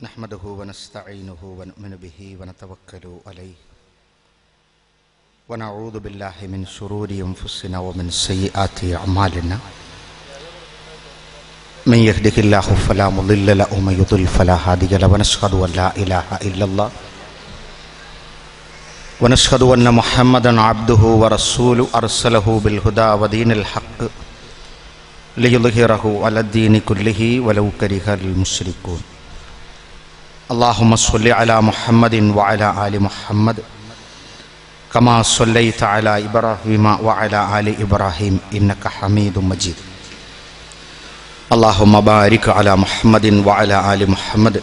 نحمده ونستعينه ونؤمن به ونتوكل عليه ونعوذ بالله من شرور أنفسنا ومن سيئات أعمالنا من يهده الله فلا مضل له ومن يضلل فلا هادي له ونشهد أن لا إله إلا الله ونشهد أن محمدا عبده ورسوله أرسله بالهدى ودين الحق ليظهره على الدين كله ولو كره المشركون اللهم صل على محمد وعلى آل محمد كما صليت على إبراهيم وعلى آل إبراهيم إنك حميد مجيد اللهم بارك على محمد وعلى آل محمد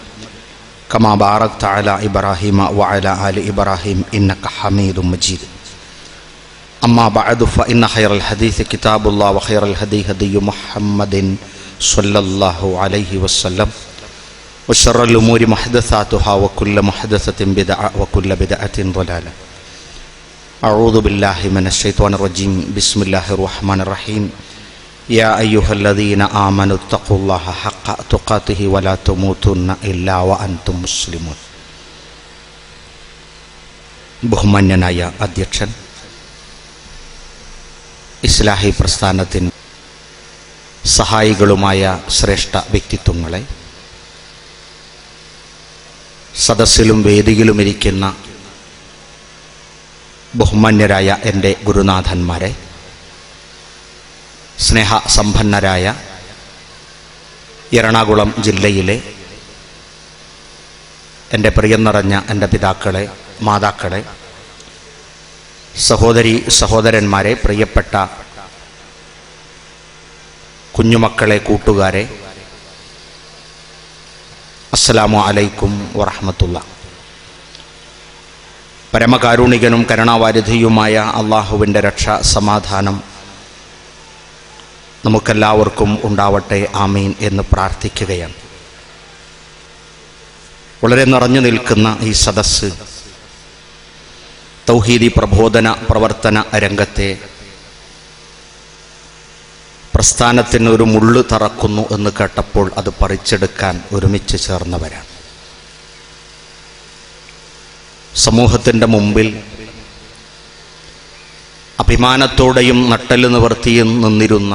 كما باركت على إبراهيم وعلى آل إبراهيم إنك حميد مجيد أما بعد فإن خير الحديث كتاب الله وخير الهدي هدي محمد صلى الله عليه وسلم وشر الأمور محدثاتها وكل محدثة بدعة وكل بدعة ضلالة أعوذ بالله من الشيطان الرجيم بسم الله الرحمن الرحيم يا أيها الذين آمنوا اتقوا الله حق تقاته ولا تموتن إلا وأنتم مسلمون ബഹുമാന്യനായ അധ്യക്ഷൻ, ഇസ്ലാഹി പ്രസ്ഥാനത്തിന് സഹായികളുമായ ശ്രേഷ്ഠ വ്യക്തിത്വങ്ങളെ, സദസ്സിലും വേദിയിലും ഇരിക്കുന്ന ബഹുമാന്യരായ എൻ്റെ ഗുരുനാഥന്മാരെ, സ്നേഹസമ്പന്നരായ എറണാകുളം ജില്ലയിലെ എൻ്റെ പ്രിയം നിറഞ്ഞ എൻ്റെ പിതാക്കളെ, മാതാക്കളെ, സഹോദരി സഹോദരന്മാരെ, പ്രിയപ്പെട്ട കുഞ്ഞുമക്കളെ, കൂട്ടുകാരെ, അസ്സലാമു അലൈക്കും വറഹ്മത്തുള്ളാഹി. പരമകാരുണികനും കരുണാവാരിധിയുമായ അള്ളാഹുവിൻ്റെ രക്ഷ, സമാധാനം നമുക്കെല്ലാവർക്കും ഉണ്ടാവട്ടെ, ആമീൻ എന്ന് പ്രാർത്ഥിക്കുകയാണ്. വളരെ നിറഞ്ഞു നിൽക്കുന്ന ഈ സദസ്സ് തൗഹീദി പ്രബോധന പ്രവർത്തന രംഗത്തെ പ്രസ്ഥാനത്തിന് ഒരു മുള്ളു തറക്കുന്നു എന്ന് കേട്ടപ്പോൾ അത് പറിച്ചെടുക്കാൻ ഒരുമിച്ച് ചേർന്നവരാണ്. സമൂഹത്തിൻ്റെ മുമ്പിൽ അഭിമാനത്തോടെയും നട്ടല് നിവർത്തിയും നിന്നിരുന്ന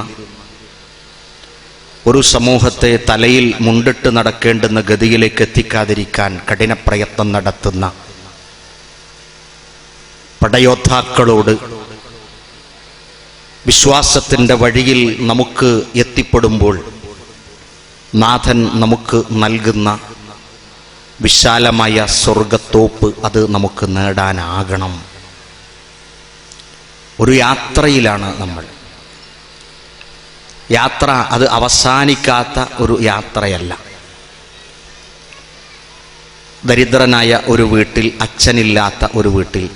ഒരു സമൂഹത്തെ തലയിൽ മുണ്ടിട്ട് നടക്കേണ്ടുന്ന ഗതിയിലേക്ക് എത്തിക്കാതിരിക്കാൻ കഠിന പ്രയത്നം നടത്തുന്ന പടയോദ്ധാക്കളോട് വിശ്വാസത്തിൻ്റെ വഴിയിൽ നമുക്ക് എത്തിപ്പെടുമ്പോൾ നാഥൻ നമുക്ക് നൽകുന്ന വിശാലമായ സ്വർഗത്തോപ്പ് അത് നമുക്ക് നേടാനാകണം. ഒരു യാത്രയിലാണ് നമ്മൾ. യാത്ര അത് അവസാനിക്കാത്ത ഒരു യാത്രയല്ല. ദരിദ്രനായ ഒരു വീട്ടിൽ, അച്ഛനില്ലാത്ത ഒരു വീട്ടിൽ,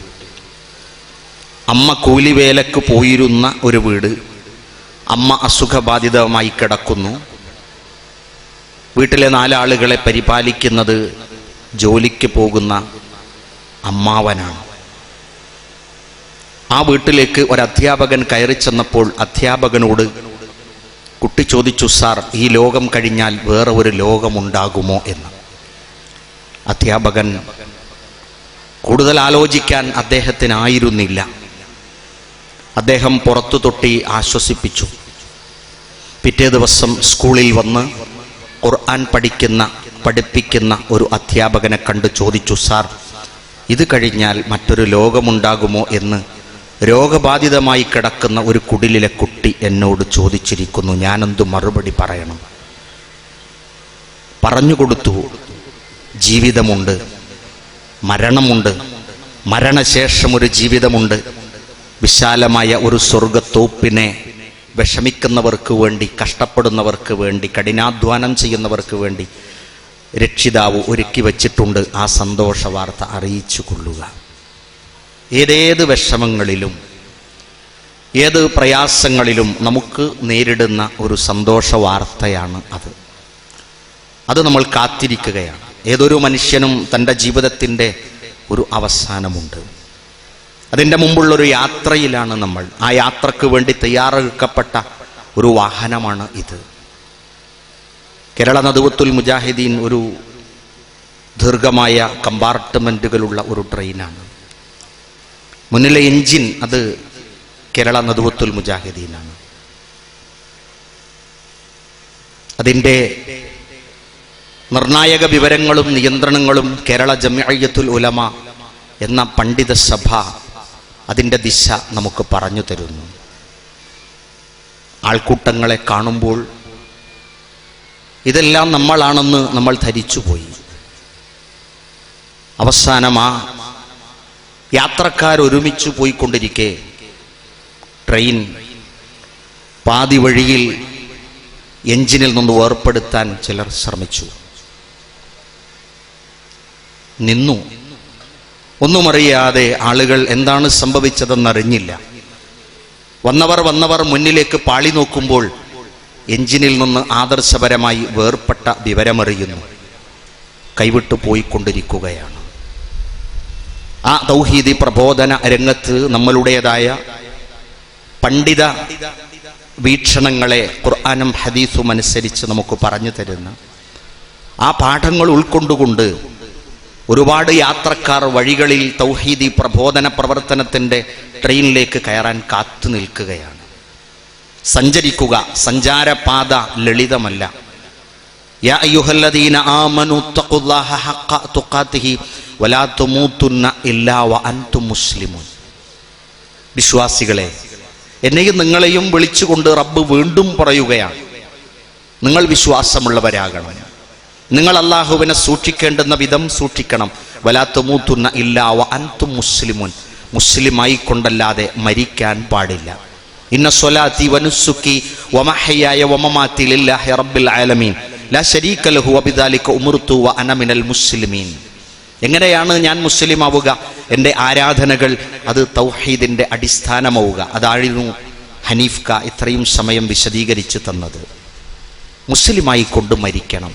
അമ്മ കൂലിവേലക്ക് പോയിരുന്ന ഒരു വീട്, അമ്മ അസുഖബാധിതമായി കിടക്കുന്നു. വീട്ടിലെ 4 ആളുകളെ പരിപാലിക്കുന്നത് ജോലിക്ക് പോകുന്ന അമ്മാവനാണ്. ആ വീട്ടിലേക്ക് ഒരു അധ്യാപകൻ കയറി ചെന്നപ്പോൾ അധ്യാപകനോട് കുട്ടി ചോദിച്ചു, സാർ, ഈ ലോകം കഴിഞ്ഞാൽ വേറെ ഒരു ലോകമുണ്ടാകുമോ എന്ന്. അധ്യാപകൻ കൂടുതൽ ആലോചിക്കാൻ അദ്ദേഹത്തിനായിരുന്നില്ല. അദ്ദേഹം പുറത്തു തൊട്ടി ആശ്വസിപ്പിച്ചു. പിറ്റേ ദിവസം സ്കൂളിൽ വന്ന് ഖുർആൻ പഠിപ്പിക്കുന്ന ഒരു അധ്യാപകനെ കണ്ട് ചോദിച്ചു, സാർ, ഇത് കഴിഞ്ഞാൽ മറ്റൊരു ലോകമുണ്ടാകുമോ എന്ന് രോഗബാധിതമായി കിടക്കുന്ന ഒരു കുടിലിലെ കുട്ടി എന്നോട് ചോദിച്ചിരിക്കുന്നു. ഞാനെന്തു മറുപടി പറയണം? പറഞ്ഞുകൊടുത്തു, ജീവിതമുണ്ട്, മരണമുണ്ട്, മരണശേഷം ഒരു ജീവിതമുണ്ട്. വിശാലമായ ഒരു സ്വർഗത്തോപ്പിനെ വിഷമിക്കുന്നവർക്ക് വേണ്ടി, കഷ്ടപ്പെടുന്നവർക്ക് വേണ്ടി, കഠിനാധ്വാനം ചെയ്യുന്നവർക്ക് വേണ്ടി രക്ഷിതാവ് ഒരുക്കി വച്ചിട്ടുണ്ട്. ആ സന്തോഷ വാർത്ത അറിയിച്ചു കൊള്ളുക. ഏതേത് വിഷമങ്ങളിലും ഏത് പ്രയാസങ്ങളിലും നമുക്ക് നേരിടുന്ന ഒരു സന്തോഷ വാർത്തയാണ് അത് നമ്മൾ കാത്തിരിക്കുകയാണ്. ഏതൊരു മനുഷ്യനും തൻ്റെ ജീവിതത്തിൻ്റെ ഒരു അവസാനമുണ്ട്. അതിൻ്റെ മുമ്പുള്ളൊരു യാത്രയിലാണ് നമ്മൾ. ആ യാത്രക്ക് വേണ്ടി തയ്യാറെടുക്കപ്പെട്ട ഒരു വാഹനമാണ് ഇത്. കേരള നദുവത്തുൽ മുജാഹിദീൻ ഒരു ദീർഘമായ കമ്പാർട്ട്മെൻറ്റുകളുള്ള ഒരു ട്രെയിനാണ്. മുന്നിലെ എൻജിൻ അത് കേരള നദ്വത്തുൽ മുജാഹിദീനാണ്. അതിൻ്റെ നിർണായക വിവരങ്ങളും നിയന്ത്രണങ്ങളും കേരള ജംഇയ്യത്തുൽ ഉലമ എന്ന പണ്ഡിത സഭ അതിൻ്റെ ദിശ നമുക്ക് പറഞ്ഞു തരുന്നു. ആൾക്കൂട്ടങ്ങളെ കാണുമ്പോൾ ഇതെല്ലാം നമ്മളാണെന്ന് നമ്മൾ ധരിച്ചുപോയി. അവസാനം ആ യാത്രക്കാരൊരുമിച്ചു പോയിക്കൊണ്ടിരിക്കെ ട്രെയിൻ പാതി വഴിയിൽ എഞ്ചിനിൽ നിന്ന് വേർപ്പെടുത്താൻ ചിലർ ശ്രമിച്ചു. നിന്നു. ഒന്നും അറിയാതെ ആളുകൾ എന്താണ് സംഭവിച്ചതെന്നറിഞ്ഞില്ല. വന്നവർ മുന്നിലേക്ക് പാളി നോക്കുമ്പോൾ എഞ്ചിനിൽ നിന്ന് ആദർശപരമായി വേർപ്പെട്ട വിവരമറിയുന്നു. കൈവിട്ടു പോയിക്കൊണ്ടിരിക്കുകയാണ്. ആ തൗഹീദി പ്രബോധന രംഗത്ത് നമ്മളുടേതായ പണ്ഡിത വീക്ഷണങ്ങളെ ഖുർആനും ഹദീസും അനുസരിച്ച് നമുക്ക് പറഞ്ഞു തരുന്ന ആ പാഠങ്ങൾ ഉൾക്കൊണ്ടുകൊണ്ട് ഒരുപാട് യാത്രക്കാർ വഴികളിൽ തൗഹീദി പ്രബോധന പ്രവർത്തനത്തിൻ്റെ ട്രെയിനിലേക്ക് കയറാൻ കാത്തു നിൽക്കുകയാണ്. സഞ്ചരിക്കുക, സഞ്ചാരപാത ലളിതമല്ല. യാ അയ്യുഹല്ലദീന ആമനൂ തഖുല്ലാഹ ഹഖ്ക തുഖാതിഹി വലാ തമൂതുന്ന ഇല്ലാ വഅൻതും മുസ്ലിമൂൻ. വിശ്വാസികളെ, എന്നെയും നിങ്ങളെയും വിളിച്ചുകൊണ്ട് റബ്ബ് വീണ്ടും പറയുകയാണ്, നിങ്ങൾ വിശ്വാസമുള്ളവരാകണം. നിങ്ങൾ അല്ലാഹുവിനെ സൂക്ഷിക്കേണ്ടുന്ന വിധം സൂക്ഷിക്കണം. വലാ തമൂതുന്ന ഇല്ലാ വഅൻതും മുസ്ലിമൂൻ. മുസ്ലിമായി കൊണ്ടല്ലാതെ മരിക്കാൻ പാടില്ല. ഇന്ന സ്വലാത്തി വനുസുക്കി വമഹയായ വമമാതി ലില്ലാഹി റബ്ബിൽ ആലമീൻ ലാ ശരീക ലഹു വബിദാലിക ഉമിർതു വഅന മിനൽ മുസ്ലിമീൻ. എങ്ങനെയാണ് ഞാൻ മുസ്ലിം ആവുക? എൻ്റെ ആരാധനകൾ അത് തൗഹീദിൻ്റെ അടിസ്ഥാനമാവുക. അതായിരുന്നു ഹനീഫ് ക ഇത്രയും സമയം വിശദീകരിച്ച് തന്നത്. മുസ്ലിമായി കൊണ്ട് മരിക്കണം.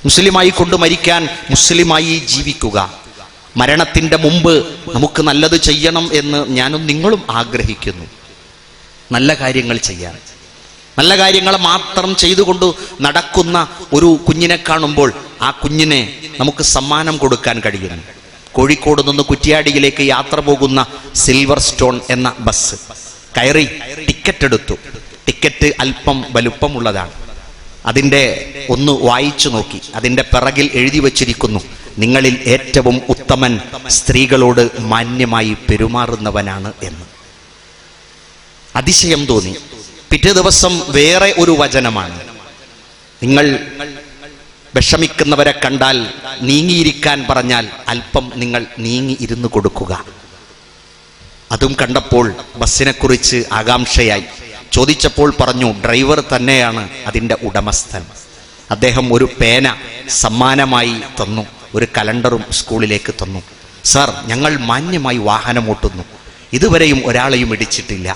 മുസ്ലിമായി കൊണ്ട് മരിക്കാൻ മുസ്ലിമായി ജീവിക്കുക. മരണത്തിൻ്റെ മുമ്പ് നമുക്ക് നല്ലത് ചെയ്യണം എന്ന് ഞാനും നിങ്ങളും ആഗ്രഹിക്കുന്നു. നല്ല കാര്യങ്ങൾ ചെയ്യാൻ, നല്ല കാര്യങ്ങൾ മാത്രം ചെയ്തുകൊണ്ട് നടക്കുന്ന ഒരു കുഞ്ഞിനെ കാണുമ്പോൾ ആ കുഞ്ഞിനെ നമുക്ക് സമ്മാനം കൊടുക്കാൻ കഴിയുന്നു. കോഴിക്കോട് നിന്ന് കുറ്റ്യാടിയിലേക്ക് യാത്ര പോകുന്ന സിൽവർ സ്റ്റോൺ എന്ന ബസ് കയറി ടിക്കറ്റ് എടുത്തു. ടിക്കറ്റ് അല്പം വലുപ്പമുള്ളതാണ്. അതിൻ്റെ ഒന്ന് വായിച്ചു നോക്കി. അതിൻ്റെ പിറകിൽ എഴുതി വച്ചിരിക്കുന്നു, നിങ്ങളിൽ ഏറ്റവും ഉത്തമൻ സ്ത്രീകളോട് മാന്യമായി പെരുമാറുന്നവനാണ് എന്ന്. അതിശയം തോന്നി. പിറ്റേ ദിവസം വേറെ ഒരു വചനമാണ്, നിങ്ങൾ വിഷമിക്കുന്നവരെ കണ്ടാൽ നീങ്ങിയിരിക്കാൻ പറഞ്ഞാൽ അല്പം നിങ്ങൾ നീങ്ങി ഇരുന്ന് കൊടുക്കുക. അതും കണ്ടപ്പോൾ ബസ്സിനെക്കുറിച്ച് ആകാംക്ഷയായി. ചോദിച്ചപ്പോൾ പറഞ്ഞു, ഡ്രൈവർ തന്നെയാണ് അതിൻ്റെ ഉടമസ്ഥൻ. അദ്ദേഹം ഒരു പേന സമ്മാനമായി തന്നു, ഒരു കലണ്ടറും സ്കൂളിലേക്ക് തന്നു. സർ, ഞങ്ങൾ മാന്യമായി വാഹനം ഓട്ടുന്നു, ഇതുവരെയും ഒരാളെയും ഇടിച്ചിട്ടില്ല.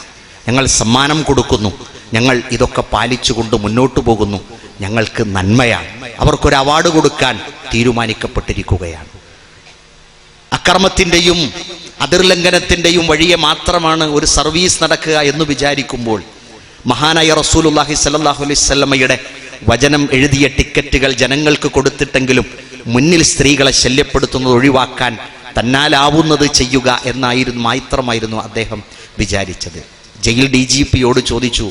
ഞങ്ങൾ സമ്മാനം കൊടുക്കുന്നു, ഞങ്ങൾ ഇതൊക്കെ പാലിച്ചുകൊണ്ട് മുന്നോട്ട് പോകുന്നു, ഞങ്ങൾക്ക് നന്മയാണ്. അവർക്കൊരു അവാർഡ് കൊടുക്കാൻ തീരുമാനിക്കപ്പെട്ടിരിക്കുകയാണ്. അക്രമത്തിൻ്റെയും അതിർലംഘനത്തിൻ്റെയും വഴിയെ മാത്രമാണ് ഒരു സർവീസ് നടക്കുക എന്ന് വിചാരിക്കുമ്പോൾ മഹാനായ റസൂലുള്ളാഹി സ്വല്ലല്ലാഹു അലൈഹി വസല്ലമയുടെ വചനം എഴുതിയ ടിക്കറ്റുകൾ ജനങ്ങൾക്ക് കൊടുത്തിട്ടെങ്കിലും മുന്നിൽ സ്ത്രീകളെ ശല്യപ്പെടുത്തുന്നത് ഒഴിവാക്കാൻ തന്നാലാവുന്നത് ചെയ്യുക എന്നായിരുന്നു മാത്രമായിരുന്നു അദ്ദേഹം വിചാരിച്ചത്. ജയിൽ DGPയോട് ചോദിച്ചു,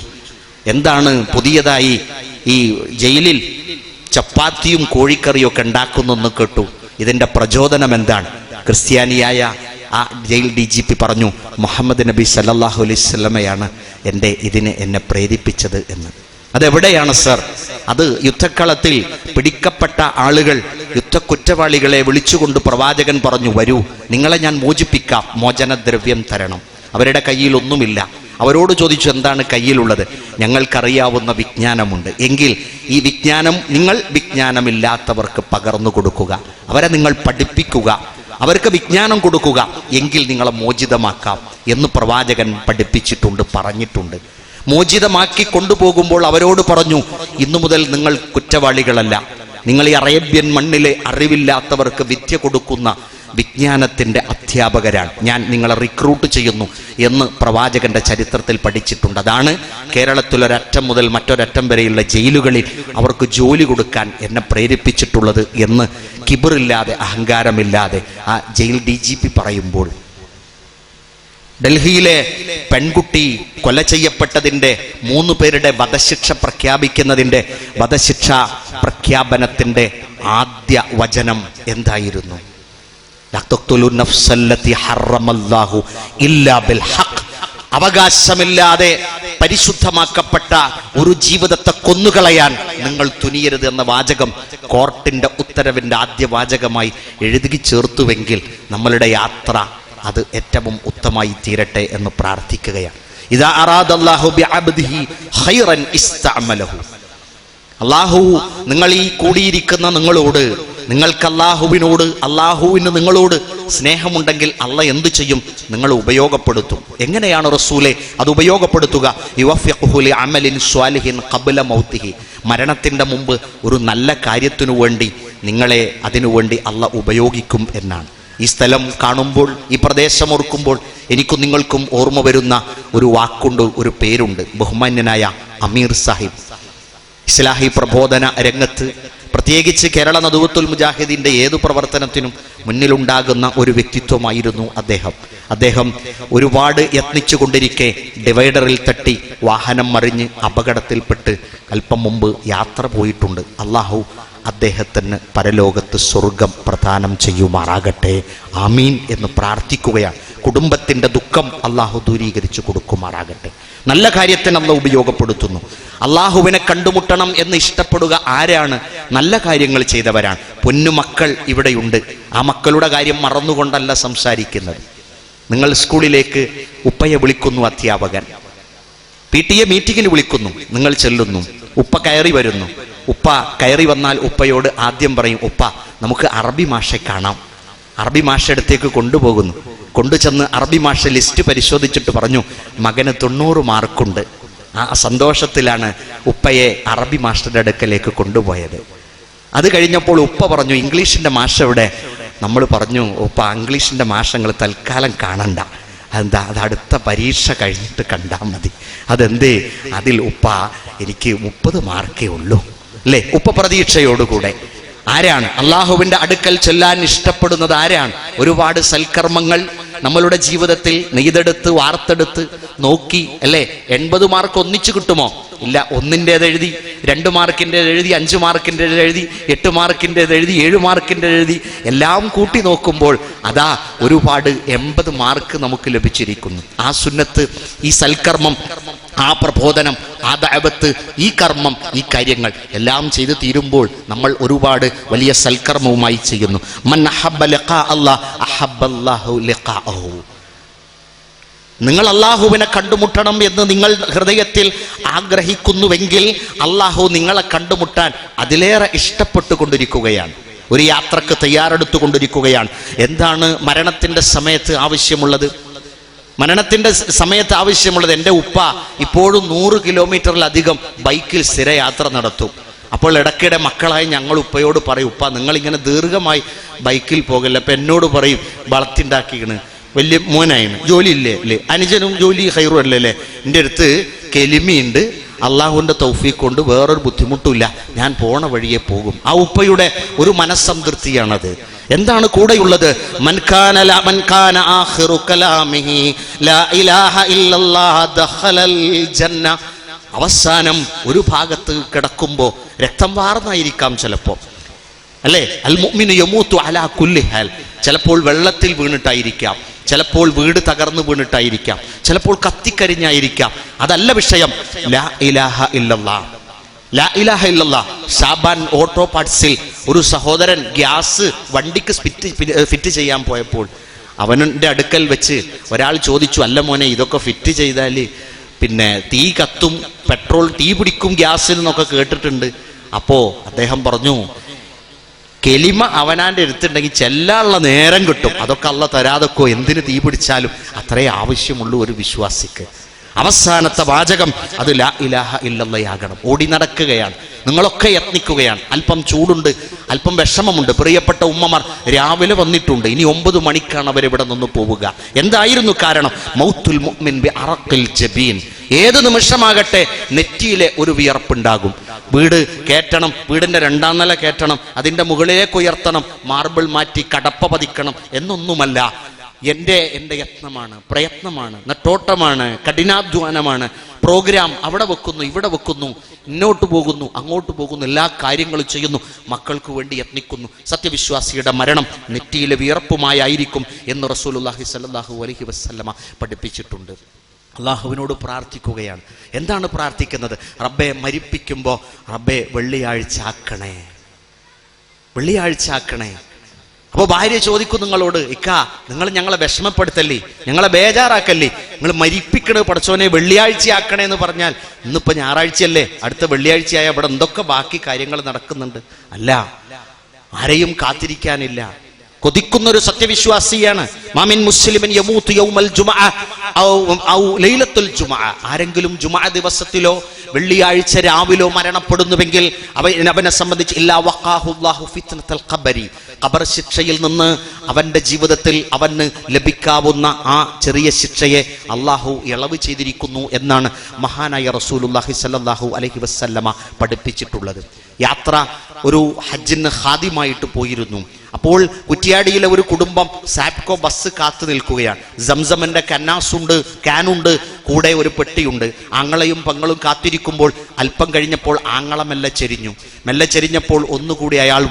എന്താണ് പുതിയതായി ഈ ജയിലിൽ ചപ്പാത്തിയും കോഴിക്കറിയും ഒക്കെ ഉണ്ടാക്കുന്നെന്ന് കേട്ടു, ഇതിൻ്റെ പ്രചോദനം എന്താണ്? ക്രിസ്ത്യാനിയായ ആ ജയിൽ DGP പറഞ്ഞു, മുഹമ്മദ് നബി സല്ലല്ലാഹു അലൈഹി വസല്ലമയാണ് എന്നെ പ്രേരിപ്പിച്ചത് എന്ന്. അതെവിടെയാണ് സർ? അത് യുദ്ധക്കളത്തിൽ പിടിക്കപ്പെട്ട ആളുകൾ, യുദ്ധക്കുറ്റവാളികളെ വിളിച്ചുകൊണ്ട് പ്രവാചകൻ പറഞ്ഞു, വരൂ, നിങ്ങളെ ഞാൻ മോചിപ്പിക്കാം, മോചനദ്രവ്യം തരണം. അവരുടെ കയ്യിൽ ഒന്നുമില്ല. അവരോട് ചോദിച്ചു, എന്താണ് കയ്യിലുള്ളത്? ഞങ്ങൾക്കറിയാവുന്ന വിജ്ഞാനമുണ്ട്. എങ്കിൽ ഈ വിജ്ഞാനം നിങ്ങൾ വിജ്ഞാനമില്ലാത്തവർക്ക് പകർന്നു കൊടുക്കുക, അവരെ നിങ്ങൾ പഠിപ്പിക്കുക, അവർക്ക് വിജ്ഞാനം കൊടുക്കുക, എങ്കിൽ നിങ്ങളെ മോചിതമാക്കാം എന്ന് പ്രവാചകൻ പഠിപ്പിച്ചിട്ടുണ്ട്, പറഞ്ഞിട്ടുണ്ട്. മോചിതമാക്കി കൊണ്ടുപോകുമ്പോൾ അവരോട് പറഞ്ഞു, ഇന്നു മുതൽ നിങ്ങൾ കുറ്റവാളികളല്ല, നിങ്ങൾ ഈ അറേബ്യൻ മണ്ണിലെ അറിവില്ലാത്തവർക്ക് വിദ്യ കൊടുക്കുന്ന വിജ്ഞാനത്തിൻ്റെ അധ്യാപകരാണ്, ഞാൻ നിങ്ങളെ റിക്രൂട്ട് ചെയ്യുന്നു എന്ന് പ്രവാചകന്റെ ചരിത്രത്തിൽ പഠിച്ചിട്ടുണ്ട്. അതാണ് കേരളത്തിലൊരറ്റം മുതൽ മറ്റൊരറ്റം വരെയുള്ള ജയിലുകളിൽ അവർക്ക് ജോലി കൊടുക്കാൻ എന്നെ പ്രേരിപ്പിച്ചിട്ടുള്ളത് എന്ന് കിബറില്ലാതെ അഹങ്കാരമില്ലാതെ ആ ജയിൽ DGP പറയുമ്പോൾ, ഡൽഹിയിലെ പെൺകുട്ടി കൊല ചെയ്യപ്പെട്ടതിൻ്റെ 3 പേരുടെ വധശിക്ഷ പ്രഖ്യാപിക്കുന്നതിൻ്റെ വധശിക്ഷ പ്രഖ്യാപനത്തിൻ്റെ ആദ്യ വചനം എന്തായിരുന്നു? അവകാശമില്ലാതെ പരിശുദ്ധമാക്കപ്പെട്ട ഒരു ജീവിതത്തെ കൊന്നുകളയാൻ നിങ്ങൾ തുനിയരുത് എന്ന വാചകം കോർട്ടിന്റെ ഉത്തരവിന്റെ ആദ്യ വാചകമായി എഴുതി ചേർത്തുവെങ്കിൽ നമ്മളുടെ യാത്ര അത് ഏറ്റവും ഉത്തമമായി തീരട്ടെ എന്ന് പ്രാർത്ഥിക്കുകയാണ്. ഇദാ അറാദല്ലാഹു ബിഅബ്ദിഹി ഖൈറൻ ഇസ്തഅമലഹു. അല്ലാഹു നിങ്ങൾ ഈ കൂടിയിരിക്കുന്ന നിങ്ങളോട്, നിങ്ങൾക്ക് അല്ലാഹുവിന് നിങ്ങളോട് സ്നേഹമുണ്ടെങ്കിൽ അല്ലാഹ് എന്തു ചെയ്യും? നിങ്ങൾ ഉപയോഗപ്പെടുത്തും. എങ്ങനെയാണ് റസൂലെ അത് ഉപയോഗപ്പെടുത്തുക? യുവഫിഖുഹു ലിഅമലിൻ സ്വാലിഹിൻ ഖബ്ല മൗതിഹി. മരണത്തിന്റെ മുമ്പ് ഒരു നല്ല കാര്യത്തിനു വേണ്ടി നിങ്ങളെ അതിനുവേണ്ടി അല്ലാഹ് ഉപയോഗിക്കും എന്നാണ്. ഈ സ്ഥലം കാണുമ്പോൾ, ഈ പ്രദേശം ഓർക്കുമ്പോൾ എനിക്കും നിങ്ങൾക്കും ഓർമ്മ വരുന്ന ഒരു വാക്കുണ്ട്, ഒരു പേരുണ്ട്. ബഹുമാന്യനായ അമീർ സാഹിബ്. ഇസ്ലാഹി പ്രബോധന രംഗത്ത്, പ്രത്യേകിച്ച് കേരള നദുവത്തുൽ മുജാഹിദിന്റെ ഏതു പ്രവർത്തനത്തിനും മുന്നിലുണ്ടാകുന്ന ഒരു വ്യക്തിത്വമായിരുന്നു അദ്ദേഹം ഒരുപാട് യത്നിച്ചു കൊണ്ടിരിക്കെ ഡിവൈഡറിൽ തട്ടി വാഹനം മറിഞ്ഞ് അപകടത്തിൽപ്പെട്ട് അല്പം മുമ്പ് യാത്ര പോയിട്ടുണ്ട്. അല്ലാഹു അദ്ദേഹത്തിന് പരലോകത്ത് സ്വർഗം പ്രദാനം ചെയ്യുമാറാകട്ടെ, ആമീൻ എന്ന് പ്രാർത്ഥിക്കുകയാണ്. കുടുംബത്തിൻ്റെ ദുഃഖം അല്ലാഹു ദൂരീകരിച്ചു കൊടുക്കുമാറാകട്ടെ. നല്ല കാര്യത്തിന് അല്ലാഹു ഉപയോഗപ്പെടുത്തുന്നു. അല്ലാഹുവിനെ കണ്ടുമുട്ടണം എന്ന് ഇഷ്ടപ്പെടുക ആരാണ്? നല്ല കാര്യങ്ങൾ ചെയ്തവരാണ്. പൊന്നുമക്കൾ ഇവിടെയുണ്ട്. ആ മക്കളുടെ കാര്യം മറന്നുകൊണ്ടല്ല സംസാരിക്കുന്നത്. നിങ്ങൾ സ്കൂളിലേക്ക് ഉപ്പയെ വിളിക്കുന്നു, അധ്യാപകൻ PTA മീറ്റിങ്ങിന് വിളിക്കുന്നു, നിങ്ങൾ ചെല്ലുന്നു, ഉപ്പ കയറി വരുന്നു. ഉപ്പ കയറി വന്നാൽ ഉപ്പയോട് ആദ്യം പറയും, ഉപ്പ നമുക്ക് അറബി മാഷെ കാണാം. അറബി മാഷ അടുത്തേക്ക് കൊണ്ടുപോകുന്നു. കൊണ്ടുചെന്ന് അറബി മാഷ ലിസ്റ്റ് പരിശോധിച്ചിട്ട് പറഞ്ഞു, മകന് 90 മാർക്കുണ്ട്. ആ സന്തോഷത്തിലാണ് ഉപ്പയെ അറബി മാസ്റ്ററുടെ അടുക്കലേക്ക് കൊണ്ടുപോയത്. അത് കഴിഞ്ഞപ്പോൾ ഉപ്പ പറഞ്ഞു, ഇംഗ്ലീഷിൻ്റെ മാഷ എവിടെ? നമ്മൾ പറഞ്ഞു, ഉപ്പ ഇംഗ്ലീഷിൻ്റെ മാഷ നിങ്ങൾ തൽക്കാലം കാണണ്ട, അതെന്താ, അത് അടുത്ത പരീക്ഷ കഴിഞ്ഞിട്ട് കണ്ടാൽ മതി. അതെന്തേ? അതിൽ ഉപ്പ എനിക്ക് 30 മാർക്കേ ഉള്ളൂ അല്ലേ? ഉപ്പ പ്രതീക്ഷയോടുകൂടെ. ആരാണ് അള്ളാഹുവിൻ്റെ അടുക്കൽ ചെല്ലാൻ ഇഷ്ടപ്പെടുന്നത്? ആരാണ്? ഒരുപാട് സൽക്കർമ്മങ്ങൾ നമ്മളുടെ ജീവിതത്തിൽ നെയ്തെടുത്ത് വാർത്തെടുത്ത് നോക്കി അല്ലേ? 80 മാർക്ക് ഒന്നിച്ചു കിട്ടുമോ? ഇല്ല. 1-ൻ്റേത് എഴുതി, 2 മാർക്കിൻ്റെത് എഴുതി, 5 മാർക്കിൻ്റെത് എഴുതി, 8 മാർക്കിൻ്റെത് എഴുതി, 7 മാർക്കിൻ്റെ എഴുതി, എല്ലാം കൂട്ടി നോക്കുമ്പോൾ അതാ ഒരുപാട് 80 മാർക്ക് നമുക്ക് ലഭിച്ചിരിക്കുന്നു. ആ സുന്നത്ത്, ഈ സൽക്കർമ്മം, ആ പ്രബോധനം, ആ ദഅവത്ത്, ഈ കർമ്മം, ഈ കാര്യങ്ങൾ എല്ലാം ചെയ്തു തീരുമ്പോൾ നമ്മൾ ഒരുപാട് വലിയ സൽക്കർമ്മവുമായി ചെയ്യുന്നു. മൻ അഹബ്ബ ലിഖാ അല്ലാഹ് അഹബ്ബല്ലാഹു ലിഖാഅഹു. നിങ്ങൾ അല്ലാഹുവിനെ കണ്ടുമുട്ടണം എന്ന് നിങ്ങൾ ഹൃദയത്തിൽ ആഗ്രഹിക്കുന്നുവെങ്കിൽ അല്ലാഹു നിങ്ങളെ കണ്ടുമുട്ടാൻ അതിലേറെ ഇഷ്ടപ്പെട്ടുകൊണ്ടിരിക്കുകയാണ്. ഒരു യാത്രക്ക് തയ്യാറെടുത്തുകൊണ്ടിരിക്കുകയാണ്. എന്താണ് മരണത്തിന്റെ സമയത്ത് ആവശ്യമുള്ളത്? മരണത്തിന്റെ സമയത്ത് ആവശ്യമുള്ളത്, എൻ്റെ ഉപ്പ ഇപ്പോഴും 100 കിലോമീറ്ററിലധികം ബൈക്കിൽ സ്ഥിരയാത്ര നടത്തും. അപ്പോൾ ഇടയ്ക്കിടെ മക്കളായി ഞങ്ങൾ ഉപ്പയോട് പറയും, ഉപ്പ നിങ്ങളിങ്ങനെ ദീർഘമായി ബൈക്കിൽ പോകല്ല. അപ്പം എന്നോട് പറയും, വളർത്തിണ്ടാക്കിക്കണ്, വലിയ മോനായിന്, ജോലി ഇല്ലേ അല്ലേ, അനുജനും ജോലി ഹൈറും അല്ലേ, എൻ്റെ അടുത്ത് കെലിമിയുണ്ട്, അള്ളാഹുവിൻ്റെ തൗഫീഖ് കൊണ്ട് വേറൊരു ബുദ്ധിമുട്ടില്ല, ഞാൻ പോണ വഴിയെ പോകും. ആ ഉപ്പയുടെ ഒരു മനസ്സംതൃപ്തിയാണത്. എന്താണ് കൂടെയുള്ളത്? മൻകാന ആഖിറു കലാമിഹി ലാ ഇലാഹ ഇല്ലല്ലാഹ് ദഖലൽ ജന്ന. അവസാനം ഒരു ഭാഗത്ത് കിടക്കുമ്പോൾ രക്തം വാർന്നായിരിക്കാം ചിലപ്പോൾ അല്ലേ? അൽ മുഅ്മിനു യമൂതു അലാ കുല്ലി ഹാൽ. ചിലപ്പോൾ വെള്ളത്തിൽ വീണിട്ടായിരിക്കാം, ചിലപ്പോൾ വീട് തകർന്നു വീണിട്ടായിരിക്കാം, ചിലപ്പോൾ കത്തിക്കരിഞ്ഞായിരിക്കാം. അതല്ല വിഷയം. ലാ ഇലാഹ ഇല്ലല്ലാഹ്, ലാ ഇലാഹ ഇല്ലല്ലാഹ്. ഷാബാൻ ഓട്ടോ പാർട്സിൽ ഒരു സഹോദരൻ ഗ്യാസ് വണ്ടിക്ക് ഫിറ്റ് ചെയ്യാൻ പോയപ്പോൾ അവൻ്റെ അടുക്കൽ വെച്ച് ഒരാൾ ചോദിച്ചു, അല്ല മോനെ, ഇതൊക്കെ ഫിറ്റ് ചെയ്താൽ പിന്നെ തീ കത്തും, പെട്രോൾ തീ പിടിക്കും ഗ്യാസിൽ നിന്നൊക്കെ കേട്ടിട്ടുണ്ട്. അപ്പോൾ അദ്ദേഹം പറഞ്ഞു, കെലിമ അവനാൻ്റെ അടുത്തുണ്ടെങ്കിൽ ചെല്ലാനുള്ള നേരം കിട്ടും, അതൊക്കെ അള്ള തരാതൊക്കെ എന്തിന് തീ പിടിച്ചാലും അത്രേ ആവശ്യമുള്ളൂ ഒരു വിശ്വാസിക്ക്. അവസാനത്തെ വാചകം അത് ലാ ഇലാഹ ഇല്ലല്ലാഹ്. ഓടി നടക്കുകയാണ്, നിങ്ങളൊക്കെ യത്നിക്കുകയാണ്. അല്പം ചൂടുണ്ട്, അല്പം വിഷമമുണ്ട്. പ്രിയപ്പെട്ട ഉമ്മമാർ രാവിലെ വന്നിട്ടുണ്ട്, ഇനി 9 മണിക്കാണ് അവരിവിടെ നിന്ന് പോവുക. എന്തായിരുന്നു കാരണം? മൗത്തുൽ മുഅ്മിൻ ബി അറഖിൽ ജബീൻ. ഏത് നിമിഷമാകട്ടെ നെറ്റിയിലെ ഒരു വിയർപ്പുണ്ടാകും. വീട് കയറ്റണം, വീടിന്റെ 2ാം നില കയറ്റണം, അതിന്റെ മുകളിലേക്ക് ഉയർത്തണം, മാർബിൾ മാറ്റി കടപ്പ പതിക്കണം എന്നൊന്നുമല്ല. എൻ്റെ യത്നമാണ്, പ്രയത്നമാണ്, നെട്ടോട്ടമാണ്, കഠിനാധ്വാനമാണ്. പ്രോഗ്രാം അവിടെ വെക്കുന്നു, ഇവിടെ വെക്കുന്നു, ഇങ്ങോട്ട് പോകുന്നു, അങ്ങോട്ട് പോകുന്നു, എല്ലാ കാര്യങ്ങളും ചെയ്യുന്നു, മക്കൾക്ക് വേണ്ടി യത്നിക്കുന്നു. സത്യവിശ്വാസിയുടെ മരണം നെറ്റിയിലെ വിയർപ്പുമായിരിക്കും എന്ന് റസൂലുള്ളാഹി സ്വല്ലല്ലാഹു അലൈഹി വസല്ലമ പഠിപ്പിച്ചിട്ടുണ്ട്. അള്ളാഹുവിനോട് പ്രാർത്ഥിക്കുകയാണ്. എന്താണ് പ്രാർത്ഥിക്കുന്നത്? റബ്ബേ, മരിപ്പിക്കുമ്പോൾ റബ്ബേ വെള്ളിയാഴ്ച ആക്കണേ, വെള്ളിയാഴ്ച ആക്കണേ. അപ്പോൾ ഭാര്യ ചോദിക്കും നിങ്ങളോട്, ഇക്കാ നിങ്ങൾ ഞങ്ങളെ വിഷമപ്പെടുത്തല്ലേ, ഞങ്ങളെ ബേജാറാക്കല്ലേ, നിങ്ങൾ മരിപ്പിക്കണ പടച്ചോനെ വെള്ളിയാഴ്ച ആക്കണേ എന്ന് പറഞ്ഞാൽ ഇന്നിപ്പോ ഞായറാഴ്ചയല്ലേ, അടുത്ത വെള്ളിയാഴ്ചയായ ഇവിടെ എന്തൊക്കെ ബാക്കി കാര്യങ്ങൾ നടക്കുന്നുണ്ട്. അല്ല, ആരെയും കാത്തിരിക്കാനില്ല. കൊതിക്കുന്നൊരു സത്യവിശ്വാസിയാണ്. മാമിൻ മുസ്ലിമിൻ യമൂതു യൗമൽ ജുമുഅ ഔ ലൈലത്തുൽ ജുമുഅ. ആരെങ്കിലും ജുമുഅ ദിവസത്തിലോ വെള്ളിയാഴ്ച രാവിലോ മരണപ്പെടുന്നുവെങ്കിൽ അവനെ സംബന്ധിച്ച് ഇല്ലാ വഖാഹുല്ലാഹു ഫിത്നത്തുൽ ഖബരി. ഖബർ ശിക്ഷയിൽ നിന്ന് അവന്റെ ജീവിതത്തിൽ അവന് ലഭിക്കാവുന്ന ആ ചെറിയ ശിക്ഷയെ അള്ളാഹു ഇളവ് ചെയ്തിരിക്കുന്നു എന്നാണ് മഹാനായ റസൂലുള്ളാഹി സ്വല്ലല്ലാഹു അലൈഹി വസല്ലമ പഠിപ്പിച്ചിട്ടുള്ളത്. യാത്ര ഒരു ഹജ്ജിന് ഖാദിമായിട്ട് പോയിരുന്നു. അപ്പോൾ കുറ്റിയാടിയിലെ ഒരു കുടുംബം സാപ്കോ ബസ് കാത്തു നിൽക്കുകയാണ്. സംസമിന്റെ ക്യാനുണ്ട്, കൂടെ ഒരു പെട്ടിയുണ്ട്. ആങ്ങളയും പെങ്ങളും കാത്തിരിക്കുമ്പോൾ അല്പം കഴിഞ്ഞപ്പോൾ ആങ്ങള മെല്ലെ ചെരിഞ്ഞപ്പോൾ ഒന്നുകൂടി അയാൾ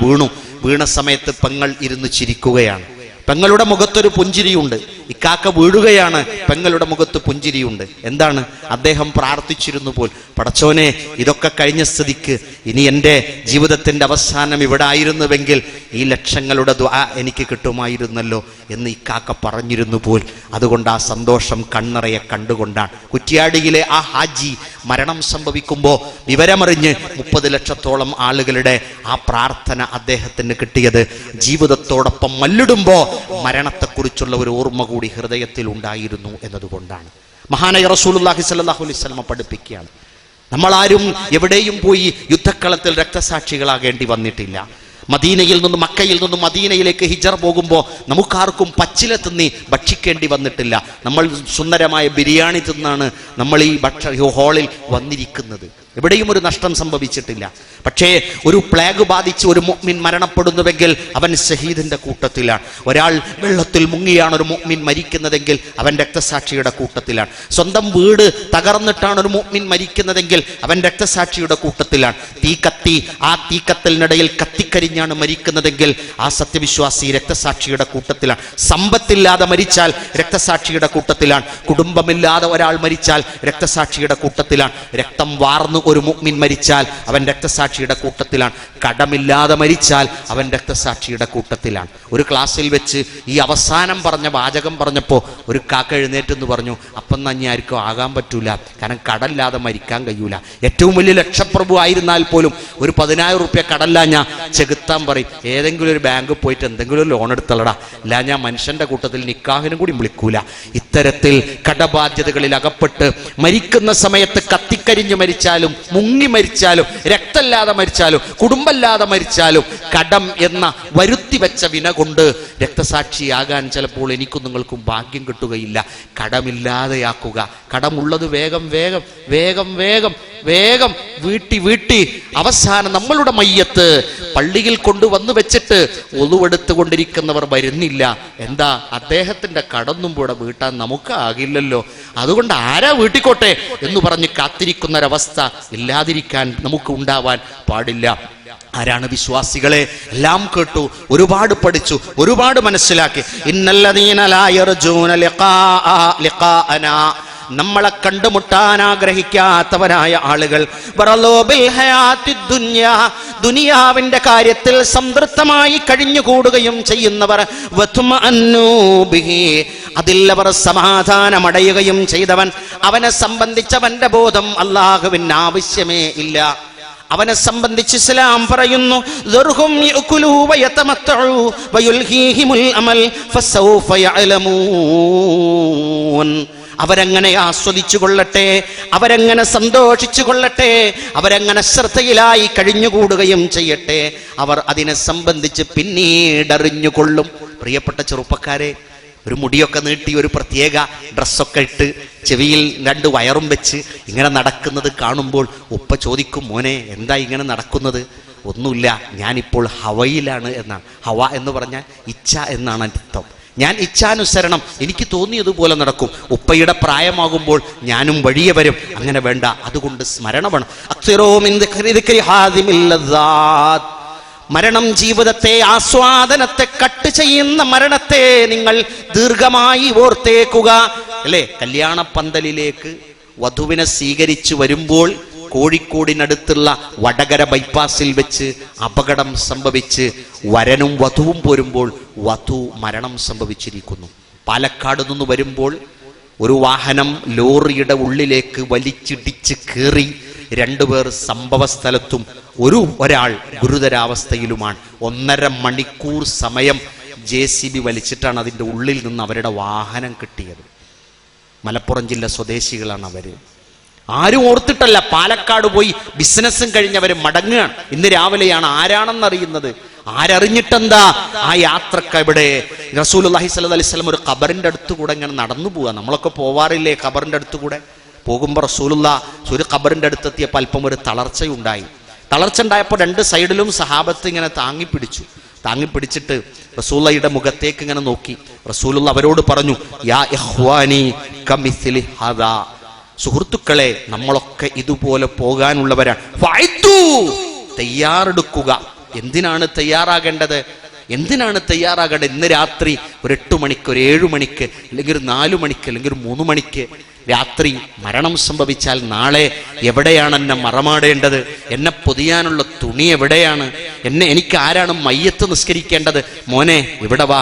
വീണ സമയത്ത് പെങ്ങൾ ഇരുന്ന് ചിരിക്കുകയാണ്. പെങ്ങളുടെ മുഖത്തൊരു പുഞ്ചിരിയുണ്ട്. ഇക്കാക്ക വീഴുകയാണ്, പെങ്ങളുടെ മുഖത്ത് പുഞ്ചിരിയുണ്ട്. എന്താണ്? അദ്ദേഹം പ്രാർത്ഥിച്ചിരുന്നു പോൽ, പടച്ചോനെ, ഇതൊക്കെ കഴിഞ്ഞ സ്ഥിതിക്ക് ഇനി എൻ്റെ ജീവിതത്തിന്റെ അവസാനം ഇവിടെ ആയിരുന്നുവെങ്കിൽ ഈ ലക്ഷങ്ങളുടെ ദുആ എനിക്ക് കിട്ടുമായിരുന്നല്ലോ എന്ന് ഇക്കാക്ക പറഞ്ഞിരുന്നു പോൽ. അതുകൊണ്ട് ആ സന്തോഷം കണ്ണറയെ കണ്ടുകൊണ്ടാണ് കുറ്റിയാടിയിലെ ആ ഹാജി മരണം സംഭവിക്കുമ്പോൾ വിവരമറിഞ്ഞ് 30 ലക്ഷത്തോളം ആളുകളുടെ ആ പ്രാർത്ഥന അദ്ദേഹത്തിന് കിട്ടിയത് ജീവിതത്തോടൊപ്പം മല്ലിടുമ്പോൾ മരണത്തെക്കുറിച്ചുള്ള ഒരു ഓർമ്മ കൂടി ഹൃദയത്തിൽ ഉണ്ടായിരുന്നു എന്നതുകൊണ്ടാണ്. മഹാനായ റസൂലുള്ളാഹി സ്വല്ലല്ലാഹു അലൈഹി വസല്ലം പഠിപ്പിക്കുകയാണ്, നമ്മളാരും എവിടെയും പോയി യുദ്ധക്കളത്തിൽ രക്തസാക്ഷികളാകേണ്ടി വന്നിട്ടില്ല. മദീനയിൽ നിന്നും മക്കയിൽ നിന്നും മദീനയിലേക്ക് ഹിജറ പോകുമ്പോൾ നമുക്കാർക്കും പച്ചില തിന്നി ഭക്ഷിക്കേണ്ടി വന്നിട്ടില്ല. നമ്മൾ സുന്ദരമായ ബിരിയാണി തിന്നാണ് നമ്മൾ ഈ ഹാളിൽ വന്നിരിക്കുന്നത്. എവിടെയും ഒരു നഷ്ടം സംഭവിച്ചിട്ടില്ല. പക്ഷേ ഒരു പ്ലേഗ് ബാധിച്ച് ഒരു മുഅ്മിൻ മരണപ്പെടുന്നുവെങ്കിൽ അവൻ ഷഹീദിന്റെ കൂട്ടത്തിലാണ്. ഒരാൾ വെള്ളത്തിൽ മുങ്ങിയാണ് ഒരു മുഅ്മിൻ മരിക്കുന്നതെങ്കിൽ അവൻ രക്തസാക്ഷിയുടെ കൂട്ടത്തിലാണ്. സ്വന്തം വീട് തകർന്നിട്ടാണ് ഒരു മുഅ്മിൻ മരിക്കുന്നതെങ്കിൽ അവൻ രക്തസാക്ഷിയുടെ കൂട്ടത്തിലാണ്. ആ തീക്കത്തലിനിടയിൽ കത്തിക്കരിഞ്ഞാണ് മരിക്കുന്നതെങ്കിൽ ആ സത്യവിശ്വാസി രക്തസാക്ഷിയുടെ കൂട്ടത്തിലാണ്. സമ്പത്തില്ലാതെ മരിച്ചാൽ രക്തസാക്ഷിയുടെ കൂട്ടത്തിലാണ്. കുടുംബമില്ലാതെ ഒരാൾ മരിച്ചാൽ രക്തസാക്ഷിയുടെ കൂട്ടത്തിലാണ്. രക്തം വാർന്നു ഒരു മുഅ്മിൻ മരിച്ചാൽ അവൻ രക്തസാക്ഷിയുടെ കൂട്ടത്തിലാണ്. കടമില്ലാതെ മരിച്ചാൽ അവൻ രക്തസാക്ഷിയുടെ കൂട്ടത്തിലാണ്. ഒരു ക്ലാസ്സിൽ വെച്ച് ഈ അവസാനം പറഞ്ഞ വാചകം പറഞ്ഞപ്പോൾ ഒരു കാക്ക എഴുന്നേറ്റെന്ന് പറഞ്ഞു, അപ്പം തന്നെ ആർക്കും ആകാൻ പറ്റൂല, കാരണം കടമില്ലാതെ മരിക്കാൻ കഴിയൂല. ഏറ്റവും വലിയ ലക്ഷപ്രഭു ആയിരുന്നാൽ പോലും ഒരു 10,000 റുപ്യ കടല്ല ഞാൻ ചെകുത്താൻ പറയും, ഏതെങ്കിലും ഒരു ബാങ്കിൽ പോയിട്ട് എന്തെങ്കിലും ഒരു ലോൺ എടുത്തളടാ, ഇല്ല ഞാൻ മനുഷ്യന്റെ കൂട്ടത്തിൽ നിക്കാഹിനും കൂടി വിളിക്കൂല. ഇത്തരത്തിൽ കടബാധ്യതകളിൽ അകപ്പെട്ട് മരിക്കുന്ന സമയത്ത് കത്തിക്കരിഞ്ഞു മരിച്ചാലും മുങ്ങി മരിച്ചാലും രക്തമില്ലാതെ മരിച്ചാലും കുടുംബമില്ലാതെ മരിച്ചാലും കടം എന്ന വരുത്തി വെച്ച വിന കൊണ്ട് രക്തസാക്ഷിയാകാൻ ചിലപ്പോൾ എനിക്കും നിങ്ങൾക്കും ഭാഗ്യം കിട്ടുകയില്ല. കടമില്ലാതെയാക്കുക. കടമുള്ളത് വേഗം വേഗം വേഗം വേഗം വേഗം വീട്ടി അവസാനം നമ്മളുടെ മയ്യത്ത് പള്ളിയിൽ കൊണ്ടുവന്ന് വെച്ചിട്ട് ഒളുവെടുത്തുകൊണ്ടിരിക്കുന്നവർ വരുന്നില്ല. എന്താ? അദ്ദേഹത്തിന്റെ കടന്നും കൂടെ വീട്ടാൻ നമുക്ക് ആകില്ലല്ലോ, അതുകൊണ്ട് ആരാ വീട്ടിക്കോട്ടെ എന്ന് പറഞ്ഞ് കാത്തിരിക്കുന്നൊരവസ്ഥ ഇല്ലാതിരിക്കാൻ നമുക്ക് ഉണ്ടാവാൻ പാടില്ല. ആരാണ് വിശ്വാസികളെ? എല്ലാം കേട്ടു, ഒരുപാട് പഠിച്ചു, ഒരുപാട് മനസ്സിലാക്കി. ഇന്നല്ലദീന ലാ യർജൂന ലിഖാഅനാ, നമ്മളെ കണ്ടുമുട്ടാൻ ആഗ്രഹിക്കാത്തവരായ ആളുകൾ, ദുനിയാവിന്റെ കാര്യത്തിൽ സംതൃപ്തമായി കഴിഞ്ഞുകൂടുകയും ചെയ്യുന്നവർ, അതിൽ അവർ സമാധാനമടയുകയും ചെയ്തവൻ, അവനെ സംബന്ധിച്ചവന്റെ ബോധം അല്ലാഹുവിന് ആവശ്യമേ ഇല്ല. അവനെ സംബന്ധിച്ച് ഇസ്ലാം പറയുന്നു, അവരങ്ങനെ ആസ്വദിച്ചു കൊള്ളട്ടെ, അവരങ്ങനെ സന്തോഷിച്ചു കൊള്ളട്ടെ, അവരങ്ങനെ ശ്രദ്ധയിലായി കഴിഞ്ഞുകൂടുകയും ചെയ്യട്ടെ. അവർ അതിനെ സംബന്ധിച്ച് പിന്നീടറിഞ്ഞുകൊള്ളും. പ്രിയപ്പെട്ട ചെറുപ്പക്കാരെ, ഒരു മുടിയൊക്കെ നീട്ടി ഒരു പ്രത്യേക ഡ്രസ്സൊക്കെ ഇട്ട് ചെവിയിൽ 2 വയറും വെച്ച് ഇങ്ങനെ നടക്കുന്നത് കാണുമ്പോൾ ഉപ്പ ചോദിക്കും, മോനെ എന്താ ഇങ്ങനെ നടക്കുന്നത്? ഒന്നുമില്ല, ഞാനിപ്പോൾ ഹവയിലാണ് എന്നാണ്. ഹവ എന്ന് പറഞ്ഞാൽ ഇച്ഛ എന്നാണ് അർത്ഥം. ഞാൻ ഇച്ഛാനുസരണം എനിക്ക് തോന്നിയതുപോലെ നടക്കും. ഉപ്പയുടെ പ്രായമാകുമ്പോൾ ഞാനും വഴിയെ വരും. അങ്ങനെ വേണ്ട, അതുകൊണ്ട് സ്മരണ വേണം. മരണം ജീവിതത്തെ, ആസ്വാദനത്തെ കട്ട് ചെയ്യുന്ന മരണത്തെ നിങ്ങൾ ദീർഘമായി ഓർത്തേക്കുക. അല്ലേ, കല്യാണ പന്തലിലേക്ക് വധുവിനെ സ്വീകരിച്ചു വരുമ്പോൾ കോഴിക്കോടിനടുത്തുള്ള വടകര ബൈപ്പാസിൽ വെച്ച് അപകടം സംഭവിച്ച് വരനും വധുവും പോരുമ്പോൾ വധു മരണം സംഭവിച്ചിരിക്കുന്നു. പാലക്കാട് നിന്ന് വരുമ്പോൾ ഒരു വാഹനം ലോറിയുടെ ഉള്ളിലേക്ക് വലിച്ചിടിച്ച് കയറി 2 പേർ സംഭവ സ്ഥലത്തും ഒരാൾ ഗുരുതരാവസ്ഥയിലുമാണ്. 1.5 മണിക്കൂർ സമയം JCB വലിച്ചിട്ടാണ് അതിൻ്റെ ഉള്ളിൽ നിന്ന് അവരുടെ വാഹനം കിട്ടിയത്. മലപ്പുറം ജില്ല സ്വദേശികളാണ് അവര്. ആരും ഓർത്തിട്ടല്ല, പാലക്കാട് പോയി ബിസിനസ്സും കഴിഞ്ഞവർ മടങ്ങുകയാണ്. ഇന്ന് രാവിലെയാണ് ആരാണെന്നറിയുന്നത്. ആരറിഞ്ഞിട്ടെന്താ, ആ യാത്രക്ക് ഇവിടെ റസൂലുള്ളാഹി സ്വല്ലല്ലാഹി അലൈഹി വസല്ലം ഒരു ഖബറിന്റെ അടുത്ത് കൂടെ ഇങ്ങനെ നടന്നു പോവാ. നമ്മളൊക്കെ പോവാറില്ലേ ഖബറിന്റെ അടുത്ത് കൂടെ? പോകുമ്പോൾ റസൂലുള്ളാഹി ഒരു ഖബറിന്റെ അടുത്തെത്തിയപ്പോൾ അല്പം ഒരു തളർച്ചയുണ്ടായി. തളർച്ച ഉണ്ടായപ്പോൾ 2 സൈഡിലും സഹാബത്ത് ഇങ്ങനെ താങ്ങിപ്പിടിച്ചിട്ട് റസൂലുള്ളാഹിയുടെ മുഖത്തേക്ക് ഇങ്ങനെ നോക്കി. റസൂലുള്ളാഹി അവരോട് പറഞ്ഞു, യാ ഇഖ്വാനി കമിസ്ലി ഹദാ, സുഹൃത്തുക്കളെ, നമ്മളൊക്കെ ഇതുപോലെ പോകാനുള്ളവരാണ്. ഫഅദ്ദു, തയ്യാറെടുക്കുക. എന്തിനാണ് തയ്യാറാകേണ്ടത്? ഇന്ന് രാത്രി ഒരു 8 മണിക്ക്, ഒരു 7 മണിക്ക്, അല്ലെങ്കിൽ ഒരു 4 മണിക്ക്, അല്ലെങ്കിൽ ഒരു 3 മണിക്ക് രാത്രി മരണം സംഭവിച്ചാൽ നാളെ എവിടെയാണ് എന്നെ മറമാടേണ്ടത്? എന്നെ പൊതിയാനുള്ള തുണി എവിടെയാണ്? എനിക്ക് ആരാണ് മയ്യത്ത് നിസ്കരിക്കേണ്ടത്? മോനെ ഇവിടെ വാ.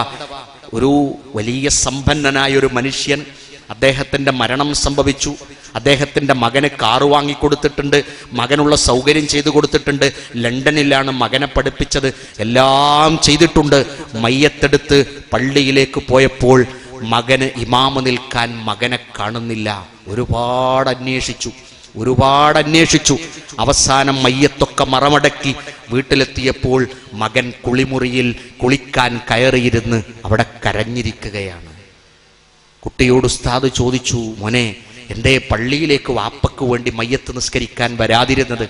ഒരു വലിയ സമ്പന്നനായ ഒരു മനുഷ്യൻ, അദ്ദേഹത്തിൻ്റെ മരണം സംഭവിച്ചു. അദ്ദേഹത്തിൻ്റെ മകന് കാറ് വാങ്ങിക്കൊടുത്തിട്ടുണ്ട്, മകനുള്ള സൗകര്യം ചെയ്തു കൊടുത്തിട്ടുണ്ട്. ലണ്ടനിലാണ് മകനെ പഠിപ്പിച്ചത്, എല്ലാം ചെയ്തിട്ടുണ്ട്. മയ്യത്തെടുത്ത് പള്ളിയിലേക്ക് പോയപ്പോൾ മകന് ഇമാമ നിൽക്കാൻ മകനെ കാണുന്നില്ല. ഒരുപാട് അന്വേഷിച്ചു. അവസാനം മയ്യത്തൊക്കെ മറമടക്കി വീട്ടിലെത്തിയപ്പോൾ മകൻ കുളിമുറിയിൽ കുളിക്കാൻ കയറിയിരുന്ന് അവിടെ കരഞ്ഞിരിക്കുകയാണ്. കുട്ടിയോട് ഉസ്താദ് ചോദിച്ചു, മോനെ എന്തേ പള്ളിയിലേക്ക് വാപ്പക്ക് വേണ്ടി മയ്യത്ത് നിസ്കരിക്കാൻ വരാതിരുന്നത്?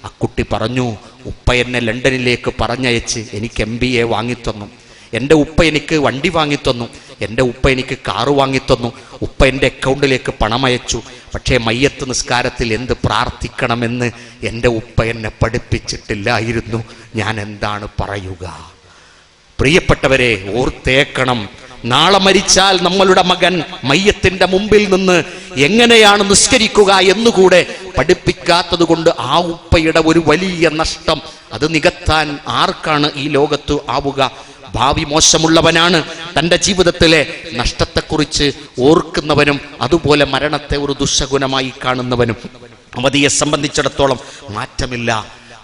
ആ കുട്ടി പറഞ്ഞു, ഉപ്പ എന്നെ ലണ്ടനിലേക്ക് പറഞ്ഞയച്ച് എനിക്ക് MBA വാങ്ങിത്തന്നു. എൻ്റെ ഉപ്പ എനിക്ക് വണ്ടി വാങ്ങിത്തന്നു. എൻ്റെ ഉപ്പ എനിക്ക് കാറ് വാങ്ങിത്തന്നു. ഉപ്പ എൻ്റെ അക്കൗണ്ടിലേക്ക് പണം അയച്ചു. പക്ഷേ മയ്യത്ത് നിസ്കാരത്തിൽ എന്ത് പ്രാർത്ഥിക്കണമെന്ന് എൻ്റെ ഉപ്പ എന്നെ പഠിപ്പിച്ചിട്ടില്ലായിരുന്നു. ഞാൻ എന്താണ് പറയുക? പ്രിയപ്പെട്ടവരെ, ഓർത്തേക്കണം, നാളെ മരിച്ചാൽ നമ്മളുടെ മകൻ മയ്യത്തിന്റെ മുമ്പിൽ നിന്ന് എങ്ങനെയാണ് നിസ്കരിക്കുക എന്നുകൂടെ പഠിപ്പിക്കാത്തത് കൊണ്ട് ആ ഉപ്പയുടെ ഒരു വലിയ നഷ്ടം അത് നികത്താൻ ആർക്കാണ് ഈ ലോകത്ത് ആവുക? ഭാവി മോശമുള്ളവനാണ് തൻ്റെ ജീവിതത്തിലെ നഷ്ടത്തെക്കുറിച്ച് ഓർക്കുന്നവനും അതുപോലെ മരണത്തെ ഒരു ദുശകുനമായി കാണുന്നവനും. അവധിയെ സംബന്ധിച്ചിടത്തോളം മാറ്റമില്ല.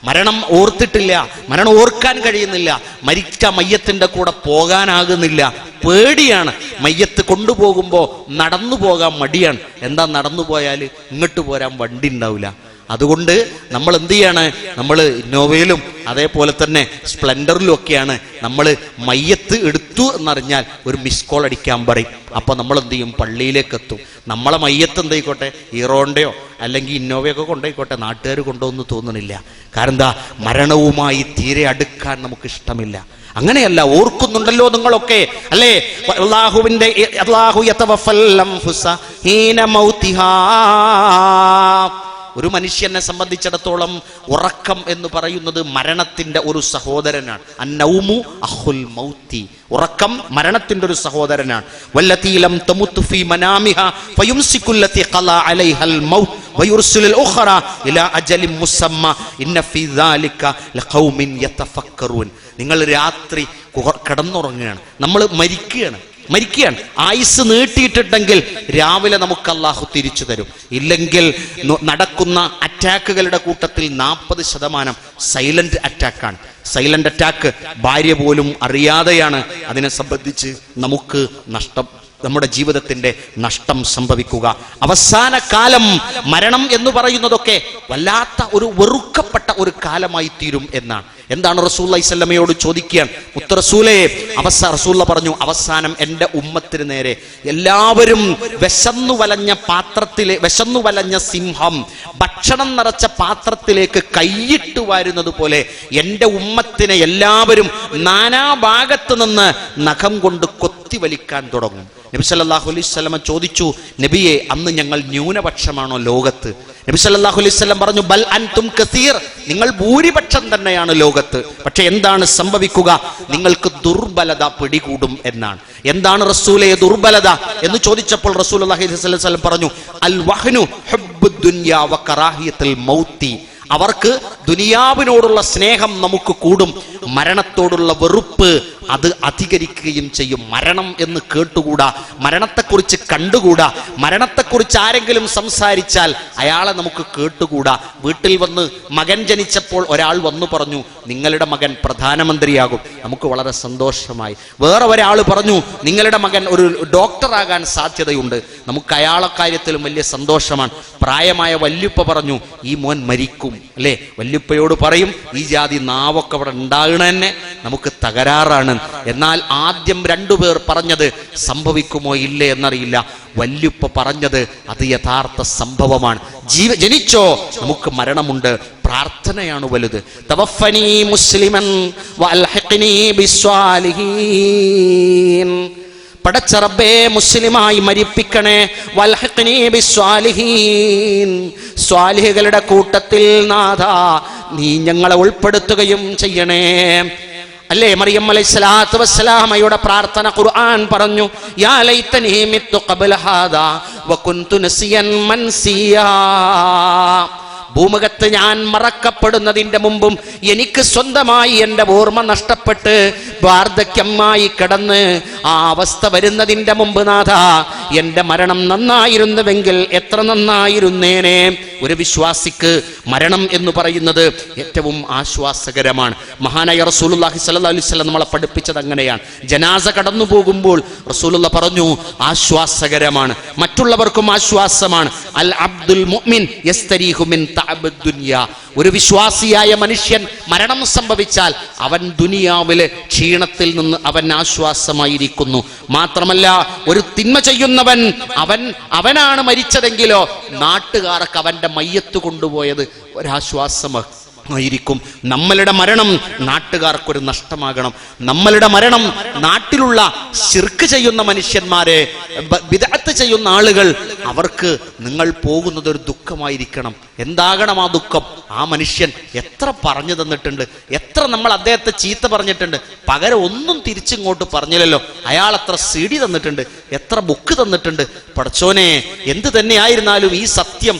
മരണം ഓർത്തിട്ടില്ല, മരണം ഓർക്കാൻ കഴിയുന്നില്ല, മരിച്ച മയ്യത്തിന്റെ കൂടെ പോകാനാകുന്നില്ല, പേടിയാണ്. മയ്യത്ത് കൊണ്ടുപോകുമ്പോൾ നടന്നു പോകാൻ മടിയാണ്. എന്താ, നടന്നു പോയാൽ ഇങ്ങോട്ട് പോരാൻ വണ്ടി ഉണ്ടാവില്ല. അതുകൊണ്ട് നമ്മൾ എന്ത് ചെയ്യാണ്? നമ്മൾ ഇന്നോവയിലും അതേപോലെ തന്നെ സ്പ്ലെൻഡറിലും ഒക്കെയാണ് നമ്മൾ മയ്യത്ത് എടുത്തു എന്നറിഞ്ഞാൽ ഒരു മിസ് കോൾ അടിക്കാൻ പറയും. അപ്പോൾ നമ്മൾ എന്ത് ചെയ്യും? പള്ളിയിലേക്ക് എത്തും. നമ്മളെ മയ്യത്ത് എന്തായിക്കോട്ടെ, ഹീറോൻ്റെയോ അല്ലെങ്കിൽ ഇന്നോവയൊക്കെ കൊണ്ടുപോയിക്കോട്ടെ, നാട്ടുകാർ കൊണ്ടുപോകുന്നു തോന്നണില്ല. കാരണം എന്താ, മരണവുമായി തീരെ അടുക്കാൻ നമുക്ക് ഇഷ്ടമില്ല. അങ്ങനെയല്ല, ഓർക്കുന്നുണ്ടല്ലോ നിങ്ങളൊക്കെ അല്ലേ? അല്ലാഹു യതവഫൽ അൻഫുസ ഹീന മൗതിഹാ. ഒരു മനുഷ്യനെ സംബന്ധിച്ചിടത്തോളം ഉറക്കം എന്ന് പറയുന്നത് മരണത്തിന്റെ ഒരു സഹോദരനാണ്. അന്നൗമു അഖുൽ മൗതി, ഉറക്കം മരണത്തിന്റെ ഒരു സഹോദരനാണ്. വല്ലതീ ലം തമുത് ഫീ മനാമിഹാ ഫയുംസികു ലതി ഖലാ അലൈഹൽ മൗത് വയുർസിലുൽ ഉഖറ ഇലാ അജലിൻ മുസമ്മ ഇന്ന ഫീ ദാലിക ലഖൗമിൻ യതഫക്കറൂൻ. നിങ്ങൾ രാത്രി കിടന്നുറങ്ങുകയാണ്, നമ്മൾ മരിക്കുകയാണ്. ആയുസ് നീട്ടിയിട്ടുണ്ടെങ്കിൽ രാവിലെ നമുക്ക് അള്ളാഹു തിരിച്ചു തരും. ഇല്ലെങ്കിൽ നടക്കുന്ന അറ്റാക്കുകളുടെ കൂട്ടത്തിൽ 40% സൈലന്റ് അറ്റാക്കാണ്. സൈലന്റ് അറ്റാക്ക് ഭാര്യ പോലും അറിയാതെയാണ് അതിനെ സംബന്ധിച്ച് നമുക്ക് നമ്മുടെ ജീവിതത്തിന്റെ നഷ്ടം സംഭവിക്കുക. അവസാന കാലം മരണം എന്ന് പറയുന്നതൊക്കെ വല്ലാത്ത ഒരു വെറുക്കപ്പെട്ട ഒരു കാലമായി തീരും എന്നാണ്. എന്താണ് റസൂലുള്ളാഹി സ്വല്ലമയോട് ചോദിക്കുകയാണ്, മുത്തറസൂലേ റസൂലുള്ള പറഞ്ഞു, അവസാനം എൻ്റെ ഉമ്മത്തിന് നേരെ എല്ലാവരും വിശന്നു വലഞ്ഞ സിംഹം ഭക്ഷണം നിറച്ച പാത്രത്തിലേക്ക് കൈയിട്ട് വാരുന്നത് പോലെ എൻ്റെ ഉമ്മത്തിനെ എല്ലാവരും നാനാഭാഗത്ത് നിന്ന് നഖം കൊണ്ട് കൊത്തി വലിക്കാൻ തുടങ്ങും. നബി സല്ലല്ലാഹു അലൈഹി വസല്ലം ചോദിച്ചു, നബിയെ അന്ന് ഞങ്ങൾ ന്യൂനപക്ഷമാണോ ലോകത്ത്? നബി സല്ലല്ലാഹു അലൈഹി വസല്ലം പറഞ്ഞു, ബൽ അൻതും കസീർ, നിങ്ങൾ ഭൂരിപക്ഷം തന്നെയാണ് ലോകത്ത്. പക്ഷെ എന്താണ് സംഭവിക്കുക? നിങ്ങൾക്ക് ദുർബലത പിടികൂടും എന്നാണ്. എന്താണ് റസൂലേ ദുർബലത എന്ന് ചോദിച്ചപ്പോൾ റസൂലുള്ളാഹി സ്വല്ലല്ലാഹു അലൈഹി വസല്ലം പറഞ്ഞു, അൽ വഹ്നു ഹുബ്ബുദ് ദുനിയ വ കറാഹിയത്തുൽ മൗത്തി. അവർക്ക് ദുനിയാവിനോടുള്ള സ്നേഹം നമുക്ക് കൂടും, മരണത്തോടുള്ള വെറുപ്പ് അത് അധികരിക്കുകയും ചെയ്യും. മരണം എന്ന് കേട്ടുകൂടാ, മരണത്തെക്കുറിച്ച് കണ്ടുകൂടാ, മരണത്തെക്കുറിച്ച് ആരെങ്കിലും സംസാരിച്ചാൽ അയാളെ നമുക്ക് കേട്ടുകൂടാ. വീട്ടിൽ വന്ന് മകൻ ജനിച്ചപ്പോൾ ഒരാൾ വന്നു പറഞ്ഞു, നിങ്ങളുടെ മകൻ പ്രധാനമന്ത്രിയാകും. നമുക്ക് വളരെ സന്തോഷമായി. വേറെ ഒരാൾ പറഞ്ഞു, നിങ്ങളുടെ മകൻ ഒരു ഡോക്ടറാകാൻ സാധ്യതയുണ്ട്. നമുക്ക് അയാളെ കാര്യത്തിലും വലിയ സന്തോഷമാണ്. പ്രായമായ വല്യുപ്പ പറഞ്ഞു, ഈ മോൻ മരിക്കും അല്ലേ? വല്യുപ്പയോട് പറയും, ഈ ജാതി നാവൊക്കെ അവിടെ ഉണ്ടാകണ തന്നെ നമുക്ക് തകരാറാണ്. എന്നാൽ ആദ്യം രണ്ടുപേർ പറഞ്ഞത് സംഭവിക്കുമോ ഇല്ലേ എന്നറിയില്ല. വല്യുപ്പ പറഞ്ഞത് അത് യഥാർത്ഥ സംഭവമാണ്. ജനിച്ചോ, നമുക്ക് മരണമുണ്ട്, പ്രാർത്ഥനയാണ് വലുത്. തവഫനി മുസ്ലിമൻ വഅൽഹിഖ്നി ബിസ്വാലിഹീൻ. പടച്ച റബ്ബേ മുസ്ലിമായി മരിപ്പിക്കണേ. വൽഹിഖ്നി ബിസ്വാലിഹീൻ, സ്വാലിഹുകളുടെ കൂട്ടത്തിൽ നാഥാ നീ ഞങ്ങളെ ഉൾപ്പെടുത്തുകയും ചെയ്യണേ. അല്ലേ മറിയം അലൈഹിസ്സലാത്തു വസ്സലാമയുടെ പ്രാർത്ഥന ഖുർആൻ പറഞ്ഞു, യാ ലൈതനി മിത്തു ഖബ്ല ഹാദാ വകുന്തു നസിയൻ മൻസിയാ. ഭൂമുഖത്ത് ഞാൻ മറക്കപ്പെടുന്നതിന്റെ മുമ്പും എനിക്ക് സ്വന്തമായി എൻ്റെ ഓർമ്മ നഷ്ടപ്പെട്ട് വാർദ്ധക്യമായി കിടന്ന് ആ അവസ്ഥ വരുന്നതിന്റെ മുമ്പ് നാഥാ എൻ്റെ മരണം നന്നായിരുന്നുവെങ്കിൽ എത്ര നന്നായിരുന്നേനെ. ഒരു വിശ്വാസിക്ക് മരണം എന്ന് പറയുന്നത് ഏറ്റവും ആശ്വാസകരമാണ്. മഹാനായ റസൂലുള്ളാഹി സ്വല്ലല്ലാഹു അലൈഹി വസല്ലം നമ്മളെ പഠിപ്പിച്ചത് അങ്ങനെയാണ്. ജനാസ കടന്നു പോകുമ്പോൾ റസൂലുള്ള പറഞ്ഞു, ആശ്വാസകരമാണ്, മറ്റുള്ളവർക്കും ആശ്വാസമാണ്. അൽ അബ്ദുൽ മുഅ്മിൻ യസ്തരീഹു മിൻ തഅബ് ദുനിയ. ഒരു വിശ്വാസിയായ മനുഷ്യൻ മരണം സംഭവിച്ചാൽ അവൻ ദുനിയാവിലെ ക്ഷീണത്തിൽ നിന്ന് അവൻ ആശ്വാസമായിരിക്കുന്നു. മാത്രമല്ല, ഒരു തിന്മ ചെയ്യുന്നവൻ അവനാണ് മരിച്ചതെങ്കിലോ നാട്ടുകാർക്ക് അവന്റെ മയ്യത്ത് കൊണ്ടുപോയത് ഒരാശ്വാസമായിരിക്കും. നമ്മളുടെ മരണം നാട്ടുകാർക്കൊരു നഷ്ടമാകണം. നമ്മളുടെ മരണം നാട്ടിലുള്ള ശിർക്ക് ചെയ്യുന്ന മനുഷ്യന്മാരെ, ബിദ്അത്ത് ചെയ്യുന്ന ആളുകൾ, അവർക്ക് നിങ്ങൾ പോകുന്നത് ഒരു ദുഃഖമായിരിക്കണം. എന്താകണം ആ ദുഃഖം? ആ മനുഷ്യൻ എത്ര പറഞ്ഞു തന്നിട്ടുണ്ട്, എത്ര നമ്മൾ അദ്ദേഹത്തെ ചീത്ത പറഞ്ഞിട്ടുണ്ട്, പകരം ഒന്നും തിരിച്ചിങ്ങോട്ട് പറഞ്ഞില്ലല്ലോ. അയാൾ എത്ര CD തന്നിട്ടുണ്ട്, എത്ര ബുക്ക് തന്നിട്ടുണ്ട്. പടച്ചോനെ, എന്ത് തന്നെയായിരുന്നാലും ഈ സത്യം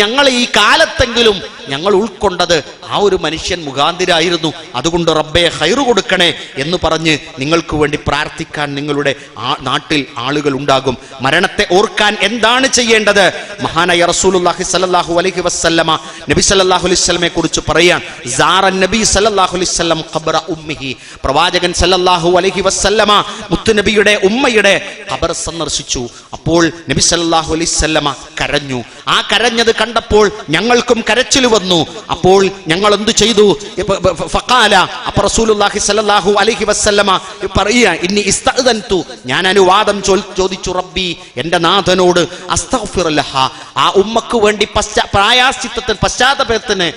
ഞങ്ങൾ ഈ കാലത്തെങ്കിലും ഞങ്ങൾ ഉൾക്കൊണ്ടത് ആ ഒരു മനുഷ്യൻ മുഖാന്തിരായിരുന്നു. അതുകൊണ്ട് റബ്ബേ ഖൈറ് കൊടുക്കണേ എന്ന് പറഞ്ഞ് നിങ്ങൾക്ക് വേണ്ടി പ്രാർത്ഥിക്കാൻ നിങ്ങളുടെ നാട്ടിൽ ആളുകൾ ഉണ്ടാകും. മരണത്തെ ഓർക്കാൻ എന്താണ് ചെയ്യേണ്ടത്? മഹാനായ റസൂലുള്ളാഹി സ്വല്ലല്ലാഹു അലൈഹി വസല്ലമ നബി സല്ലല്ലാഹു അലൈഹി വസല്ലമയെ കുറിച്ച് പറയാൻ, സാറൻ നബി സല്ലല്ലാഹു അലൈഹി വസല്ലം ഖബ്റ ഉമ്മിഹി. പ്രവാചകൻ സല്ലല്ലാഹു അലൈഹി വസല്ലമ മുത്തുനബിയുടെ ഉമ്മയുടെ ഖബർ സന്ദർശിച്ചു. അപ്പോൾ നബി സല്ലല്ലാഹു അലൈഹി വസല്ലമ കരഞ്ഞു. ആ കരഞ്ഞത് കണ്ടപ്പോൾ ഞങ്ങൾക്കും കരച്ചിൽ വന്നു. അപ്പോൾ ഞങ്ങൾ എന്തു ചെയ്തു? ഫഖാല, അപ്പോൾ റസൂലുള്ളാഹി സ്വല്ലല്ലാഹു അലൈഹി വസല്ലമ പറയാ, ഇന്നി ഇസ്തഅദൻതു, ഞാൻ അനുവാദം ചോദിച്ചു റബ്ബി, എൻ്റെ നാഥനോട്, അസ്തഗ്ഫിർ ലഹ, ആ ഉമ്മക്ക് വേണ്ടി പശ്ചാത്തലത്തിന്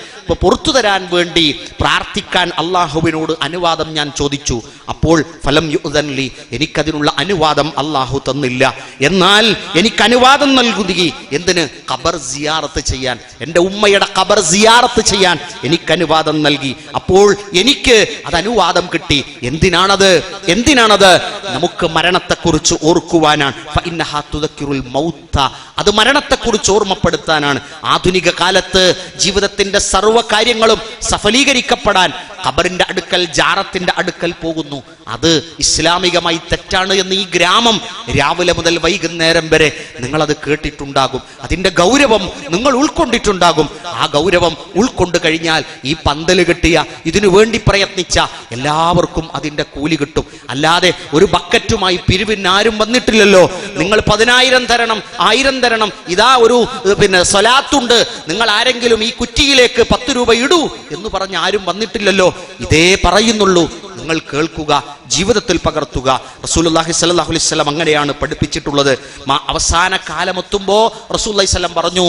പുറത്തു തരാൻ വേണ്ടി പ്രാർത്ഥിക്കാൻ അള്ളാഹുവിനോട് അനുവാദം ഞാൻ ചോദിച്ചു. അപ്പോൾ ഫലം യുഅ്ദൻ ലി, എനിക്കതിനുള്ള അനുവാദം അള്ളാഹു തന്നില്ല. എന്നാൽ എനിക്ക് അനുവാദം നൽകുകയും എന്തിന്? ഖബർ സിയാറത്ത് ചെയ്യാൻ, എൻ്റെ ഉമ്മയുടെ ഖബർ സിയാറത്ത് ചെയ്യാൻ എനിക്ക് അനുവാദം നൽകി. അപ്പോൾ എനിക്ക് അത് അനുവാദം കിട്ടി. എന്തിനാണത്? നമുക്ക് മരണത്തെക്കുറിച്ച് ഓർക്കുവാനാണ്. ഫഇന്നഹാ തുദക്കിറുൽ മൗത, അത് മരണത്തെക്കുറിച്ച് ഓർമ്മപ്പെടുത്താനാണ്. ആധുനിക കാലത്ത് ജീവിതത്തിന്റെ സർവ്വ കാര്യങ്ങളും സഫലീകരിക്കപ്പെടാൻ ഖബറിന്റെ അടുക്കൽ, ജാറത്തിന്റെ അടുക്കൽ പോകുന്നു. അത് ഇസ്ലാമികമായി തെറ്റാണ് എന്ന് ഈ ഗ്രാമം രാവിലെ മുതൽ വൈകുന്നേരം വരെ നിങ്ങളത് കേട്ടിട്ടുണ്ടാകും. അതിന്റെ ഗൗരവം നിങ്ങൾ ഉൾക്കൊണ്ടിട്ടുണ്ടാകും. ആ ഗൗരവം ഉൾക്കൊണ്ട് കഴിഞ്ഞാൽ ഈ പന്തല് കെട്ടിയ, ഇതിനു വേണ്ടി പ്രയത്നിച്ച എല്ലാവർക്കും അതിന്റെ കൂലി കിട്ടും. അല്ലാതെ ഒരു ബക്കറ്റുമായി പിരിവിനാരും വന്നിട്ടില്ലല്ലോ. നിങ്ങൾ 10,000 തരണം, 1000 തരണം, ഇതാ ഒരു സ്വലാത്തുണ്ട്, നിങ്ങൾ ആരെങ്കിലും ഈ കുറ്റിയിലേക്ക് 10 രൂപ ഇടൂ എന്ന് പറഞ്ഞ് ആരും വന്നിട്ടില്ലല്ലോ. ഇതേ പറയുന്നുള്ളൂ. നിങ്ങൾ കേൾക്കുക, ജീവിതത്തിൽ പകർത്തുക. റസൂലുള്ളാഹി സ്വല്ലല്ലാഹു അലൈഹി വസല്ലം അങ്ങനെയാണ് പഠിപ്പിച്ചിട്ടുള്ളത്. അവസാന കാലമെത്തുമ്പോൾ റസൂലുള്ളാഹി സ്വല്ലം പറഞ്ഞു,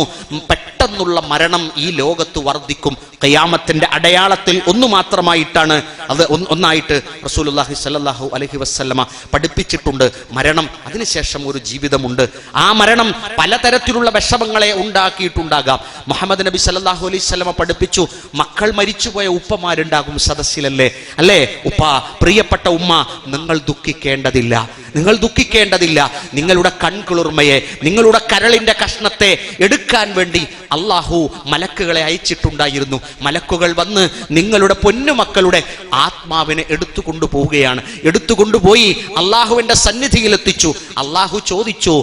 പെട്ടെന്നുള്ള മരണം ഈ ലോകത്ത് വർദ്ധിക്കും. ഖിയാമത്തിന്റെ അടയാളത്തിൽ ഒന്ന് മാത്രമായിട്ടാണ് അത് ഒന്നായിട്ട് റസൂലുള്ളാഹി സ്വല്ലല്ലാഹു അലൈഹി വസല്ലമ പഠിപ്പിച്ചിട്ടുണ്ട്. മരണം, അതിനുശേഷം ഒരു ജീവിതമുണ്ട്. ആ മരണം പലതരത്തിലുള്ള വിഷമങ്ങളെ ഉണ്ടാക്കിയിട്ടുണ്ടാകാം. മുഹമ്മദ് നബി സ്വല്ലല്ലാഹു അലൈഹി വസല്ലമ പഠിപ്പിച്ചു, മക്കൾ മരിച്ചുപോയ ഉപ്പമാരുണ്ടാകും സദസ്സിലല്ലേ, അല്ലേ? ഉപ്പ, പ്രിയപ്പെട്ട ഉമ്മ, നിങ്ങൾ ദുഃഖിക്കേണ്ടതില്ല, നിങ്ങൾ ദുഃഖിക്കേണ്ടതില്ല. നിങ്ങളുടെ കൺകുളിർമയെ, നിങ്ങളുടെ കരളിന്റെ കഷ്ണത്തെ എടുക്കാൻ വേണ്ടി അള്ളാഹു മലക്കുകളെ അയച്ചിട്ടുണ്ടായിരുന്നു. മലക്കുകൾ വന്ന് നിങ്ങളുടെ പൊന്നുമക്കളുടെ ആത്മാവിനെ എടുത്തുകൊണ്ടുപോവുകയാണ്. എടുത്തുകൊണ്ടുപോയി അള്ളാഹുവിന്റെ സന്നിധിയിൽ എത്തിച്ചു. അള്ളാഹു ചോദിച്ചു,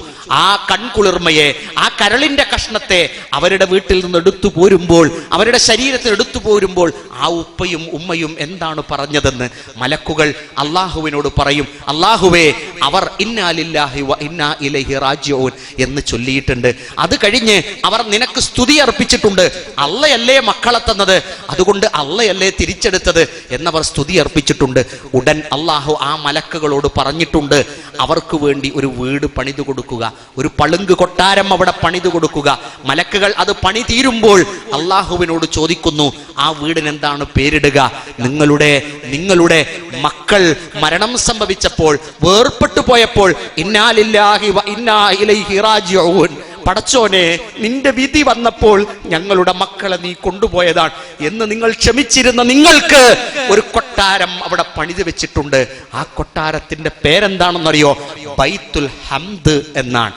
ആ കൺകുളിർമയെ, ആ കരളിന്റെ കഷ്ണത്തെ അവരുടെ വീട്ടിൽ നിന്ന് എടുത്തു പോരുമ്പോൾ, അവരുടെ ശരീരത്തിൽ എടുത്തു പോരുമ്പോൾ ആ ഉപ്പയും ഉമ്മയും എന്താണ് പറഞ്ഞതെന്ന് മലക്കുകൾ അള്ളാഹുവിനോട് പറയും. അള്ളാഹുവേ, അവർ ഇന്നാ ലില്ലാഹി വ ഇന്നാ ഇലൈഹി റാജിഊൻ എന്ന് ചൊല്ലിയിട്ടുണ്ട്. അത് കഴിഞ്ഞ് അവർ നിനക്ക് സ്തുതി അർപ്പിച്ചിട്ടുണ്ട്. അള്ളയല്ലേ മക്കളെ തന്നത്, അതുകൊണ്ട് അള്ളയല്ലേ തിരിച്ചെടുത്തത് എന്നവർ സ്തുതി അർപ്പിച്ചിട്ടുണ്ട്. ഉടൻ അള്ളാഹു ആ മലക്കുകളോട് പറഞ്ഞിട്ടുണ്ട്, അവർക്ക് വേണ്ടി ഒരു വീട് പണിതു കൊടുക്കുക, ഒരു പളുങ്ക് കൊട്ടാരം അവിടെ പണിതു കൊടുക്കുക. മലക്കുകൾ അത് പണി തീരുമ്പോൾ അള്ളാഹുവിനോട് ചോദിക്കുന്നു, ആ വീടിന് എന്താണ് പേരിടുക? നിങ്ങളുടെ മക്കൾ മരണം സംഭവിച്ചപ്പോൾ, വേർപെട്ടു പോയപ്പോൾ, ഇന്നാ ലില്ലാഹി വ ഇന്നാ ഇലൈഹി റാജിഊൻ, പടച്ചോനെ, നിന്റെ വിധി വന്നപ്പോൾ ഞങ്ങളുടെ മക്കളെ നീ കൊണ്ടുപോയതാണ് എന്ന് നിങ്ങൾ ക്ഷമിച്ചിരുന്ന നിങ്ങൾക്ക് ഒരു കൊട്ടാരം അവിടെ പണിത് വെച്ചിട്ടുണ്ട്. ആ കൊട്ടാരത്തിന്റെ പേരെന്താണെന്നറിയോ? ബൈത്തുൽ ഹംദ് എന്നാണ്.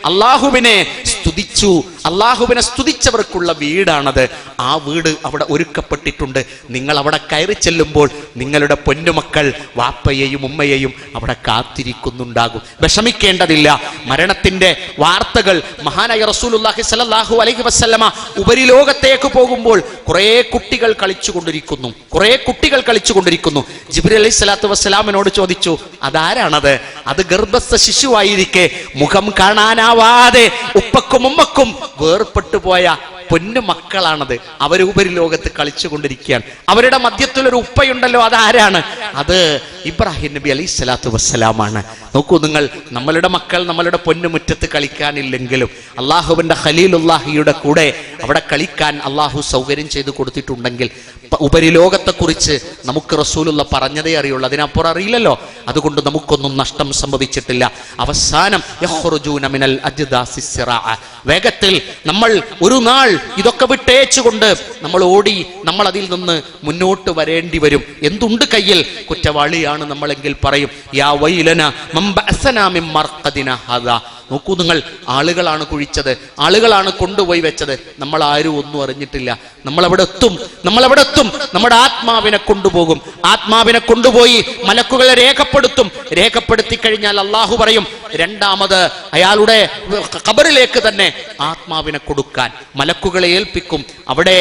അള്ളാഹുവിനെ സ്തുതിച്ചു, അള്ളാഹുവിനെ സ്തുതിച്ചവർക്കുള്ള വീടാണത്. ആ വീട് അവിടെ ഒരുക്കപ്പെട്ടിട്ടുണ്ട്. നിങ്ങൾ അവിടെ കയറി ചെല്ലുമ്പോൾ നിങ്ങളുടെ പൊന്നുമക്കൾ വാപ്പയെയും ഉമ്മയെയും അവിടെ കാത്തിരിക്കുന്നുണ്ടാകും. വിഷമിക്കേണ്ടതില്ല. മരണത്തിന്റെ വാർത്തകൾ മഹാനായ റസൂലുള്ളാഹി സ്വല്ലല്ലാഹു അലൈഹി വസല്ലമ ഉപരിലോകത്തേക്ക് പോകുമ്പോൾ കുറേ കുട്ടികൾ കളിച്ചുകൊണ്ടിരിക്കുന്നു. ജിബ്രീൽ അലൈഹി സ്വലാത്തു വസ്സലാമിനോട് ചോദിച്ചു, അതാരാണത്? അത് ഗർഭസ്ഥ ശിശുവായിരിക്കെ മുഖം കാണാനാവാതെ ഉപ്പക്കും ഉമ്മക്കും വേർപെട്ടു പോയ പൊന്നു മക്കളാണത്. അവർ ഉപരിലോകത്ത് കളിച്ചുകൊണ്ടിരിക്കുകയാണ്. അവരുടെ മധ്യത്തിൽ ഒരു ഉപ്പയുണ്ടല്ലോ, അതാരാണ്? അത് ഇബ്രാഹിം നബി അലൈഹി സ്വലാത്തു വസ്സലാമാണ്. നോക്കൂ നിങ്ങൾ, നമ്മളുടെ മക്കൾ നമ്മളുടെ പൊന്നുമുറ്റത്ത് കളിക്കാനില്ലെങ്കിലും അള്ളാഹുവിന്റെ ഖലീലുല്ലാഹിയുടെ കൂടെ അവിടെ കളിക്കാൻ അള്ളാഹു സൗകര്യം ചെയ്തു കൊടുത്തിട്ടുണ്ടെങ്കിൽ ഉപരിലോകത്തെക്കുറിച്ച് നമുക്ക് റസൂലുള്ള പറഞ്ഞതേ അറിയുള്ളൂ, അതിനപ്പുറം അറിയില്ലല്ലോ. അതുകൊണ്ട് നമുക്കൊന്നും നഷ്ടം സംഭവിച്ചിട്ടില്ല. അവസാനം യഖ്റുജൂന മിനൽ അജ്ദാസി സിറാഅ, വേഗത്തിൽ നമ്മൾ ഒരു നാൾ ഇതൊക്കെ വിട്ടേച്ചുകൊണ്ട് നമ്മൾ ഓടി, നമ്മൾ അതിൽ നിന്ന് മുന്നോട്ട് വരേണ്ടി വരും. എന്തുണ്ട് കയ്യിൽ? കുറ്റവാളിയാണ് നമ്മളെങ്കിൽ പറയും, യാ വൈലന മൻ ബഅസനാ മിൻ മർഖദിന ഹാദാ. നോക്കൂ നിങ്ങൾ, ആളുകളാണ് കുഴിച്ചത്, ആളുകളാണ് കൊണ്ടുപോയി വെച്ചത്, നമ്മൾ ആരും ഒന്നും അറിഞ്ഞിട്ടില്ല. നമ്മളവിടെ എത്തും, നമ്മുടെ ആത്മാവിനെ കൊണ്ടുപോകും. ആത്മാവിനെ കൊണ്ടുപോയി മലക്കുകളെ രേഖപ്പെടുത്തി കഴിഞ്ഞാൽ അള്ളാഹു പറയും, രണ്ടാമത് അയാളുടെ ഖബറിലേക്ക് തന്നെ ആത്മാവിനെ കൊടുക്കാൻ മലക്കുകളെ ഏൽപ്പിക്കും. അവിടെ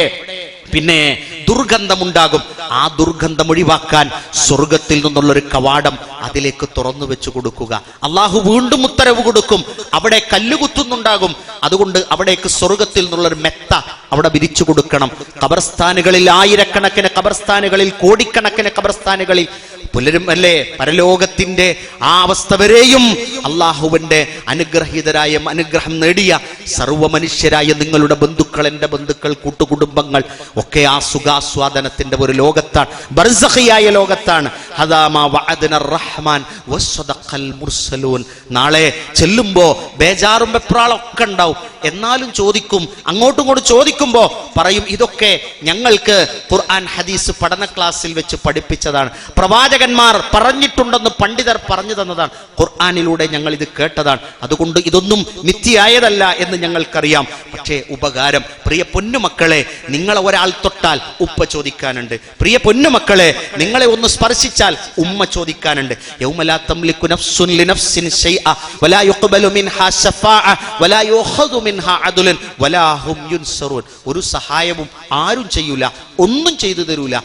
പിന്നെ ദുർഗന്ധമുണ്ടാകും. ആ ദുർഗന്ധം ഒഴിവാക്കാൻ സ്വർഗത്തിൽ നിന്നുള്ളൊരു കവാടം അതിലേക്ക് തുറന്നു വെച്ചു കൊടുക്കുക. അള്ളാഹു വീണ്ടും ഉത്തരവ് കൊടുക്കും, അവിടെ കല്ലുകുത്തുന്നുണ്ടാകും, അതുകൊണ്ട് അവിടേക്ക് സ്വർഗത്തിൽ നിന്നുള്ളൊരു മെത്ത അവിടെ വിരിച്ചു കൊടുക്കണം. ഖബർസ്ഥാനുകളിൽ ആയിരക്കണക്കിന് ഖബർസ്ഥാനുകളിൽ, കോടിക്കണക്കിന് ഖബർസ്ഥാനുകളിൽ പുലരും അല്ലേ പരലോകത്തിന്റെ ആ അവസ്ഥ വരെയും അള്ളാഹുവിന്റെ അനുഗ്രഹീതരായ, അനുഗ്രഹം നേടിയ സർവ്വ മനുഷ്യരായ നിങ്ങളുടെ ബന്ധുക്കൾ, എൻ്റെ ബന്ധുക്കൾ, കൂട്ടുകുടുംബങ്ങൾ ഒക്കെ ആ സുഖാസ്വാദനത്തിന്റെ ഒരു ലോകത്താണ്, ബർസഖിയായ ലോകത്താണ്. ഹദാമാ വഅദന റഹ്മാൻ വസ്സദഖൽ മുർസലൂൻ. നാളെ ചെല്ലുമ്പോ ബേജാറും വെപ്രാളൊക്കെ ഉണ്ടാവും. എന്നാലും ചോദിക്കും, അങ്ങോട്ടും ഇങ്ങോട്ടും ചോദിക്കുമ്പോ പറയും, ഇതൊക്കെ ഞങ്ങൾക്ക് ഖുർആൻ ഹദീസ് പഠന ക്ലാസ്സിൽ വെച്ച് പഠിപ്പിച്ചതാണ്. പ്രവാചകൻ പ്രവാചകന്മാർ പറഞ്ഞിട്ടുണ്ടെന്ന് പണ്ഡിതർ പറഞ്ഞു തന്നതാണ്, ഖുർആനിലൂടെ ഞങ്ങൾ ഇത് കേട്ടതാണ്. അതുകൊണ്ട് ഇതൊന്നും മിഥ്യയായതല്ല എന്ന് ഞങ്ങൾക്കറിയാം. പക്ഷേ ഉപകാരം, പ്രിയ പൊന്നുമക്കളെ, നിങ്ങളെ ഒരാൾ തൊട്ടാൽ ഉപ്പ ചോദിക്കാനുണ്ട്. പ്രിയ പൊന്നുമക്കളെ, നിങ്ങളെ ഒന്ന് സ്പർശിച്ചാൽ ഉമ്മ ചോദിക്കാനുണ്ട്. യൗമ ലാ തംലികു നഫ്സുൻ ലിനഫ്സിൻ ശൈഅ വലാ യുഖ്ബലു മിൻഹാ ശഫാഅ വലാ യുഖദു മിൻഹാ അദ്ലുൻ വലാ ഹും യുൻസറൂൻ. ഒരു സഹായവും ആരും ചെയ്യൂല, ഒന്നും ചെയ്തു തരൂല,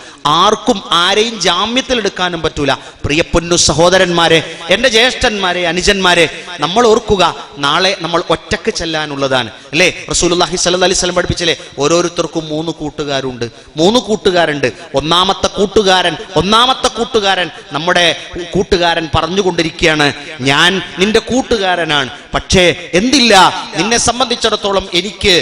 ആർക്കും ആരെയും ജാമ്യത്തിൽ എടുക്കാനും പറ്റൂല. പ്രിയ പൊന്നു സഹോദരന്മാരെ, എൻ്റെ ജ്യേഷ്ഠന്മാരെ, അനുജന്മാരെ, നമ്മൾ ഓർക്കുക, നാളെ നമ്മൾ ഒറ്റക്ക് ചെല്ലാനുള്ളതാണ് അല്ലേ? റസൂലുള്ളാഹി സ്വല്ലല്ലാഹി അലൈഹി വസല്ലം പഠിപ്പിച്ചില്ലേ, ഓരോരുത്തർക്കും 3 കൂട്ടുകാരുണ്ട്, 3 കൂട്ടുകാരുണ്ട്. ഒന്നാമത്തെ കൂട്ടുകാരൻ നമ്മുടെ കൂട്ടുകാരൻ പറഞ്ഞുകൊണ്ടിരിക്കുകയാണ്, ഞാൻ നിന്റെ കൂട്ടുകാരനാണ്, പക്ഷേ എന്തില്ല, നിന്നെ സംബന്ധിച്ചിടത്തോളം എനിക്ക്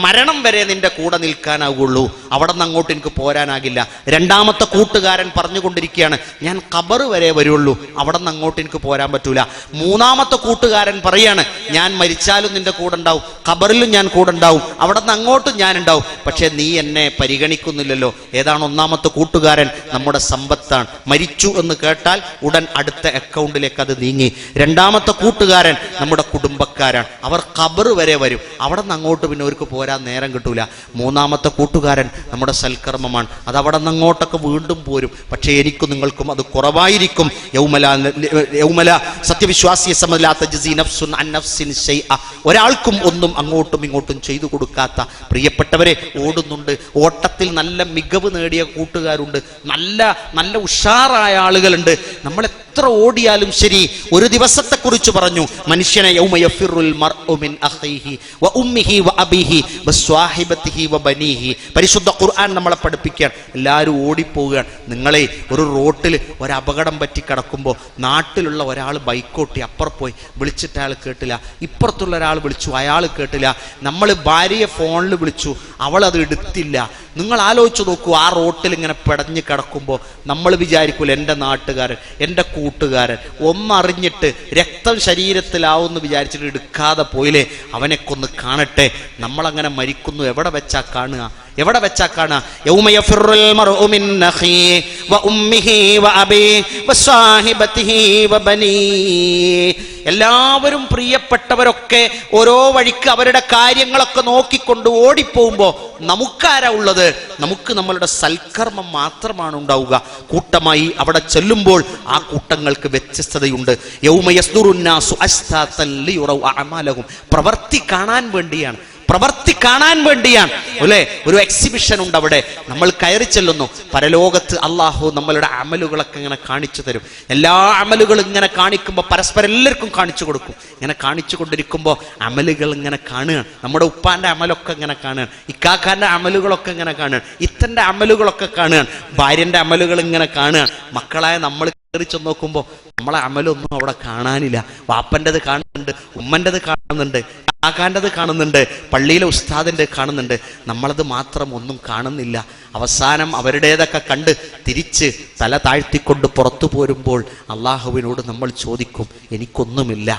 മരണം വരെ നിന്റെ കൂടെ നിൽക്കാനാവുള്ളൂ, അവിടെ നിന്ന് അങ്ങോട്ട് എനിക്ക് പോരാനാകില്ല. രണ്ടാമത്തെ കൂട്ടുകാരൻ പറഞ്ഞുകൊണ്ടിരിക്കുകയാണ്, ഞാൻ ഖബർ വരെ വരുള്ളൂ, അവിടെ നിന്ന് അങ്ങോട്ട് എനിക്ക് പോരാൻ പറ്റൂല. മൂന്നാമത്തെ കൂട്ടുകാരൻ പറയാണ്, ഞാൻ മരിച്ചാലും നിന്റെ കൂടെ ഉണ്ടാവും, ഖബറിലും ഞാൻ കൂടെ ഉണ്ടാവും, അവിടെ നിന്ന് അങ്ങോട്ടും ഞാൻ ഉണ്ടാവും, പക്ഷെ നീ എന്നെ പരിഗണിക്കുന്നില്ലല്ലോ. ഏതാണ് ഒന്നാമത്തെ കൂട്ടുകാരൻ? നമ്മുടെ സമ്പത്താണ്. മരിച്ചു എന്ന് കേട്ടാൽ ഉടൻ അടുത്ത അക്കൗണ്ടിലേക്ക് അത് നീങ്ങി. രണ്ടാമത്തെ കൂട്ടുകാരൻ നമ്മുടെ കുടുംബക്കാരാണ്, അവർ ഖബർ വരെ വരും, അവിടെ നിന്ന് അങ്ങോട്ട് പിന്നെ അവർക്ക് പോരാൻ നേരം കിട്ടൂല. മൂന്നാമത്തെ കൂട്ടുകാരൻ നമ്മുടെ സൽക്കർമ്മമാണ്, അത് അവിടെ നിന്ന് അങ്ങോട്ടൊക്കെ വീണ്ടും പോരും, പക്ഷേ എനിക്കും നിങ്ങൾക്കും അത് കുറവായിരിക്കും. സത്യവിശ്വാസിയെ ഒരാൾക്കും ഒന്നും അങ്ങോട്ടും ഇങ്ങോട്ടും ചെയ്തു കൊടുക്കാത്ത പ്രിയപ്പെട്ടവരെ, ഓടുന്നുണ്ട്, ഓട്ടത്തിൽ നല്ല മികവ് നേടിയ കൂട്ടുകാരുണ്ട്, നല്ല നല്ല ഉഷാറായ ആളുകളുണ്ട്. നമ്മൾ എത്ര ഓടിയാലും ശരി, ഒരു ദിവസത്തെ കുറിച്ച് പറഞ്ഞു, മനുഷ്യനെ യൗമ യഫിറുൽ മർഉ മിൻ അഖീഹി വ ഉമ്മിഹി വ അബീഹി വ സ്വാഹിബതിഹി വ ബനീഹി. പരിശുദ്ധ ഖുർആൻ നമ്മളെ പഠിപ്പിക്കുകയാണ്, എല്ലാവരും ഓടിപ്പോവുകയാണ്. നിങ്ങളെ ഒരു റോട്ടിൽ ഒരു അപകടം പറ്റി കിടക്കുമ്പോൾ നാട്ടിലുള്ള ഒരാൾ ബൈക്കോട്ടി അപ്പുറം പോയി വിളിച്ചിട്ട് അയാൾ കേട്ടില്ല, ഇപ്പുറത്തുള്ള ഒരാൾ വിളിച്ചു, അയാൾ കേട്ടില്ല, നമ്മൾ ഭാര്യയെ ഫോണിൽ വിളിച്ചു, അവൾ അത് എടുത്തില്ല. നിങ്ങൾ ആലോചിച്ച് നോക്കൂ, ആ റോട്ടിൽ ഇങ്ങനെ പിടഞ്ഞ് കിടക്കുമ്പോൾ നമ്മൾ വിചാരിക്കൂല, എൻ്റെ നാട്ടുകാരൻ, എൻ്റെ കൂട്ടുകാരൻ ഒന്നറിഞ്ഞിട്ട് രക്തം ശരീരത്തിലാവുമെന്ന് വിചാരിച്ചിട്ട് എടുക്കാതെ പോയില്ലേ, അവനെ കൊന്ന് കാണട്ടെ. നമ്മളങ്ങനെ മരിക്കുന്നു, എവിടെ വെച്ചാ കാണുക? യൗമ യഫിറുൽ മർഉ മിൻ അഖീഹി വ ഉമ്മിഹി വ അബീഹി വ സ്വാഹിബതിഹി വ ബനീഹി. എല്ലാവരും പ്രിയപ്പെട്ടവരൊക്കെ ഓരോ വഴിക്ക് അവരുടെ കാര്യങ്ങളൊക്കെ നോക്കിക്കൊണ്ട് ഓടിപ്പോകുമ്പോൾ നമുക്കാരാ ഉള്ളത്? നമുക്ക് നമ്മളുടെ സൽക്കർമ്മം മാത്രമാണ് ഉണ്ടാവുക. കൂട്ടമായി അവിടെ ചെല്ലുമ്പോൾ ആ കൂട്ടങ്ങൾക്ക് വ്യത്യസ്തതയുണ്ട്. യൗമ യസ്ദുറുന്നാസു അസ്താതൻ ലിയുറൗ അഅമാലഹും. പ്രവൃത്തി കാണാൻ വേണ്ടിയാണ് അല്ലേ? ഒരു എക്സിബിഷൻ ഉണ്ട് അവിടെ, നമ്മൾ കയറി ചെല്ലുന്നു. പരലോകത്ത് അള്ളാഹു നമ്മളുടെ അമലുകളൊക്കെ ഇങ്ങനെ കാണിച്ചു തരും. എല്ലാ അമലുകളും ഇങ്ങനെ കാണിക്കുമ്പോൾ പരസ്പരം എല്ലാവർക്കും കാണിച്ചു കൊടുക്കും. ഇങ്ങനെ കാണിച്ചു കൊണ്ടിരിക്കുമ്പോൾ അമലുകൾ ഇങ്ങനെ കാണുകയാണ്. നമ്മുടെ ഉപ്പാന്റെ അമലൊക്കെ ഇങ്ങനെ കാണുകയാണ്, ഇക്കാക്കാന്റെ അമലുകളൊക്കെ ഇങ്ങനെ കാണുകയാണ്, ഇത്തന്റെ അമലുകളൊക്കെ കാണുകയാണ്, ഭാര്യന്റെ അമലുകൾ ഇങ്ങനെ കാണുകയാണ്. മക്കളായ നമ്മൾ കയറി ചെന്ന് നോക്കുമ്പോൾ നമ്മളെ അമലൊന്നും അവിടെ കാണാനില്ല. വാപ്പൻ്റെത് കാണുന്നുണ്ട്, ഉമ്മൻ്റെത് കാണുന്നുണ്ട്, കാക്കാൻ്റെത് കാണുന്നുണ്ട്, പള്ളിയിലെ ഉസ്താദിൻ്റെ കാണുന്നുണ്ട്, നമ്മളത് മാത്രം ഒന്നും കാണുന്നില്ല. അവസാനം അവരുടേതൊക്കെ കണ്ട് തിരിച്ച് തല താഴ്ത്തിക്കൊണ്ട് പുറത്തു പോരുമ്പോൾ അള്ളാഹുവിനോട് നമ്മൾ ചോദിക്കും, എനിക്കൊന്നുമില്ല.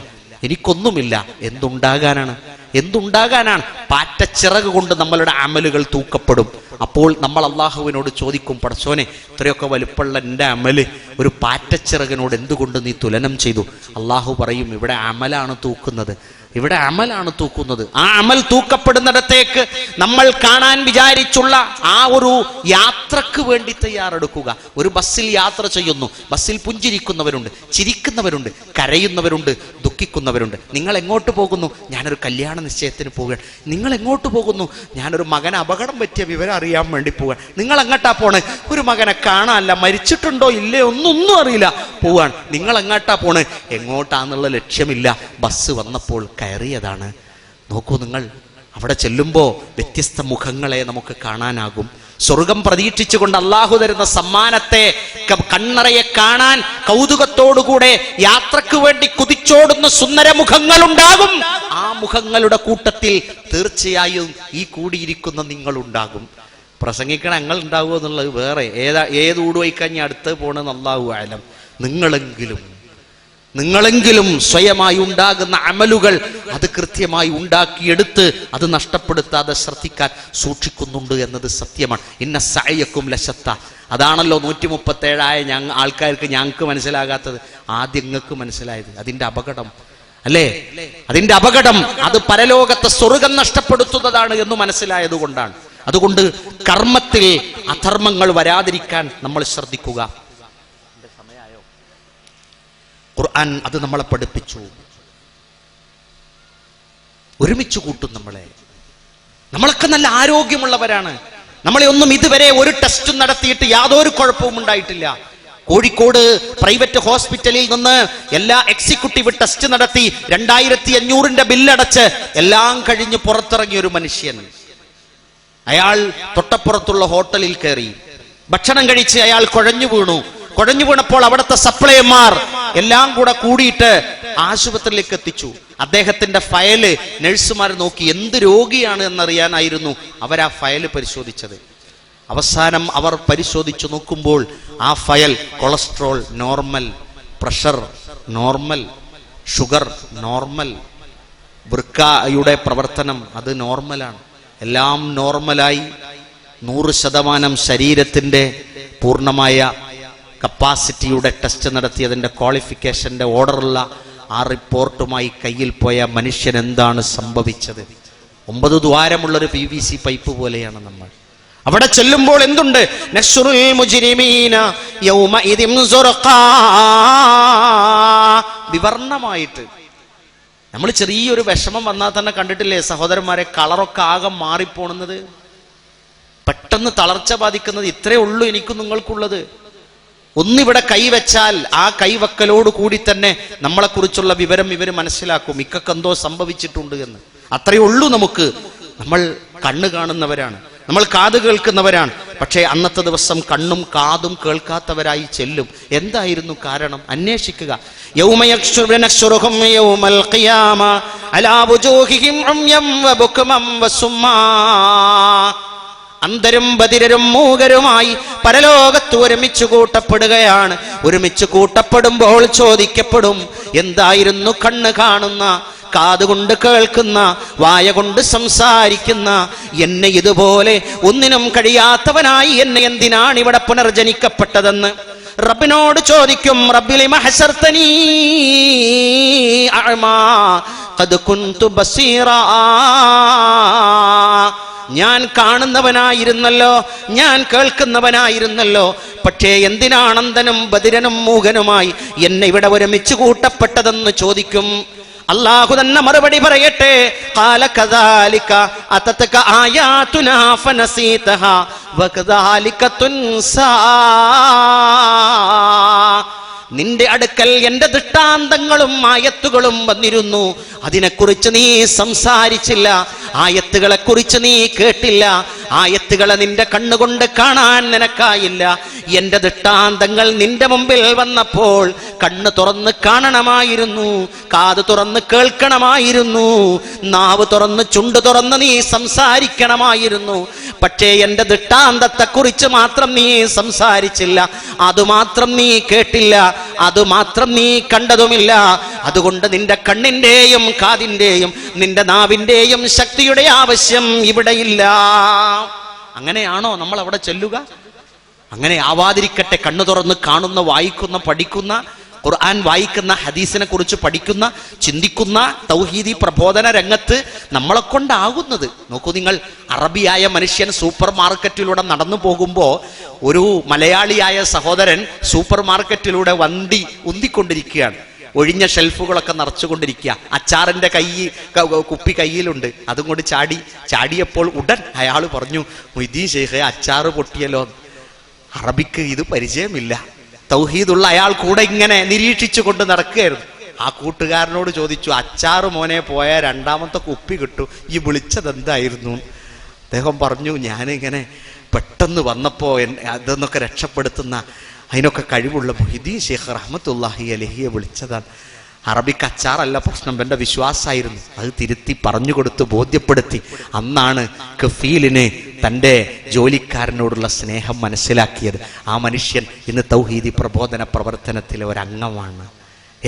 എന്തുണ്ടാകാനാണ്? പാറ്റച്ചിറക് കൊണ്ട് നമ്മളുടെ അമലുകൾ തൂക്കപ്പെടും. അപ്പോൾ നമ്മൾ അള്ളാഹുവിനോട് ചോദിക്കും, പടച്ചോനെ, ഇത്രയൊക്കെ വലുപ്പമുള്ള എൻ്റെ അമല് ഒരു പാറ്റച്ചിറകിനോട് എന്തുകൊണ്ട് നീ തുലനം ചെയ്തു? അള്ളാഹു പറയും, ഇവിടെ അമലാണ് തൂക്കുന്നത്. ആ അമൽ തൂക്കപ്പെടുന്നിടത്തേക്ക് നമ്മൾ കാണാൻ വിചാരിച്ചുള്ള ആ ഒരു യാത്രക്ക് വേണ്ടി തയ്യാറെടുക്കുക. ഒരു ബസ്സിൽ യാത്ര ചെയ്യുന്നു, ബസ്സിൽ പുഞ്ചിരിക്കുന്നവരുണ്ട്, ചിരിക്കുന്നവരുണ്ട്, കരയുന്നവരുണ്ട്, ദുഃഖിക്കുന്നവരുണ്ട്. നിങ്ങൾ എങ്ങോട്ട് പോകുന്നു? ഞാനൊരു കല്യാണ നിശ്ചയത്തിന് പോവുകയാണ്. നിങ്ങൾ എങ്ങോട്ട് പോകുന്നു? ഞാനൊരു മകന് അപകടം പറ്റിയ വിവരം അറിയാൻ വേണ്ടി പോവുകയാണ്. നിങ്ങൾ എങ്ങോട്ടാ പോണേ? ഒരു മകനെ കാണാനല്ല, മരിച്ചിട്ടുണ്ടോ ഇല്ലേ ഒന്നും അറിയില്ല, പോവാണ്. നിങ്ങൾ എങ്ങോട്ടാ പോണേ? എങ്ങോട്ടാന്നുള്ള ലക്ഷ്യമില്ല, ബസ് വന്നപ്പോൾ കയറിയതാണ്. നോക്കൂ നിങ്ങൾ, അവിടെ ചെല്ലുമ്പോൾ വ്യത്യസ്ത മുഖങ്ങളെ നമുക്ക് കാണാനാകും. സ്വർഗം പ്രതീക്ഷിച്ചുകൊണ്ട് അള്ളാഹു തരുന്ന സമ്മാനത്തെ കണ്ണറയെ കാണാൻ കൗതുകത്തോടുകൂടെ യാത്രക്ക് വേണ്ടി കുതിച്ചോടുന്ന സുന്ദര മുഖങ്ങളുണ്ടാകും. ആ മുഖങ്ങളുടെ കൂട്ടത്തിൽ തീർച്ചയായും ഈ കൂടിയിരിക്കുന്ന നിങ്ങളുണ്ടാകും. പ്രസംഗിക്കണ ഞങ്ങൾ ഉണ്ടാകുമോ എന്നുള്ളത് വേറെ, ഏത് ഊടുവയ്ക്കഞ്ഞ് അടുത്ത് പോണെന്ന് അള്ളാഹു ആലം. നിങ്ങളെങ്കിലും സ്വയമായി ഉണ്ടാകുന്ന അമലുകൾ അത് കൃത്യമായി ഉണ്ടാക്കിയെടുത്ത് അത് നഷ്ടപ്പെടുത്താതെ ശ്രദ്ധിക്കാൻ സൂക്ഷിക്കുന്നുണ്ട് എന്നത് സത്യമാണ്. ഇന്ന സഅയക്കും ലശത്ത. അതാണല്ലോ 137 ആൾക്കാർക്ക് ഞങ്ങൾക്ക് മനസ്സിലാകാത്തത് ആദ്യം നിങ്ങൾക്ക് മനസ്സിലായത്. അതിന്റെ അപകടം അല്ലേ? അതിന്റെ അപകടം അത് പരലോകത്തെ സ്വർഗം നഷ്ടപ്പെടുത്തുന്നതാണ് എന്ന് മനസ്സിലായത് കൊണ്ടാണ്. അതുകൊണ്ട് കർമ്മത്തിൽ അധർമ്മങ്ങൾ വരാതിരിക്കാൻ നമ്മൾ ശ്രദ്ധിക്കുക. ഖുർആൻ അത് നമ്മളെ പഠിപ്പിച്ചു. ഒരുമിച്ച് കൂട്ടും നമ്മളൊക്കെ നല്ല ആരോഗ്യമുള്ളവരാണ്. നമ്മളെ ഒന്നും ഇതുവരെ ഒരു ടെസ്റ്റും നടത്തിയിട്ട് യാതൊരു കുഴപ്പവും ഉണ്ടായിട്ടില്ല. കോഴിക്കോട് പ്രൈവറ്റ് ഹോസ്പിറ്റലിൽ നിന്ന് എല്ലാ എക്സിക്യൂട്ടീവ് ടെസ്റ്റ് നടത്തി 2500 ബില്ലടച്ച് എല്ലാം കഴിഞ്ഞ് പുറത്തിറങ്ങിയ ഒരു മനുഷ്യൻ, അയാൾ തൊട്ടപ്പുറത്തുള്ള ഹോട്ടലിൽ കയറി ഭക്ഷണം കഴിച്ച് അയാൾ കുഴഞ്ഞു വീണപ്പോൾ അവിടുത്തെ സപ്ലൈമാർ എല്ലാം കൂടെ കൂടിയിട്ട് ആശുപത്രിയിലേക്ക് എത്തിച്ചു. അദ്ദേഹത്തിന്റെ ഫയല് നഴ്സുമാർ നോക്കി. എന്ത് രോഗിയാണ് എന്നറിയാനായിരുന്നു അവരാ ഫയല് പരിശോധിച്ചത്. അവസാനം അവർ പരിശോധിച്ചു നോക്കുമ്പോൾ ആ file cholesterol normal, pressure normal, sugar normal, വൃക്കയുടെ പ്രവർത്തനം അത് നോർമലാണ്. എല്ലാം നോർമലായി 100% ശരീരത്തിന്റെ പൂർണ്ണമായ കപ്പാസിറ്റിയുടെ ടെസ്റ്റ് നടത്തി അതിന്റെ ക്വാളിഫിക്കേഷന്റെ ഓർഡറുള്ള ആ റിപ്പോർട്ടുമായി കയ്യിൽ പോയ മനുഷ്യൻ എന്താണ് സംഭവിച്ചത്? 9 ദ്വാരമുള്ളൊരു PVC പൈപ്പ് പോലെയാണ് നമ്മൾ. അവിടെ ചെല്ലുമ്പോൾ എന്തുണ്ട്? നശ്റുൽ മുജ്രിമീന യൗമഇദിൻ സുർഖാ. വിവർണമായിട്ട്. നമ്മൾ ചെറിയൊരു വിഷമം വന്നാൽ തന്നെ കണ്ടിട്ടില്ലേ സഹോദരന്മാരെ, കളറൊക്കെ ആകെ മാറിപ്പോണത്, പെട്ടെന്ന് തളർച്ച ബാധിക്കുന്നത്. ഇത്രയേ ഉള്ളൂ എനിക്കും നിങ്ങൾക്കുള്ളത്. ഒന്നിവിടെ കൈവച്ചാൽ ആ കൈവക്കലോട് കൂടി തന്നെ നമ്മളെക്കുറിച്ചുള്ള വിവരം ഇവർ മനസ്സിലാക്കും. ഇക്കെന്തോ സംഭവിച്ചിട്ടുണ്ട് എന്ന്. അത്രയേ ഉള്ളൂ നമുക്ക്. നമ്മൾ കണ്ണ് കാണുന്നവരാണ്, നമ്മൾ കാത് കേൾക്കുന്നവരാണ്. പക്ഷേ അന്നത്തെ ദിവസം കണ്ണും കാതും കേൾക്കാത്തവരായി ചെല്ലും. എന്തായിരുന്നു കാരണം? അന്വേഷിക്കുക. അന്ധരും ബധിരരും മൂകരുമായി പരലോകത്ത് ഒരുമിച്ച് കൂട്ടപ്പെടുകയാണ്. ഒരുമിച്ച് കൂട്ടപ്പെടുമ്പോൾ ചോദിക്കപ്പെടും, എന്തായിരുന്നു കണ്ണ് കാണുന്ന, കാതുകൊണ്ട് കേൾക്കുന്ന, വായ കൊണ്ട് സംസാരിക്കുന്ന എന്നെ ഇതുപോലെ ഒന്നിനും കഴിയാത്തവനായി എന്നെ എന്തിനാണ് ഇവിടെ പുനർജനിക്കപ്പെട്ടതെന്ന് റബ്ബിനോട് ചോദിക്കും. റബ്ബി ലിമ ഹശർതനീ അഅ്മാ ഖദ് കുൻതു ബസീറാ. ഞാൻ കാണുന്നവനായിരുന്നല്ലോ, ഞാൻ കേൾക്കുന്നവനായിരുന്നല്ലോ, പക്ഷേ എന്തിനാണ് അന്ധനും ബധിരനും മൂകനുമായി എന്നെ ഇവിടെ ഒരുമിച്ച് കൂട്ടപ്പെട്ടതെന്ന് ചോദിക്കും. അല്ലാഹു തന്നെ മറുപടി പറയട്ടെ, ഖാല കദാലിക അതതക ആയാതുനാ ഫനസീതഹാ വകദാലിക തുൻസാ. നിന്റെ അടുക്കൽ എന്റെ ദൃഷ്ടാന്തങ്ങളും ആയത്തുകളും വന്നിരുന്നു, അതിനെക്കുറിച്ച് നീ സംസാരിച്ചില്ല, ആയത്തുകളെ കുറിച്ച് നീ കേട്ടില്ല, ആയത്തുകളെ നിന്റെ കണ്ണുകൊണ്ട് കാണാൻ നിനക്കായില്ല. എന്റെ ദൃഷ്ടാന്തങ്ങൾ നിന്റെ മുമ്പിൽ വന്നപ്പോൾ കണ്ണ് തുറന്ന് കാണണമായിരുന്നു, കാത് തുറന്ന് കേൾക്കണമായിരുന്നു, നാവ് തുറന്ന് ചുണ്ട് തുറന്ന് നീ സംസാരിക്കണമായിരുന്നു. പക്ഷേ എന്റെ ദൃഷ്ടാന്തത്തെ കുറിച്ച് മാത്രം നീ സംസാരിച്ചില്ല, അതുമാത്രം നീ കേട്ടില്ല, അതുമാത്രം നീ കണ്ടതുമില്ല. അതുകൊണ്ട് നിന്റെ കണ്ണിന്റെയും കാതിന്റെയും നിന്റെ നാവിന്റെയും ശക്തിയുടെ ആവശ്യം ഇവിടെയില്ല. അങ്ങനെയാണോ നമ്മൾ അവിടെ ചെല്ലുക? അങ്ങനെ ആവാതിരിക്കട്ടെ. കണ്ണു തുറന്ന് കാണുന്ന, വായിക്കുന്ന, പഠിക്കുന്ന, ഖുർആൻ വായിക്കുന്ന, ഹദീസിനെ കുറിച്ച് പഠിക്കുന്ന, ചിന്തിക്കുന്ന, തൗഹീദി പ്രബോധന രംഗത്ത് നമ്മളെ കൊണ്ടാകുന്നത്. നോക്കൂ നിങ്ങൾ, അറബിയായ മനുഷ്യൻ സൂപ്പർ മാർക്കറ്റിലൂടെ നടന്നു പോകുമ്പോൾ ഒരു മലയാളിയായ സഹോദരൻ സൂപ്പർ മാർക്കറ്റിലൂടെ വണ്ടി ഉന്തിക്കൊണ്ടിരിക്കുകയാണ്. ഒഴിഞ്ഞ ഷെൽഫുകളൊക്കെ നിറച്ചുകൊണ്ടിരിക്കുക. അച്ചാറിന്റെ കുപ്പി കയ്യിലുണ്ട്. അതും കൊണ്ട് ചാടിയപ്പോൾ ഉടൻ അയാൾ പറഞ്ഞു, മൊയ്തീൻ ശൈഖേ അച്ചാറ് പൊട്ടിയല്ലോ. അറബിക്ക് ഇത് പരിചയമില്ല. തൗഹീദുള്ള അയാൾ കൂടെ ഇങ്ങനെ നിരീക്ഷിച്ചു കൊണ്ട് നടക്കുകയായിരുന്നു. ആ കൂട്ടുകാരനോട് ചോദിച്ചു, അച്ചാറ് മോനെ പോയ രണ്ടാമത്തെ കുപ്പി കിട്ടും, ഈ വിളിച്ചതെന്തായിരുന്നു? അദ്ദേഹം പറഞ്ഞു, ഞാനിങ്ങനെ പെട്ടെന്ന് വന്നപ്പോ അതെന്നൊക്കെ രക്ഷപ്പെടുത്തുന്ന അതിനൊക്കെ കഴിവുള്ള മൊയ്തീൻ ശൈഖ് റഹ്മത്തുള്ളാഹി അലൈഹിയെ വിളിച്ചതാണ്. അറബിക്ക് അച്ചാറല്ല പ്രശ്നം, എൻ്റെ വിശ്വാസമായിരുന്നു. അത് തിരുത്തി പറഞ്ഞു കൊടുത്ത് ബോധ്യപ്പെടുത്തി. അന്നാണ് കഫീലിന് തൻ്റെ ജോലിക്കാരനോടുള്ള സ്നേഹം മനസ്സിലാക്കിയത്. ആ മനുഷ്യൻ ഇന്ന് തൗഹീദി പ്രബോധന പ്രവർത്തനത്തിലെ ഒരംഗമാണ്.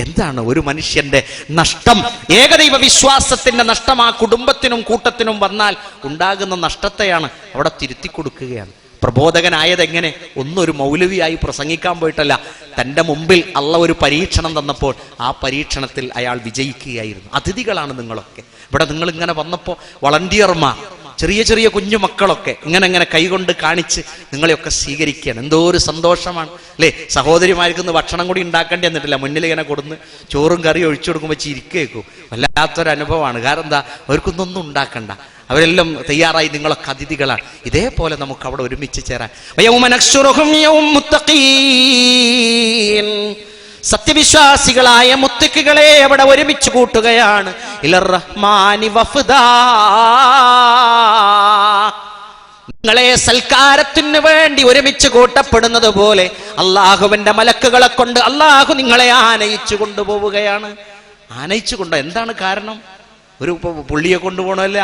എന്താണ് ഒരു മനുഷ്യന്റെ നഷ്ടം? ഏകദൈവ വിശ്വാസത്തിന്റെ നഷ്ടം ആ കുടുംബത്തിനും കൂട്ടത്തിനും വന്നാൽ ഉണ്ടാകുന്ന നഷ്ടത്തെയാണ് അവിടെ തിരുത്തി കൊടുക്കുകയാണ്. പ്രബോധകനായത് എങ്ങനെ? ഒന്നൊരു മൗലവിയായി പ്രസംഗിക്കാൻ പോയിട്ടല്ല, തൻ്റെ മുമ്പിൽ അള്ളാഹ് ഒരു പരീക്ഷണം തന്നപ്പോൾ ആ പരീക്ഷണത്തിൽ അയാൾ വിജയിക്കുകയായിരുന്നു. അതിഥികളാണ് നിങ്ങളൊക്കെ. ഇവിടെ നിങ്ങൾ ഇങ്ങനെ വന്നപ്പോൾ വളണ്ടിയർമാർ, ചെറിയ ചെറിയ കുഞ്ഞു മക്കളൊക്കെ ഇങ്ങനെ കൈകൊണ്ട് കാണിച്ച് നിങ്ങളെയൊക്കെ സ്വീകരിക്കുകയാണ്. എന്തോ ഒരു സന്തോഷമാണ് അല്ലേ? സഹോദരിമാർക്കൊന്ന് ഭക്ഷണം കൂടി ഉണ്ടാക്കേണ്ടി വന്നിട്ടില്ല, മുന്നിൽ ഇങ്ങനെ കൊടുന്ന് ചോറും കറിയും ഒഴിച്ചു കൊടുക്കുമ്പോൾ ചിരിക്കേക്കും. വല്ലാത്തൊരനുഭവമാണ്. കാരണം എന്താ? അവർക്കൊന്നും ഉണ്ടാക്കണ്ട, അവരെല്ലാം തയ്യാറായി, നിങ്ങളൊക്കെ അതിഥികളാണ്. ഇതേപോലെ നമുക്ക് അവിടെ ഒരുമിച്ച് ചേരാൻ. സത്യവിശ്വാസികളായ മുത്തക്കികളെ അവിടെ ഒരുമിച്ച് കൂട്ടുകയാണ്. ഇലർ റഹ്മാനി വഫ്ദാ, നിങ്ങളെ സൽക്കാരത്തിന് വേണ്ടി ഒരുമിച്ച് കൂട്ടപ്പെടുന്നത് പോലെ അള്ളാഹുവിന്റെ മലക്കുകളെ കൊണ്ട് അള്ളാഹു നിങ്ങളെ ആനയിച്ചു കൊണ്ടുപോവുകയാണ്. ആനയിച്ചു കൊണ്ടോ? എന്താണ് കാരണം? ഒരു പുള്ളിയെ കൊണ്ടുപോകണമല്ല,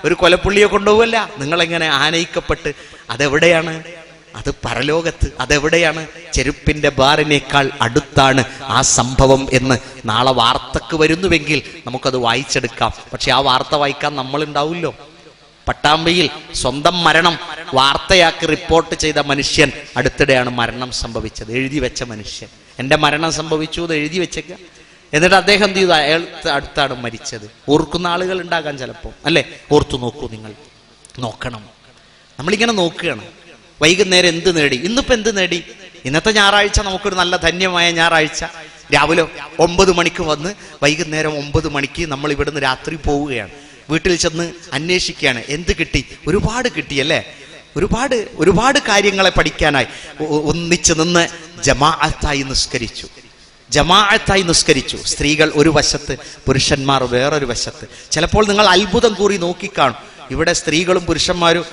ഒരു കൊലപ്പുള്ളിയെ കൊണ്ടുപോകല്ല. നിങ്ങളെങ്ങനെ ആനയിക്കപ്പെട്ട്? അതെവിടെയാണ്? അത് പരലോകത്ത്. അതെവിടെയാണ്? ചെരുപ്പിന്റെ ബാറിനേക്കാൾ അടുത്താണ് ആ സംഭവം എന്ന് നാളെ വാർത്തക്ക് വരുന്നുവെങ്കിൽ നമുക്കത് വായിച്ചെടുക്കാം. പക്ഷെ ആ വാർത്ത വായിക്കാൻ നമ്മളുണ്ടാവില്ലോ. പട്ടാമ്പിയിൽ സ്വന്തം മരണം വാർത്തയാക്കി റിപ്പോർട്ട് ചെയ്ത മനുഷ്യൻ അടുത്തിടെയാണ് മരണം സംഭവിച്ചത്. എഴുതി വെച്ച മനുഷ്യൻ, എൻ്റെ മരണം സംഭവിച്ചു എന്ന് എഴുതി വെച്ചേക്ക. എന്നിട്ട് അദ്ദേഹം എന്ത് ചെയ്തു? അയാൾ അടുത്താണ് മരിച്ചത്. ഓർക്കുന്ന ആളുകൾ ഉണ്ടാകാൻ ചിലപ്പോൾ, അല്ലേ? ഓർത്തു നോക്കൂ, നിങ്ങൾ നോക്കണം. നമ്മളിങ്ങനെ നോക്കുകയാണ്. വൈകുന്നേരം എന്ത് നേടി? ഇന്നിപ്പോൾ എന്ത് നേടി? ഇന്നത്തെ ഞായറാഴ്ച നമുക്കൊരു നല്ല ധന്യമായ ഞായറാഴ്ച. രാവിലെ 9 മണിക്ക് വന്ന് വൈകുന്നേരം 9 മണിക്ക് നമ്മൾ ഇവിടുന്ന് രാത്രി പോവുകയാണ്. വീട്ടിൽ ചെന്ന് അന്വേഷിക്കുകയാണ്, എന്ത് കിട്ടി? ഒരുപാട് കിട്ടിയല്ലേ? ഒരുപാട് കാര്യങ്ങളെ പഠിക്കാനായി ഒന്നിച്ച് നിന്ന് ജമാഅത്തായി നിസ്കരിച്ചു. സ്ത്രീകൾ ഒരു വശത്ത്, പുരുഷന്മാർ വേറൊരു വശത്ത്. ചിലപ്പോൾ നിങ്ങൾ അത്ഭുതം കൂറി നോക്കിക്കാണും. ഇവിടെ സ്ത്രീകളും പുരുഷന്മാരും,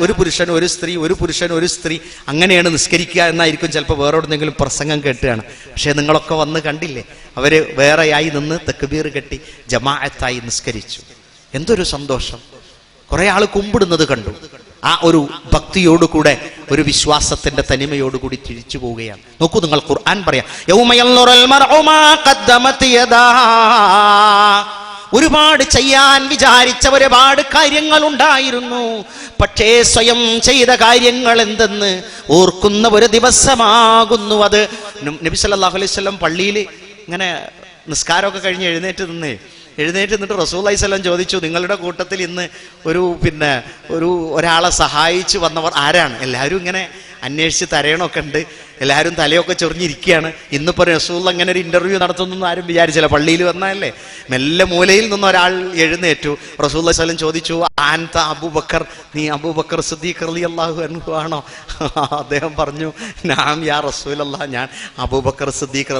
ഒരു പുരുഷൻ ഒരു സ്ത്രീ, ഒരു പുരുഷൻ ഒരു സ്ത്രീ, അങ്ങനെയാണ് നിസ്കരിക്കുക എന്നായിരിക്കും ചിലപ്പോൾ വേറെവിടെന്നെങ്കിലും പ്രസംഗം കേട്ടുകയാണ്. പക്ഷേ നിങ്ങളൊക്കെ വന്ന് കണ്ടില്ലേ, അവര് വേറെയായി നിന്ന് തക്ബീർ കെട്ടി ജമാഅത്തായി നിസ്കരിച്ചു. എന്തൊരു സന്തോഷം! കുറെ ആൾ കുമ്പിടുന്നത് കണ്ടു. ആ ഒരു ഭക്തിയോടുകൂടെ, ഒരു വിശ്വാസത്തിന്റെ തനിമയോടുകൂടി തിരിച്ചു പോവുകയാണ്. നോക്കൂ, നിങ്ങൾ ഖുർആൻ പറയാം, ഒരുപാട് ചെയ്യാൻ വിചാരിച്ച ഒരുപാട് കാര്യങ്ങൾ ഉണ്ടായിരുന്നു. പക്ഷേ സ്വയം ചെയ്ത കാര്യങ്ങൾ എന്തെന്ന് ഓർക്കുന്ന ഒരു ദിവസമാകുന്നു അത്. നബി സല്ലല്ലാഹു അലൈഹി വസല്ലം പള്ളിയിൽ ഇങ്ങനെ നിസ്കാരമൊക്കെ കഴിഞ്ഞ് എഴുന്നേറ്റ് നിന്നിട്ട് റസൂലുള്ളാഹി സ്വല്ലം ചോദിച്ചു, നിങ്ങളുടെ കൂട്ടത്തിൽ ഇന്ന് ഒരാളെ സഹായിച്ചു വന്നവർ ആരാണ്? എല്ലാവരും ഇങ്ങനെ അന്വേഷിച്ച് തരയണമൊക്കെ ഉണ്ട്, എല്ലാവരും തലയൊക്കെ ചൊറിഞ്ഞിരിക്കുകയാണ്. ഇന്നിപ്പോൾ റസൂലുള്ളാഹി അങ്ങനെ ഒരു ഇന്റർവ്യൂ നടത്തുന്നൊന്നും ആരും വിചാരിച്ചില്ല. പള്ളിയിൽ വന്നതല്ലേ. മെല്ലെ മൂലയിൽ നിന്ന് ഒരാൾ എഴുന്നേറ്റു. റസൂലുള്ളാഹി സ്വല്ലം ചോദിച്ചു, ആൻത അബൂബക്കർ, നീ അബൂബക്കർ സിദ്ദീഖ് റളിയല്ലാഹു അൻഹു ആണോ? അദ്ദേഹം പറഞ്ഞു, നാം യാ റസൂലല്ലാഹ്, ഞാൻ അബൂബക്കർ സിദ്ദീഖ്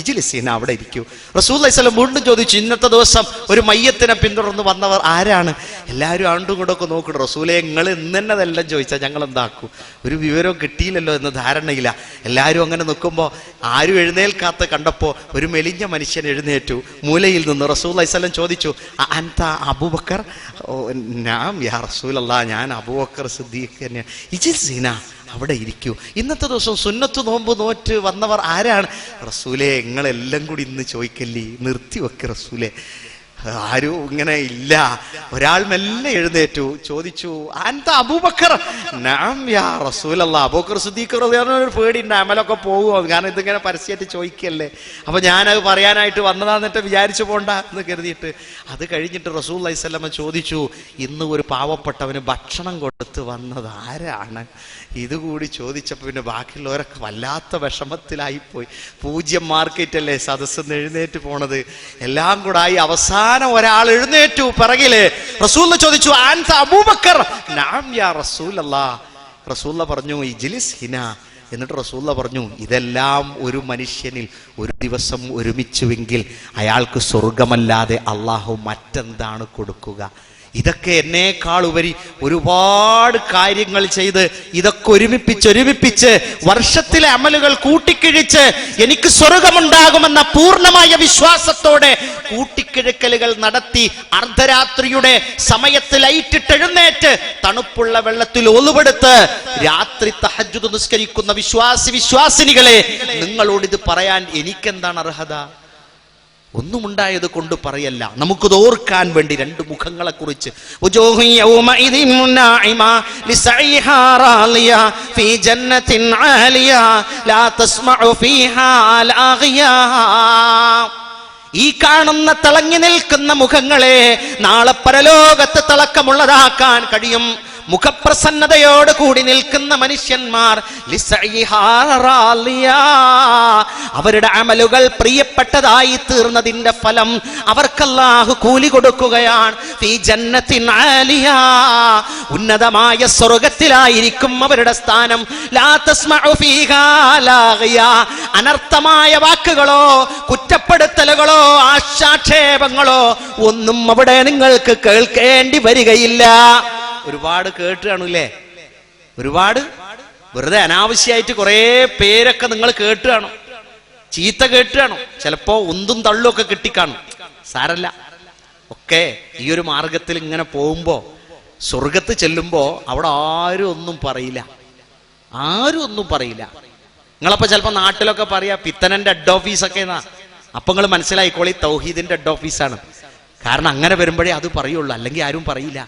ഇജ്ലിസീന, അവിടെ ഇരിക്കൂ. റസൂലുള്ളാഹി സ്വല്ലം വീണ്ടും ചോദിച്ചു, ഇന്നത്തെ ദിവസം ഒരു മയ്യത്തിനെ പിന്തുടർന്ന് വന്നവർ ആരാണ്? എല്ലാവരും ആണ്ടും കൂടൊക്കെ നോക്കണം. റസൂലെ, നിങ്ങൾ ഇന്നെന്നതെല്ലാം ചോദിച്ചാൽ ഞങ്ങൾ എന്താക്കൂ? ഒരു വിവരവും കിട്ടിയില്ലല്ലോ എന്ന ധാരണയില്ല. എല്ലാവരും അങ്ങനെ നിൽക്കുമ്പോൾ ആരും എഴുന്നേൽക്കാത്ത കണ്ടപ്പോൾ ഒരു മെലിഞ്ഞ മനുഷ്യൻ എഴുന്നേറ്റു മൂലയിൽ നിന്ന്. റസൂലുള്ളാഹി സ്വല്ലം ചോദിച്ചു, അൻത അബൂബക്കർ? നാം യാ റസൂലല്ലാഹ്, ഞാൻ അബൂബക്കർ സിദ്ദീഖ് തന്നെയാണ്. ഇജ്ലിസീന, അവിടെ ഇരിക്കൂ. ഇന്നത്തെ ദിവസം സുന്നത്ത് നോമ്പ് നോറ്റ് വന്നവർ ആരാണ്? റസൂലേ, നിങ്ങളെല്ലാം കൂടി ഇന്ന് ചോദിക്കല്ലേ, നിർത്തിവെക്ക് റസൂലേ. ആരും ഇങ്ങനെ ഇല്ല. ഒരാൾ മെല്ലെ എഴുന്നേറ്റു, ചോദിച്ചു, അൻത അബൂബക്കർ? നാം യാ റസൂലല്ലാഹ്. അബൂബക്കർ സിദ്ദീഖ് റളിയല്ലാഹു ഒരു പേടിയുണ്ട്, അമലൊക്കെ പോകുമോ, കാരണം ഇതിങ്ങനെ പരസ്യമായിട്ട് ചോദിക്കല്ലേ. അപ്പൊ ഞാനത് പറയാനായിട്ട് വന്നതാന്നിട്ട് വിചാരിച്ചു പോണ്ട എന്ന് കരുതിയിട്ട്. അത് കഴിഞ്ഞിട്ട് റസൂലുള്ളാഹി സ്വല്ലല്ലാഹു അലൈഹി വസല്ലം ചോദിച്ചു, ഇന്ന് ഒരു പാവപ്പെട്ടവന് ഭക്ഷണം കൊടുത്ത് വന്നത് ആരാണ്? ഇതുകൂടി ചോദിച്ചപ്പോൾ പിന്നെ ബാക്കിയുള്ളവരൊക്കെ വല്ലാത്ത വിഷമത്തിലായിപ്പോയി. 0 മാർക്കറ്റ് അല്ലേ സദസ്സെന്ന് എഴുന്നേറ്റ് പോണത്. എല്ലാം കൂടായി അവസാനം ഒരാൾ എഴുന്നേറ്റു പിറകില്. റസൂൽ ചോദിച്ചു, അൻത അബൂബക്കർ? നാം യാ റസൂലല്ലാഹ്. റസൂൽ പറഞ്ഞു, ഇജ്ലിസ് ഹിന. എന്നിട്ട് റസൂൽ പറഞ്ഞു, ഇതെല്ലാം ഒരു മനുഷ്യനിൽ ഒരു ദിവസം ഒരുമിച്ചുവെങ്കിൽ അയാൾക്ക് സ്വർഗമല്ലാതെ അള്ളാഹു മറ്റെന്താണ് കൊടുക്കുക? ഇതൊക്കെ എന്നേക്കാൾ ഉപരി ഒരുപാട് കാര്യങ്ങൾ ചെയ്ത് ഇതൊക്കെ ഒരുമിപ്പിച്ച് വർഷത്തിലെ അമലുകൾ കൂട്ടിക്കിഴിച്ച് എനിക്ക് സ്വർഗമുണ്ടാകുമെന്ന പൂർണ്ണമായ വിശ്വാസത്തോടെ കൂട്ടിക്കിഴക്കലുകൾ നടത്തി അർദ്ധരാത്രിയുടെ സമയത്ത് ലൈറ്റിട്ട് എഴുന്നേറ്റ് തണുപ്പുള്ള വെള്ളത്തിൽ ഒലുവെടുത്ത് രാത്രി തഹജ്ജുദ് നിസ്കരിക്കുന്ന വിശ്വാസിനികളെ, നിങ്ങളോട് ഇത് പറയാൻ എനിക്കെന്താണ് അർഹത? ഒന്നും ഉണ്ടായത് കൊണ്ട് പറയല്ല, നമുക്കത് ഓർക്കാൻ വേണ്ടി രണ്ട് മുഖങ്ങളെ കുറിച്ച്. ഈ കാണുന്ന തിളങ്ങി നിൽക്കുന്ന മുഖങ്ങളെ നാളെ പരലോകത്ത് തിളക്കമുള്ളതാക്കാൻ കഴിയും. മുഖപ്രസന്നതയോട് കൂടി നിൽക്കുന്ന മനുഷ്യന്മാർ അവരുടെ അമലുകൾ പ്രിയപ്പെട്ടതായി തീർന്നതിന്റെ ഫലം അവർക്ക് അല്ലാഹു കൂലി കൊടുക്കുകയാണ്. ഫീ ജന്നത്തിൻ ആലിയ, ഉന്നതമായ സ്വർഗ്ഗത്തിലായിരിക്കും അവരുടെ സ്ഥാനം. ലാ തസ്മഉ ഫീഹാ ലാഗിയ, അനർത്ഥമായ വാക്കുകളോ കുറ്റപ്പെടുത്തലുകളോ ആക്ഷേപങ്ങളോ ഒന്നും അവിടെ നിങ്ങൾക്ക് കേൾക്കേണ്ടി വരികയില്ല. ഒരുപാട് കേട്ട് കാണൂല്ലേ, ഒരുപാട് വെറുതെ അനാവശ്യമായിട്ട് കുറെ പേരൊക്കെ നിങ്ങൾ കേട്ട് കാണും, ചീത്ത കേട്ട് കാണും, ചിലപ്പോ ഉന്തും തള്ളും ഒക്കെ കിട്ടിക്കാണും. സാരല്ല, ഒക്കെ ഈ ഒരു മാർഗത്തിൽ ഇങ്ങനെ പോകുമ്പോ സ്വർഗത്ത് ചെല്ലുമ്പോ അവിടെ ആരും ഒന്നും പറയില്ല, ആരും ഒന്നും പറയില്ല. നിങ്ങളപ്പോ ചിലപ്പോ നാട്ടിലൊക്കെ പറയാ പിത്തനന്റെ ഹെഡ് ഓഫീസൊക്കെ എന്നാ, അപ്പൊ നിങ്ങൾ മനസ്സിലായിക്കോളി തൗഹീദിന്റെ ഹെഡ് ഓഫീസാണ്. കാരണം അങ്ങനെ വരുമ്പോഴേ അത് പറയുള്ളൂ, അല്ലെങ്കിൽ ആരും പറയില്ല.